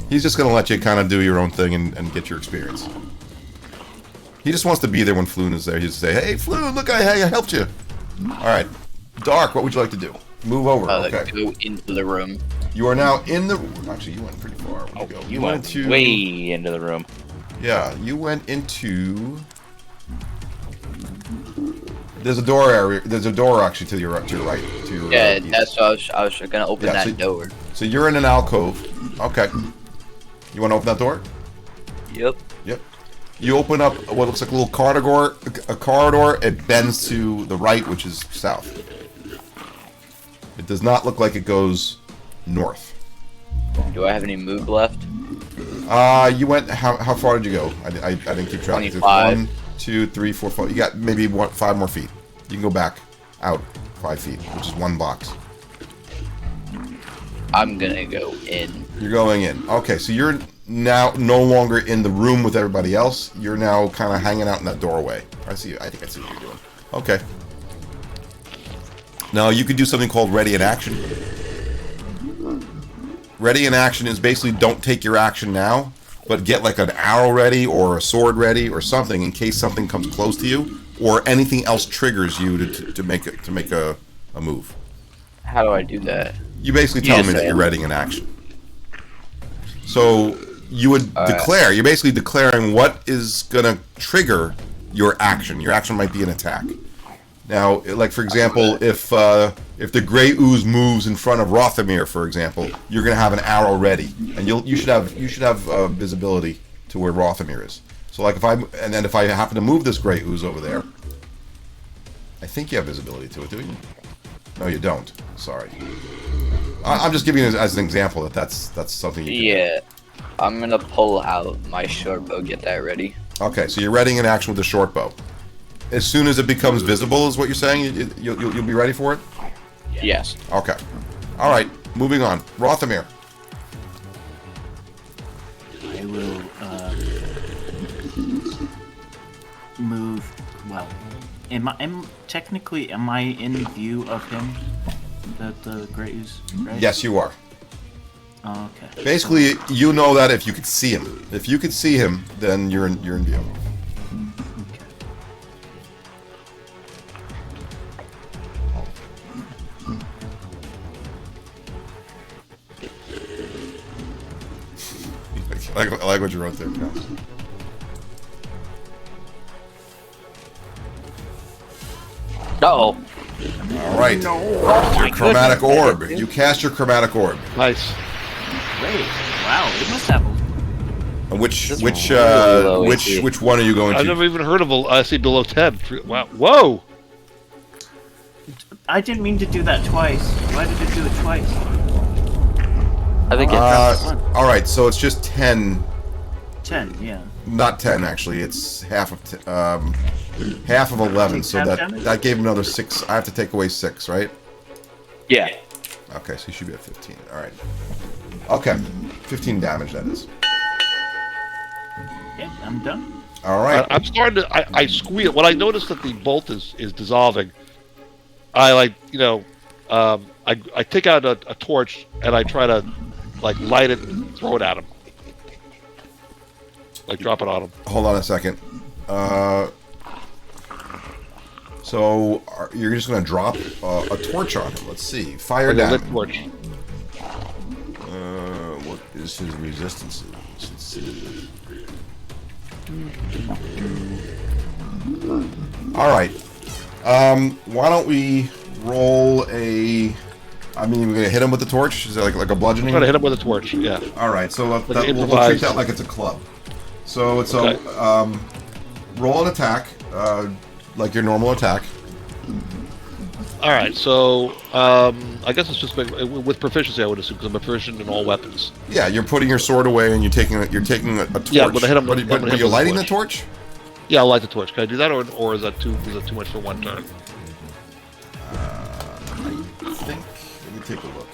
He's just gonna let you kind of do your own thing and get your experience. He just wants to be there when Floon is there. He'll say, "Hey, Floon, look, I helped you." All right, Dark, what would you like to do? Move over. Okay. Go into the room. You are now in the. Actually, you went pretty far. Where'd you go? You went into. way into the room. Yeah, you went into. There's a door area. There's a door actually to your right. To Yeah, east. that's what I was gonna open Yeah, that so- door. So you're in an alcove. Okay. You want to open that door? Yep. Yep. You open up what looks like a little corridor. A corridor. It bends to the right, which is south. It does not look like it goes north. Do I have any move left? You went. How far did you go? I didn't keep track. 25. 1, 2, 3, 4, 5. You got maybe 5 more feet. You can go back out. 5 feet, which is 1 box. I'm gonna go in. You're going in. Okay, so you're now no longer in the room with everybody else. You're now kind of hanging out in that doorway. I see. I think I see what you're doing. Okay. Now you could do something called ready in action. Ready in action is basically don't take your action now, but get like an arrow ready or a sword ready or something in case something comes close to you or anything else triggers you to make a move. How do I do that? You basically tell me that you're ready in action. So you would declare. You're basically declaring what is going to trigger your action. Your action might be an attack. Now, like for example, if the gray ooze moves in front of Rothamir, for example, you're going to have an arrow ready, and you should have visibility to where Rothamir is. So like if I happen to move this gray ooze over there, I think you have visibility to it, do you? No, you don't. Sorry. I'm just giving you as an example that's something you can do. Yeah. I'm gonna pull out my short bow, get that ready. Okay, so you're readying an action with the short bow. As soon as it becomes visible, is what you're saying? You'll be ready for it? Yes. Okay. All right, moving on. Rothamir. I will move. Well, am I in view of him? The Great Ooze, right? Yes, you are. Oh, okay. Basically, you know that if you could see him. If you could see him, then you're in view. I like what you wrote there, Cal. Uh-oh. All right. Your chromatic orb. You cast your chromatic orb. Nice. Great. Wow, it must have. Which really which one are you going to? I've never even heard of a IC below 10. Wow. Whoa! I didn't mean to do that twice. Why did it do it twice? I think all right, so it's just 10. 10, yeah. Not 10 actually. It's half of 11. So that gave him another 6. I have to take away 6, right? Yeah. Okay, so you should be at 15. All right. Okay, 15 damage that is. Yeah, I'm done. All right. I'm starting to. I squeal when I notice that the bolt is dissolving. I I take out a torch and I try to light it and throw it at him. Drop it on him. Hold on a second. So you're just going to drop a torch on him. Let's see. Fire damage. Torch. What is his resistance? Let's see. All right. Why don't we roll a? I mean, we're gonna hit him with the torch. Is that like a bludgeoning? I'm gonna hit him with a torch. Yeah. All right. So we'll treat that like it's a club. So it's roll an attack, like your normal attack. All right. So I guess it's just with proficiency, I would assume, because I'm proficient in all weapons. Yeah, you're putting your sword away and you're taking a torch. Yeah, I'm gonna hit him. But are you lighting the torch? Yeah, I'll light the torch. Can I do that, or is that too much for one turn? I think. Let me take a look.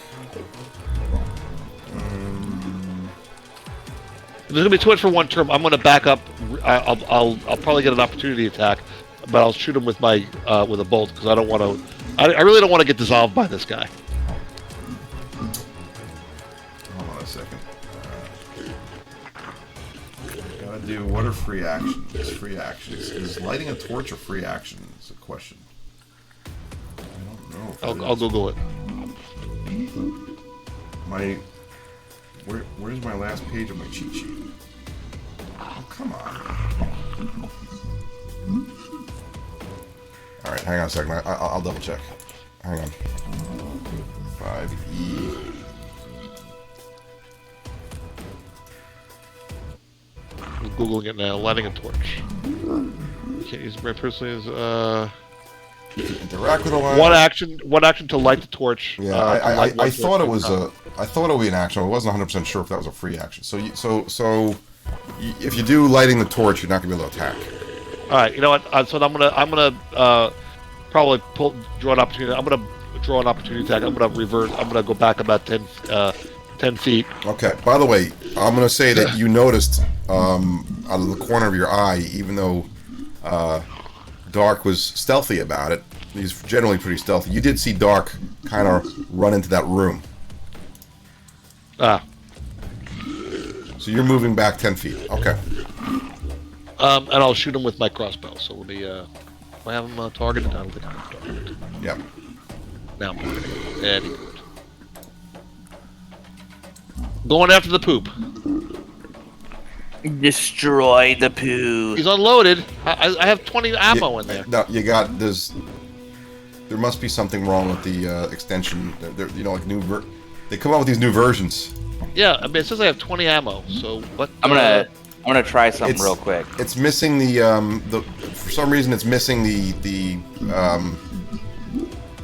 If there's gonna be too much for one turn, I'm gonna back up. I'll probably get an opportunity attack, but I'll shoot him with my with a bolt because I don't want to. I really don't want to get dissolved by this guy. Hold on a second. Gotta do what are free actions? Free actions. Is lighting a torch a free action? Is a question. I don't know. I'll Google it. Where's my last page of my cheat sheet? Oh, come on. All right, hang on a second. I'll double check. Hang on. 5E. I'm Googling it now. Lighting a torch. Can't use my personally as Interact with a line. One action to light the torch. Yeah, I thought it was I thought it would be an action. I wasn't 100% sure if that was a free action. So if you do lighting the torch, you're not gonna be able to attack. All right, you know what? So I'm gonna probably draw an opportunity. I'm gonna draw an opportunity attack. I'm gonna reverse. I'm gonna go back about 10 feet. Okay. By the way, I'm going to say that you noticed out of the corner of your eye, even though Dark was stealthy about it, he's generally pretty stealthy. You did see Dark kind of run into that room. Ah. So you're moving back 10 feet. Okay. And I'll shoot him with my crossbow. So we'll be. Do I have him targeted? I don't think I have him targeted. Yeah. Now I'm targeting him. Very good. Going after the poop. Destroy the poo. He's unloaded. I have 20 ammo in there. No, you got there must be something wrong with the extension. You know, like they come out with these new versions. Yeah, I mean it says I have 20 ammo. So what? I'm gonna try something real quick. It's missing the for some reason it's missing the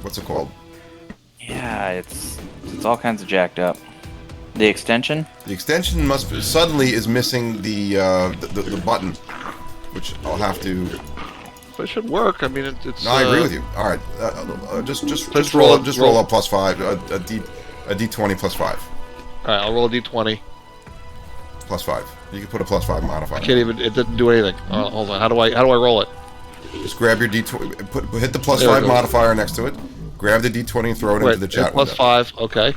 what's it called? Yeah, it's all kinds of jacked up. The extension? The extension suddenly is missing the button, which I'll have to. But it should work. I mean, it's. No, I agree with you. All right, just roll up +5, a d20 +5. All right, I'll roll a d20. +5. You can put a +5 modifier. I can't even. It didn't do anything. Hold on. How do I roll it? Just grab your d20. Hit the +5 modifier next to it. Grab the d20 and throw it into the chat window. +5. Okay.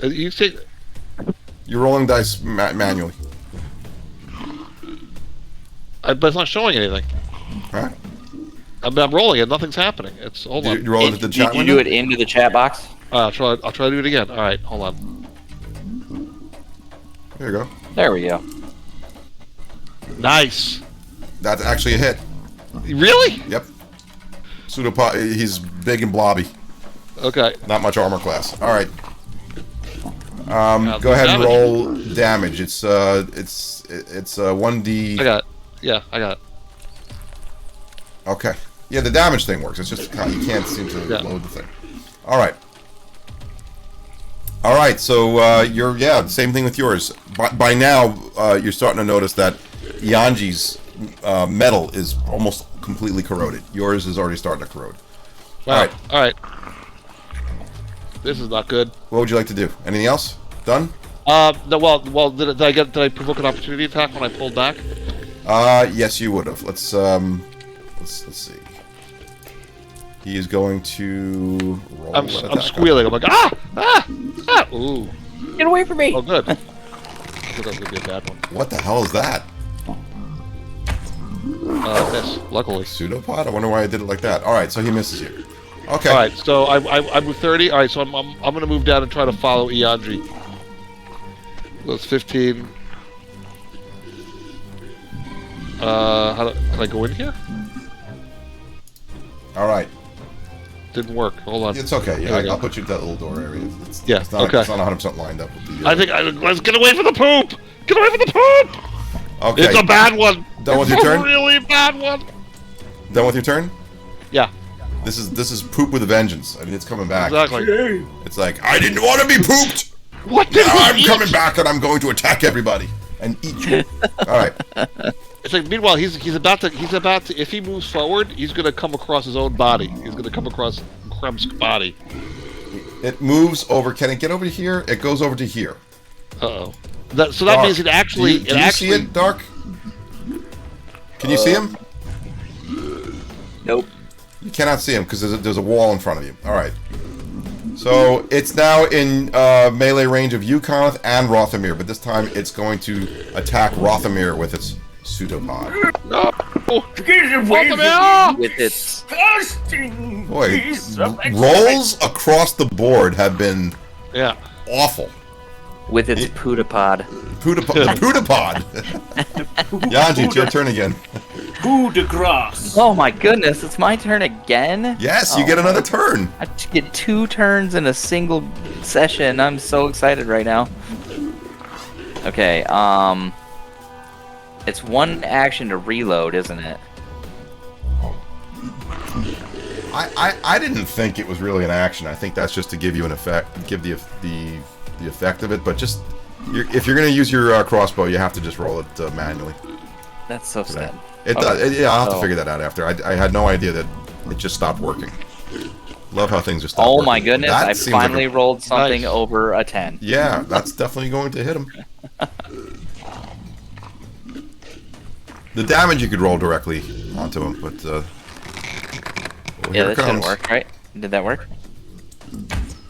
You see, you're rolling dice manually. But it's not showing anything. Huh? I'm rolling it. Nothing's happening. It's hold on. You roll it into the chat window? Did you do it into the chat box? I'll try to do it again. All right, hold on. There you go. There we go. Nice. That's actually a hit. Really? Yep. Pseudopod. He's big and blobby. Okay. Not much armor class. All right. Go ahead and roll damage. It's 1d. I got it. Yeah, I got it. Okay. Yeah, the damage thing works. It's just you can't seem to load the thing. All right. All right. So you're same thing with yours. By now you're starting to notice that Ianji's metal is almost completely corroded. Yours is already starting to corrode. Wow. All right. All right. This is not good. What would you like to do? Anything else? Done? No. Well. Did I provoke an opportunity attack when I pulled back? Yes, you would have. Let's see. He is going to roll. I'm squealing. I'm like ah. Ooh. Get away from me! Oh, good. I thought that was gonna be a bad one. What the hell is that? Miss. Luckily. Pseudopod? I wonder why I did it like that. All right, so he misses you. Okay. All right, so I moved 30. All right, so I'm gonna move down and try to follow Ianji. That's 15. Can I go in here? All right. Didn't work. Hold on. It's okay. Yeah, I'll put you at that little door area. It's not, okay. It's not 100% lined up with the. Let's get away from the poop. Get away from the poop. Okay. It's a bad one. Done with your turn? A really bad one. Done with your turn? Yeah. This is poop with a vengeance. I mean, it's coming back. Exactly. It's like I didn't want to be pooped. What did now I'm coming back and I'm going to attack everybody and eat you. All right. It's like meanwhile he's about to if he moves forward he's gonna come across his own body. He's gonna come across Krem's body. It moves over. Can it get over to here? It goes over to here. So that means it actually. Do you see it, Dark? Can you see him? Nope. You cannot see him because there's a wall in front of you. All right. So it's now in melee range of Yukon and Rothamir, but this time it's going to attack Rothamir with its pseudopod. No! Get away from me! With its Disgusting Boy, piece of rolls across the board have been awful. with its pseudopod. Pseudopod. Ianji, it's your turn again. Coup de grace. Oh my goodness, it's my turn again? Yes, you get another turn. I get 2 turns in a single session. I'm so excited right now. Okay, it's 1 action to reload, isn't it? I didn't think it was really an action. I think that's just to give you an effect, give the effect of it. But just if you're going to use your crossbow, you have to just roll it manually. That's so sad. I'll have to figure that out after. I had no idea that it just stopped working. Love how things just stopped Oh working. my goodness! That I seems like finally a- rolled something Nice. over a 10. Yeah, that's definitely going to hit him. The damage you could roll directly onto him, but Yeah, here that it comes. didn't work, right? Did that work?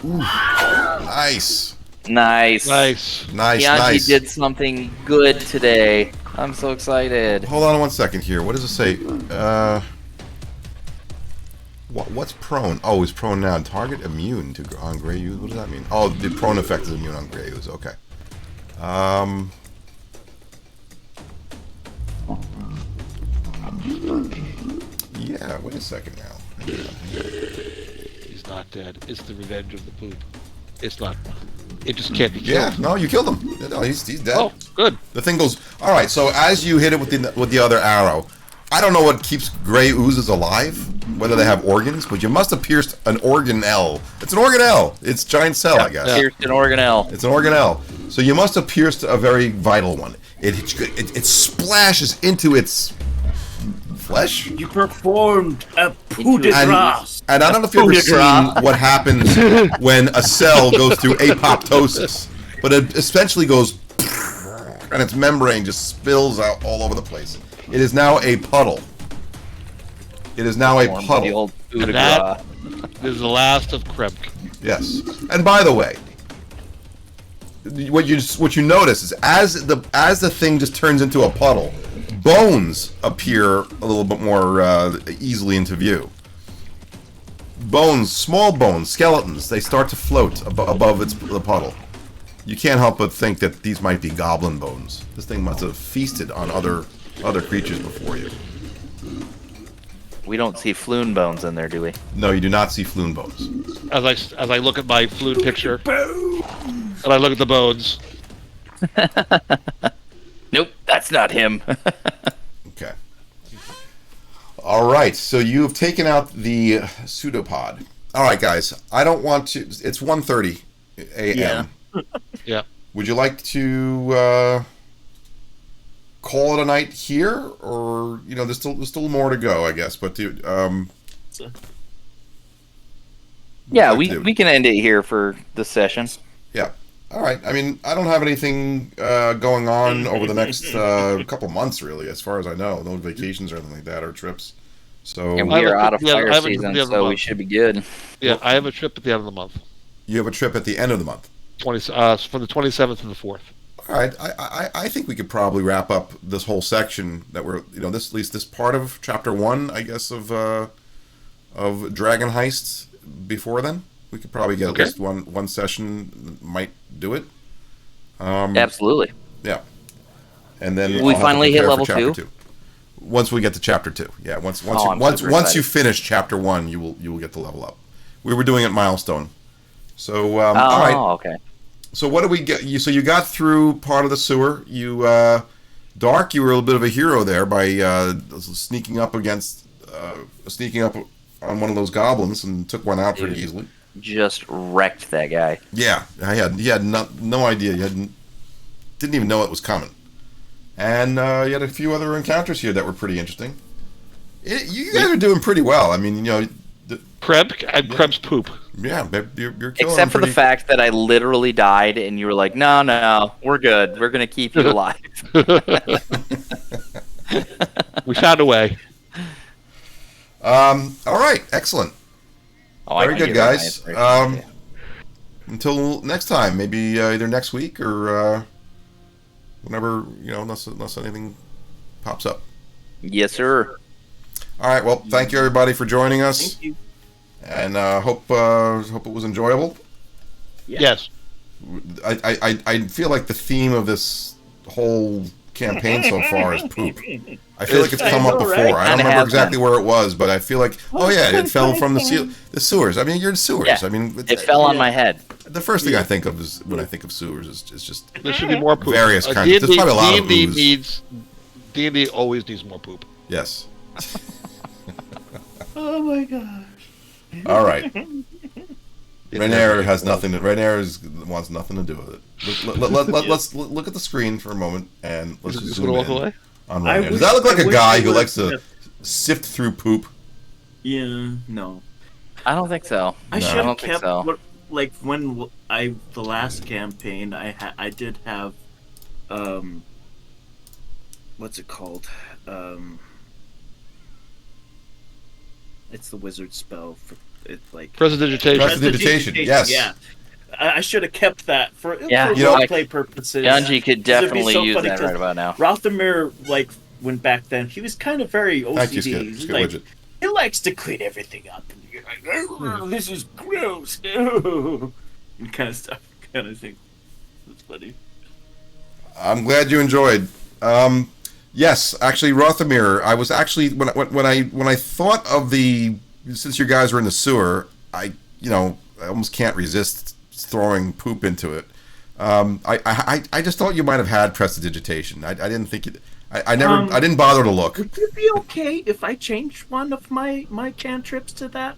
Nice, Nice. Nice. nice, Ianji nice. did something good today. I'm so excited. Hold on 1 second here. What does it say? What's prone? Oh, he's prone now. Target immune to on gray ooze. What does that mean? Oh, the prone effect is immune on gray ooze. Okay. Yeah. Wait a second now. He's not dead. It's the revenge of the poop. It's not. It just can't be killed. Yeah. No, you killed him. No, he's dead. Oh, good. The thing goes. All right. So as you hit it with the other arrow, I don't know what keeps gray oozes alive, whether they have organs, but you must have pierced an organelle. It's an organelle. It's giant cell, I guess. Pierced an organelle. It's an organelle. So you must have pierced a very vital one. It splashes into its flesh. You performed a coup de And, grace. and I don't know if you've ever seen what happens when a cell goes through apoptosis, but it essentially goes, and its membrane just spills out all over the place. It is now a puddle. It is now a The puddle. old coup de And that grace. is the last of Kremk. Yes. And by the way, what you notice is as the thing just turns into a puddle, bones appear a little bit more easily into view. Bones, small bones, skeletons, they start to float above the puddle. You can't help but think that these might be goblin bones. This thing must have feasted on other creatures before you. We don't see floon bones in there, do we? No, you do not see floon bones. As I look at my fluid picture, and I look at the bones. Nope, that's not him. Okay. All right, so you've taken out the pseudopod. All right, guys, I don't want to... It's 1:30 a.m. Yeah. Would you like to call it a night here? Or, there's still more to go, I guess. But, Yeah, like to- we can end it here for the session. Yeah. All right. I mean, I don't have anything going on over the next couple months, really, as far as I know. No vacations or anything like that, or trips. So And I we have are a out of trip- fire I have a trip season, at the end of the so we month. should be good. Yeah, I have a trip at the end of the month. you have a trip at the end of the month. From the 27th to the 4th. All right, I think we could probably wrap up this whole section that we're at least this part of chapter 1, I guess, of Dragon Heist before then. We could probably get Okay. at least one session might do it. Absolutely. Yeah, and then We I'll have to finally hit prepare for level chapter 2? Once we get to chapter 2, yeah. Once Oh, I'm super you excited. finish chapter 1, you will get to level up. We were doing it milestone. So all right. Okay. So what do we get? So you got through part of the sewer. You, Dark, you were a little bit of a hero there by sneaking up on one of those goblins and took one out pretty easily. Just wrecked that guy. Yeah, he had no idea. Didn't even know it was coming. And you had a few other encounters here that were pretty interesting. You guys are doing pretty well. I mean, Kremk and Kremp's poop. yeah, you're killing Except them for the pretty- fact that I literally died, and you were like, "No, we're good. We're gonna keep you alive." We found a way. All right, excellent. Oh, I Very can good, give her my guys. inspiration, Until next time, maybe either next week or whenever, unless anything pops up. Yes, sir. All right. Well, thank you everybody for joining us, Thank you. and hope it was enjoyable. Yeah. Yes. I feel like the theme of this whole campaign so far is poop. I feel like it's come up I know, before. right? I don't And it remember has exactly where it was, but I feel like, oh yeah, it fell from the sewers. I mean, you're in sewers. Yeah. I mean, It fell on my head. the first thing I think of is when I think of sewers is just There should be more poop. Various kinds. There's probably a lot of ooze. D&D always needs more poop. yes. Oh my gosh. All right. Rainier has nothing. Wants nothing to do with it. Let's look at the screen for a moment and let's just Just zoom gonna walk in away. on I Rainier. Does wish- that look like I a wish guy I who would've likes to sift through poop? Yeah, no. I don't think so. I No. should I have don't think kept so. like when the last campaign I did have what's it called? It's the wizard spell for it like Prestidigitation. Prestidigitation, yes. Yeah. I should have kept that for Yeah, You know, roleplay purposes. Yanji could 'Cause it'd be definitely so use funny that 'cause right about now. Rothamir, like, when back then, he was kind of very OCD. Thank you, Skip. He's Skip like, Widget. he likes to clean everything up. And you're like, oh, this is gross. And kind of stuff. Kind of thing. That's funny. I'm glad you enjoyed. Yes, actually, Rothamir. I was actually when I thought of since you guys were in the sewer, I almost can't resist throwing poop into it. I just thought you might have had prestidigitation. I didn't think it. I didn't bother to look. Would you be okay if I changed one of my cantrips to that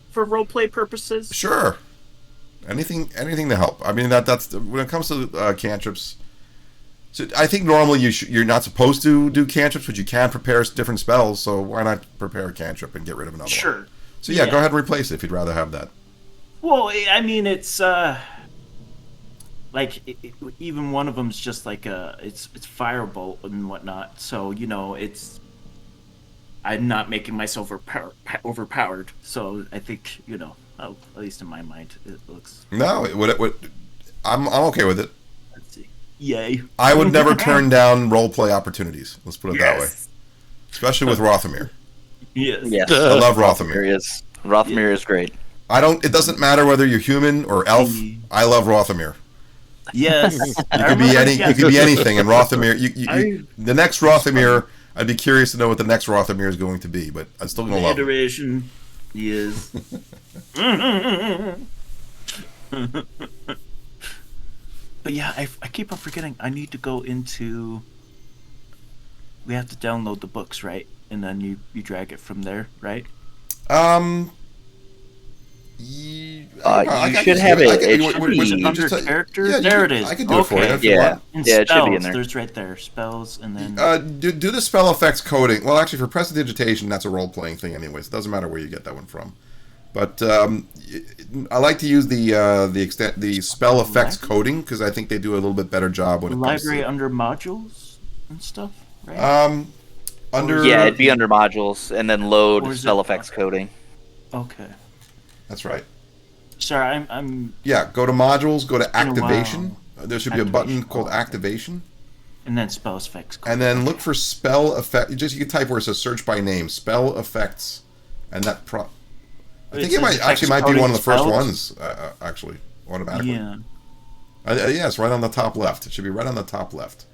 for roleplay purposes? Sure. Anything to help. I mean that's when it comes to cantrips. So I think normally you're not supposed to do cantrips, but you can prepare different spells. So why not prepare a cantrip and get rid of another one? Sure. So yeah, go ahead and replace it if you'd rather have that. Well, I mean, it's like even one of them's just like it's firebolt and whatnot. So it's I'm not making myself overpowered. So I think at least in my mind, it looks. No, I'm okay with it. Let's see. Yay! I would never turn down role play opportunities. Let's put it that way. Especially with Rothamir. Yes. Yes. I love Rothamir. Rothamir is great. It doesn't matter whether you're human or elf. I love Rothamir. Yes. You could be anything, and Rothamir. The next Rothamir, I'd be curious to know what the next Rothamir is going to be, but I'm still going to love him. Iteration. Yes. But yeah, I keep on forgetting. I need to go into. We have to download the books, right? And then you drag it from there, right? You should have it. Under characters. There it is. I can do it for you if you want. And Yeah, spells, it should be in there. There's right there spells, and then Do the spell effects coding. Well, actually, for prestidigitation, that's a role playing thing, anyways. It doesn't matter where you get that one from. But I like to use the spell effects coding because I think they do a little bit better job when it comes library to under modules and stuff, right? It'd be under modules and then Or load is spell it- effects coding. Okay. That's right. Sorry, I'm. Yeah, go to modules, go to been a while. activation. There should be a button Activation. called activation. And then spell effects. And then look for spell effect. You can type where it says search by name, spell effects, and that I think it might be one of the first ones, actually, automatically. Yeah. Yeah, it's right on the top left. It should be right on the top left.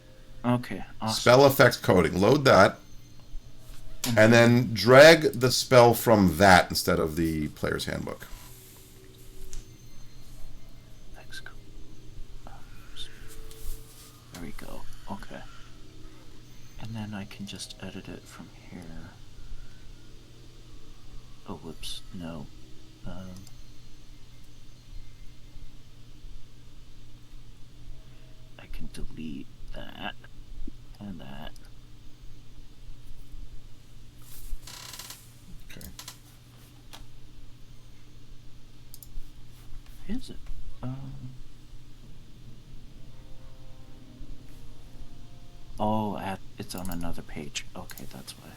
Okay. Awesome. Spell effects coding. Load that, and then drag the spell from that instead of the player's handbook. There we go. Okay. And then I can just edit it from here. Oh, whoops. No. I can delete that and that. Okay. Is it? Oh, it's on another page. Okay, that's why.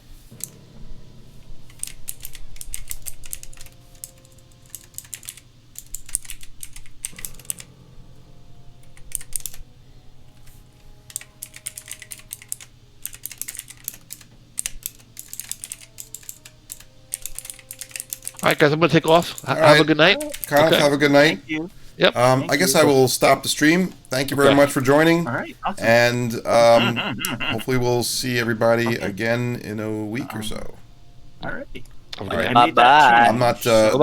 All right, guys, I'm going to take off. Have right. a good night. Kyle, have a good night. Thank you. Yep. I guess I will stop the stream. Thank you very much for joining. All right. Awesome. And hopefully we'll see everybody again in a week or so. All right. Have a good All right. night. I made that Bye-bye. change. I'm not